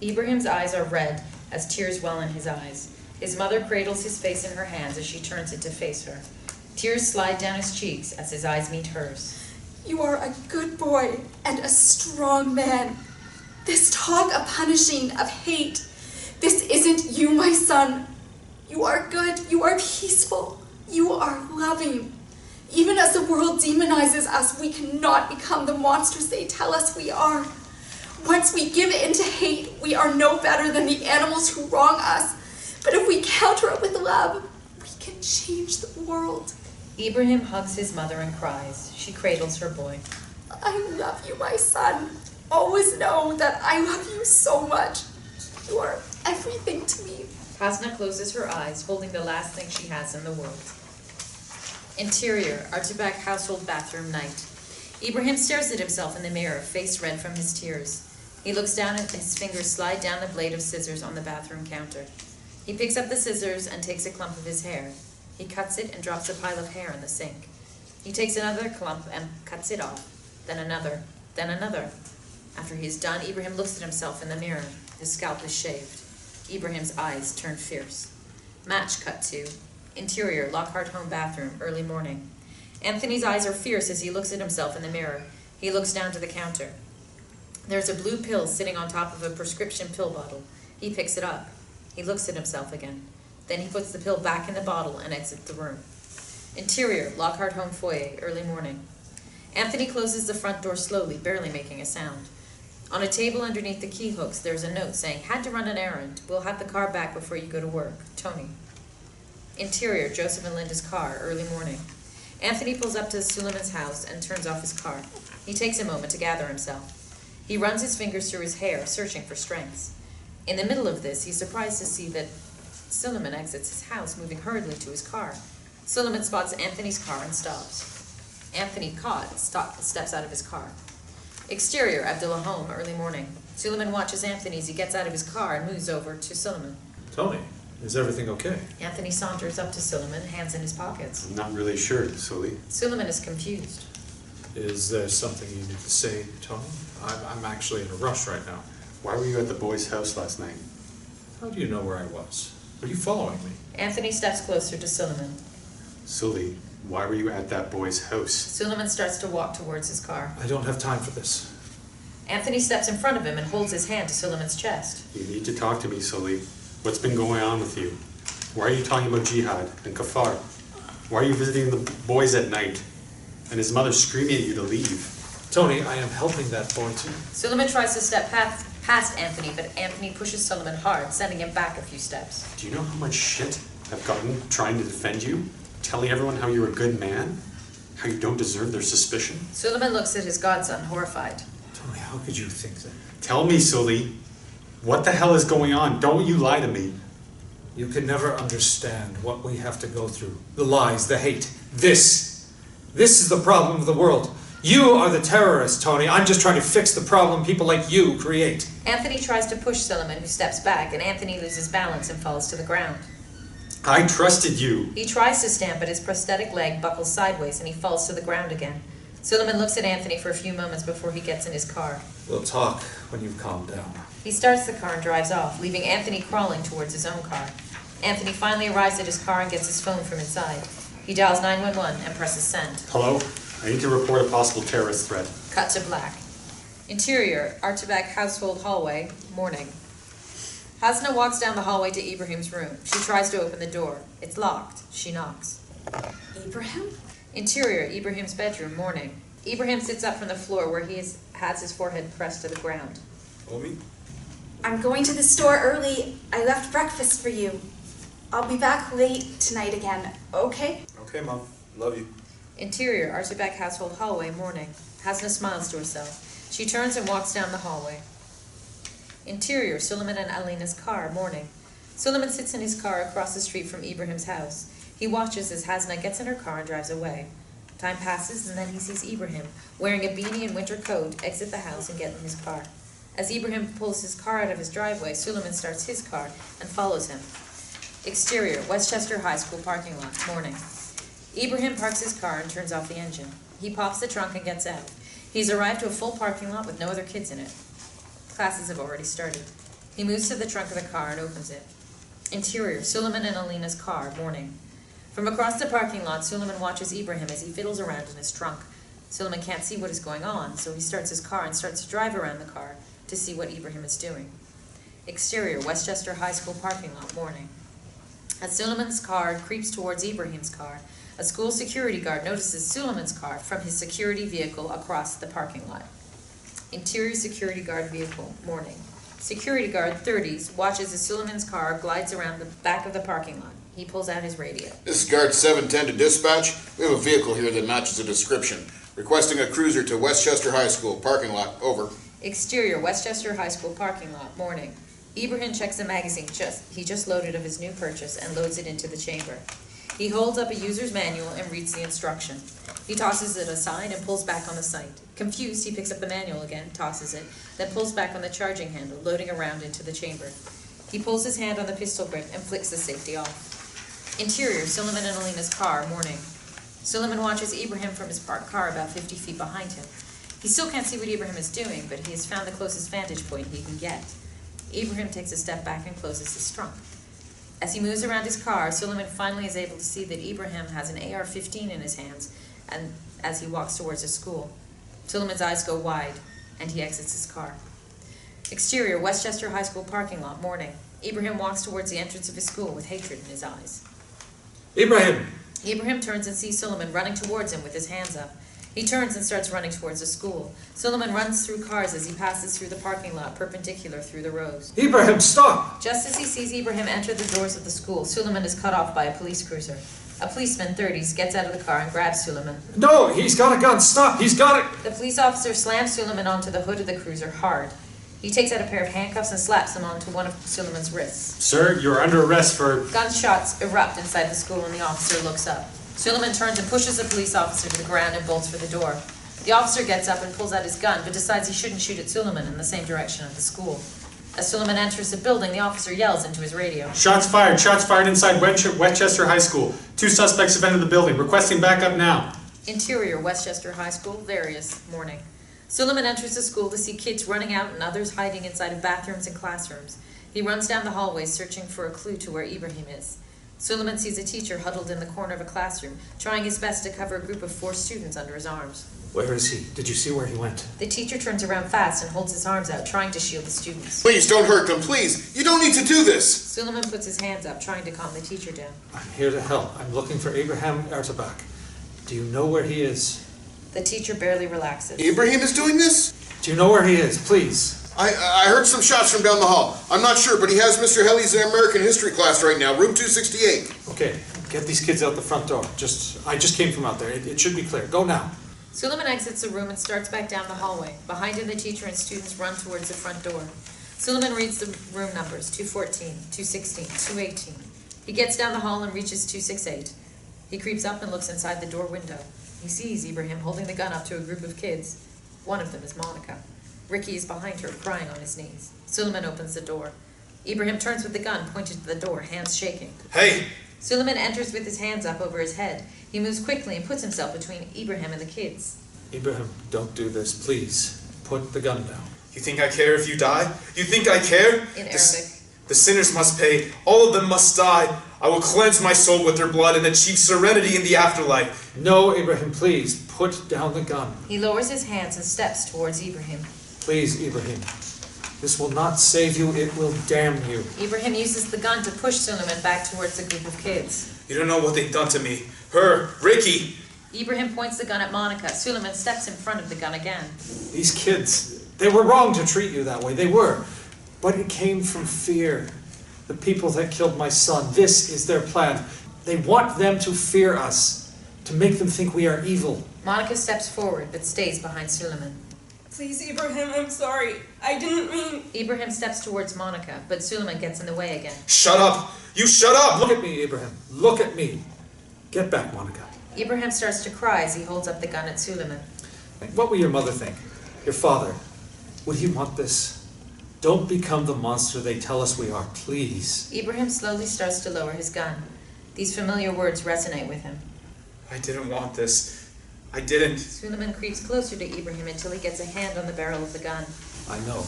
Ibrahim's eyes are red as tears well in his eyes. His mother cradles his face in her hands as she turns it to face her. Tears slide down his cheeks as his eyes meet hers. You are a good boy and a strong man. This talk of punishing, of hate, this isn't you, my son. You are good, you are peaceful, you are loving. Even as the world demonizes us, we cannot become the monsters they tell us we are. Once we give in to hate, we are no better than the animals who wrong us. But if we counter it with love, we can change the world. Ibrahim hugs his mother and cries. She cradles her boy. I love you, my son. Always know that I love you so much. You are everything to me. Hasna closes her eyes, holding the last thing she has in the world. Interior, Artabak household bathroom, night. Ibrahim stares at himself in the mirror, face red from his tears. He looks down and his fingers slide down the blade of scissors on the bathroom counter. He picks up the scissors and takes a clump of his hair. He cuts it and drops a pile of hair in the sink. He takes another clump and cuts it off, then another, then another. After he is done, Ibrahim looks at himself in the mirror. His scalp is shaved. Ibrahim's eyes turn fierce. Match cut to. Interior, Lockhart home bathroom, early morning. Anthony's eyes are fierce as he looks at himself in the mirror. He looks down to the counter. There's a blue pill sitting on top of a prescription pill bottle. He picks it up. He looks at himself again. Then he puts the pill back in the bottle and exits the room. Interior, Lockhart home foyer, early morning. Anthony closes the front door slowly, barely making a sound. On a table underneath the key hooks, there's a note saying, "Had to run an errand. We'll have the car back before you go to work. Tony." Interior, Joseph and Linda's car, early morning. Anthony pulls up to Suliman's house and turns off his car. He takes a moment to gather himself. He runs his fingers through his hair, searching for strengths. In the middle of this, he's surprised to see that Suliman exits his house, moving hurriedly to his car. Suliman spots Anthony's car and stops. Anthony, caught, steps out of his car. Exterior, Abdullah home, early morning. Suliman watches Anthony as he gets out of his car and moves over to Suliman. Tony, is everything okay? Anthony saunters up to Suliman, hands in his pockets. I'm not really sure, Sully. Suliman is confused. Is there something you need to say, Tony? I'm actually in a rush right now. Why were you at the boy's house last night? How do you know where I was? Were you following me? Anthony steps closer to Suliman. Sully, why were you at that boy's house? Suliman starts to walk towards his car. I don't have time for this. Anthony steps in front of him and holds his hand to Suliman's chest. You need to talk to me, Sully. What's been going on with you? Why are you talking about jihad and kafar? Why are you visiting the boys at night? And his mother screaming at you to leave. Tony, I am helping that boy too. Suliman tries to step past Anthony, but Anthony pushes Suliman hard, sending him back a few steps. Do you know how much shit I've gotten trying to defend you? Telling everyone how you're a good man? How you don't deserve their suspicion? Suliman looks at his godson, horrified. Tony, how could you think that? Tell me, Sully. What the hell is going on? Don't you lie to me. You can never understand what we have to go through. The lies, the hate. This is the problem of the world. You are the terrorist, Tony. I'm just trying to fix the problem people like you create. Anthony tries to push Suliman, who steps back, and Anthony loses balance and falls to the ground. I trusted you. He tries to stand, but his prosthetic leg buckles sideways, and he falls to the ground again. Suliman looks at Anthony for a few moments before he gets in his car. We'll talk when you've calmed down. He starts the car and drives off, leaving Anthony crawling towards his own car. Anthony finally arrives at his car and gets his phone from inside. He dials 911 and presses send. Hello? I need to report a possible terrorist threat. Cut to black. Interior, Artabak household hallway, morning. Hasna walks down the hallway to Ibrahim's room. She tries to open the door. It's locked. She knocks. Ibrahim? Interior, Ibrahim's bedroom, morning. Ibrahim sits up from the floor where he has his forehead pressed to the ground. Omi? I'm going to the store early. I left breakfast for you. I'll be back late tonight again, okay? Okay, Mom. Love you. Interior, Artabak household hallway, morning. Hasna smiles to herself. She turns and walks down the hallway. Interior, Suliman and Alina's car, morning. Suliman sits in his car across the street from Ibrahim's house. He watches as Hasna gets in her car and drives away. Time passes, and then he sees Ibrahim, wearing a beanie and winter coat, exit the house and get in his car. As Ibrahim pulls his car out of his driveway, Suliman starts his car and follows him. Exterior, Westchester High School parking lot, morning. Ibrahim parks his car and turns off the engine. He pops the trunk and gets out. He's arrived to a full parking lot with no other kids in it. Classes have already started. He moves to the trunk of the car and opens it. Interior, Suliman and Alina's car, morning. From across the parking lot, Suliman watches Ibrahim as he fiddles around in his trunk. Suliman can't see what is going on, so he starts his car and starts to drive around the car to see what Ibrahim is doing. Exterior, Westchester High School parking lot, morning. As Suliman's car creeps towards Ibrahim's car, a school security guard notices Suliman's car from his security vehicle across the parking lot. Interior security guard vehicle, morning. Security guard, 30s, watches as Suliman's car glides around the back of the parking lot. He pulls out his radio. This is Guard 710 to dispatch. We have a vehicle here that matches the description. Requesting a cruiser to Westchester High School parking lot. Over. Exterior, Westchester High School parking lot, morning. Ibrahim checks the magazine he just loaded of his new purchase and loads it into the chamber. He holds up a user's manual and reads the instruction. He tosses it aside and pulls back on the site. Confused, he picks up the manual again, tosses it, then pulls back on the charging handle, loading around into the chamber. He pulls his hand on the pistol grip and flicks the safety off. Interior, Suliman and Alina's car, morning. Suliman watches Ibrahim from his parked car about 50 feet behind him. He still can't see what Ibrahim is doing, but he has found the closest vantage point he can get. Ibrahim takes a step back and closes his trunk. As he moves around his car, Suliman finally is able to see that Ibrahim has an AR-15 in his hands, and as he walks towards his school. Suliman's eyes go wide, and he exits his car. Exterior, Westchester High School parking lot, morning. Ibrahim walks towards the entrance of his school with hatred in his eyes. Ibrahim! Ibrahim turns and sees Suliman running towards him with his hands up. He turns and starts running towards the school. Suliman runs through cars as he passes through the parking lot, perpendicular through the rows. Ibrahim, stop! Just as he sees Ibrahim enter the doors of the school, Suliman is cut off by a police cruiser. A policeman, 30s, gets out of the car and grabs Suliman. No, he's got a gun, stop, he's got it! The police officer slams Suliman onto the hood of the cruiser hard. He takes out a pair of handcuffs and slaps them onto one of Suliman's wrists. Sir, you're under arrest for... Gunshots erupt inside the school and the officer looks up. Suliman turns and pushes the police officer to the ground and bolts for the door. The officer gets up and pulls out his gun, but decides he shouldn't shoot at Suliman in the same direction of the school. As Suliman enters the building, the officer yells into his radio. Shots fired inside Westchester High School. 2 suspects have entered the building, requesting backup now. Interior, Westchester High School, various, morning. Suliman enters the school to see kids running out and others hiding inside of bathrooms and classrooms. He runs down the hallways searching for a clue to where Ibrahim is. Suliman sees a teacher huddled in the corner of a classroom, trying his best to cover a group of 4 students under his arms. Where is he? Did you see where he went? The teacher turns around fast and holds his arms out, trying to shield the students. Please don't hurt them, please. You don't need to do this. Suliman puts his hands up, trying to calm the teacher down. I'm here to help. I'm looking for Ibrahim Ertabak. Do you know where he is? The teacher barely relaxes. Ibrahim is doing this? Do you know where he is, please? I heard some shots from down the hall. I'm not sure, but he has Mr. Helly's American history class right now, room 268. Okay, get these kids out the front door. I just came from out there. It should be clear. Go now. Suliman exits the room and starts back down the hallway. Behind him, the teacher and students run towards the front door. Suliman reads the room numbers, 214, 216, 218. He gets down the hall and reaches 268. He creeps up and looks inside the door window. He sees Ibrahim holding the gun up to a group of kids. One of them is Monica. Ricky is behind her, crying on his knees. Suliman opens the door. Ibrahim turns with the gun, pointed to the door, hands shaking. Hey! Suliman enters with his hands up over his head. He moves quickly and puts himself between Ibrahim and the kids. Ibrahim, don't do this, please. Put the gun down. You think I care if you die? You think I care? In Arabic. The sinners must pay. All of them must die. I will cleanse my soul with their blood and achieve serenity in the afterlife. No, Ibrahim, please. Put down the gun. He lowers his hands and steps towards Ibrahim. Please, Ibrahim. This will not save you, it will damn you. Ibrahim uses the gun to push Suliman back towards the group of kids. You don't know what they've done to me. Her, Ricky. Ibrahim points the gun at Monica. Suliman steps in front of the gun again. These kids, they were wrong to treat you that way. They were. But it came from fear. The people that killed my son, this is their plan. They want them to fear us, to make them think we are evil. Monica steps forward, but stays behind Suliman. Please, Ibrahim, I'm sorry. I didn't mean... Ibrahim steps towards Monica, but Suliman gets in the way again. Shut up! You shut up! Look at me, Ibrahim. Look at me. Get back, Monica. Ibrahim starts to cry as he holds up the gun at Suliman. What will your mother think? Your father? Would he want this? Don't become the monster they tell us we are, please. Ibrahim slowly starts to lower his gun. These familiar words resonate with him. I didn't want this. I didn't. Suliman creeps closer to Ibrahim until he gets a hand on the barrel of the gun. I know.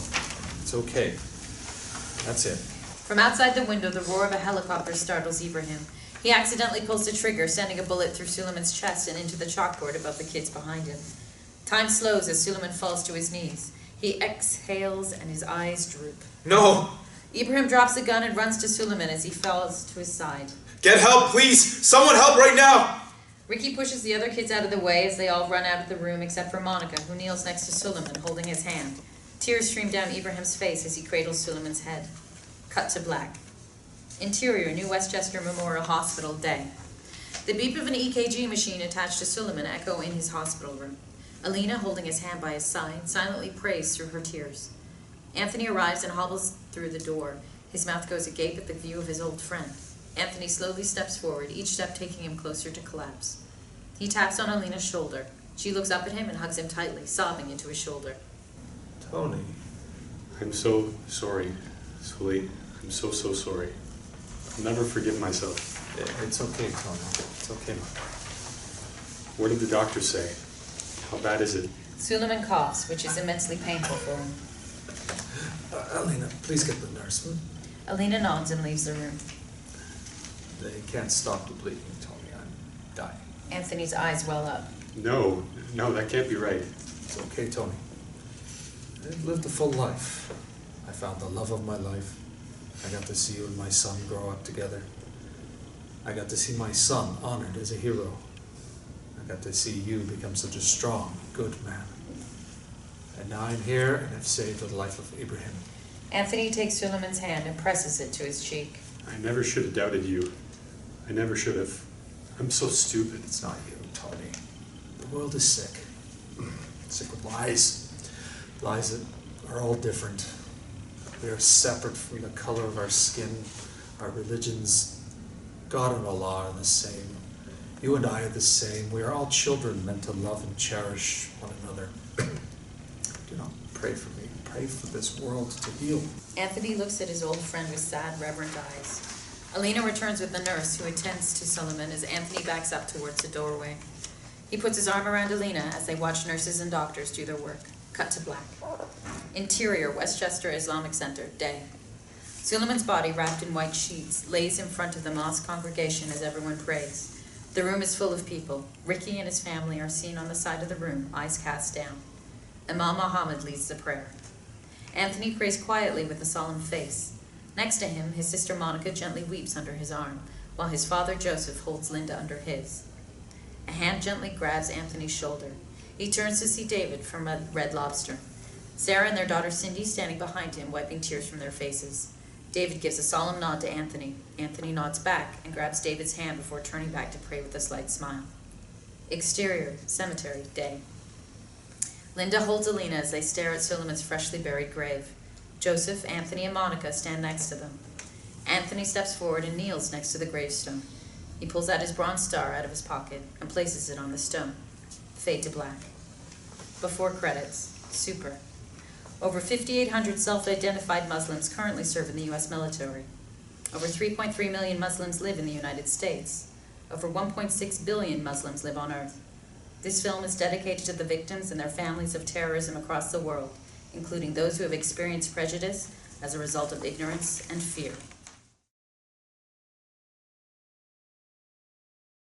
It's okay. That's it. From outside the window, the roar of a helicopter startles Ibrahim. He accidentally pulls the trigger, sending a bullet through Suliman's chest and into the chalkboard above the kids behind him. Time slows as Suliman falls to his knees. He exhales and his eyes droop. No! Ibrahim drops the gun and runs to Suliman as he falls to his side. Get help, please! Someone help right now! Ricky pushes the other kids out of the way as they all run out of the room except for Monica, who kneels next to Suliman, holding his hand. Tears stream down Ibrahim's face as he cradles Suliman's head. Cut to black. Interior, New Westchester Memorial Hospital, day. The beep of an EKG machine attached to Suliman echo in his hospital room. Alina, holding his hand by his side, silently prays through her tears. Anthony arrives and hobbles through the door. His mouth goes agape at the view of his old friend. Anthony slowly steps forward, each step taking him closer to collapse. He taps on Alina's shoulder. She looks up at him and hugs him tightly, sobbing into his shoulder. Tony. I'm so sorry, Suli. I'm so sorry. I'll never forgive myself. It's okay, Tony. It's okay. What did the doctor say? How bad is it? Suliman coughs, which is immensely painful for him. Alina, please get the nurse. Alina nods and leaves the room. They can't stop the bleeding, Tony. I'm dying. Anthony's eyes well up. No, that can't be right. It's okay, Tony. I've lived a full life. I found the love of my life. I got to see you and my son grow up together. I got to see my son honored as a hero. I got to see you become such a strong, good man. And now I'm here and I've saved the life of Ibrahim. Anthony takes Suliman's hand and presses it to his cheek. I never should have doubted you. I never should have. I'm so stupid. It's not you, Tony. The world is sick. Sick with lies. Lies that are all different. We are separate from the color of our skin, our religions. God and Allah are the same. You and I are the same. We are all children meant to love and cherish one another. Do not pray for me. Pray for this world to heal. Anthony looks at his old friend with sad, reverent eyes. Alina returns with the nurse who attends to Suliman as Anthony backs up towards the doorway. He puts his arm around Alina as they watch nurses and doctors do their work. Cut to black. Interior, Westchester Islamic Center, day. Suliman's body, wrapped in white sheets, lays in front of the mosque congregation as everyone prays. The room is full of people. Ricky and his family are seen on the side of the room, eyes cast down. Imam Muhammad leads the prayer. Anthony prays quietly with a solemn face. Next to him, his sister Monica gently weeps under his arm, while his father Joseph holds Linda under his. A hand gently grabs Anthony's shoulder. He turns to see David from Red Lobster. Sarah and their daughter Cindy standing behind him, wiping tears from their faces. David gives a solemn nod to Anthony. Anthony nods back and grabs David's hand before turning back to pray with a slight smile. Exterior, cemetery, day. Linda holds Alina as they stare at Suliman's freshly buried grave. Joseph, Anthony, and Monica stand next to them. Anthony steps forward and kneels next to the gravestone. He pulls out his bronze star out of his pocket and places it on the stone. Fade to black. Before credits, super. Over 5,800 self-identified Muslims currently serve in the U.S. military. Over 3.3 million Muslims live in the United States. Over 1.6 billion Muslims live on Earth. This film is dedicated to the victims and their families of terrorism across the world, including those who have experienced prejudice as a result of ignorance and fear.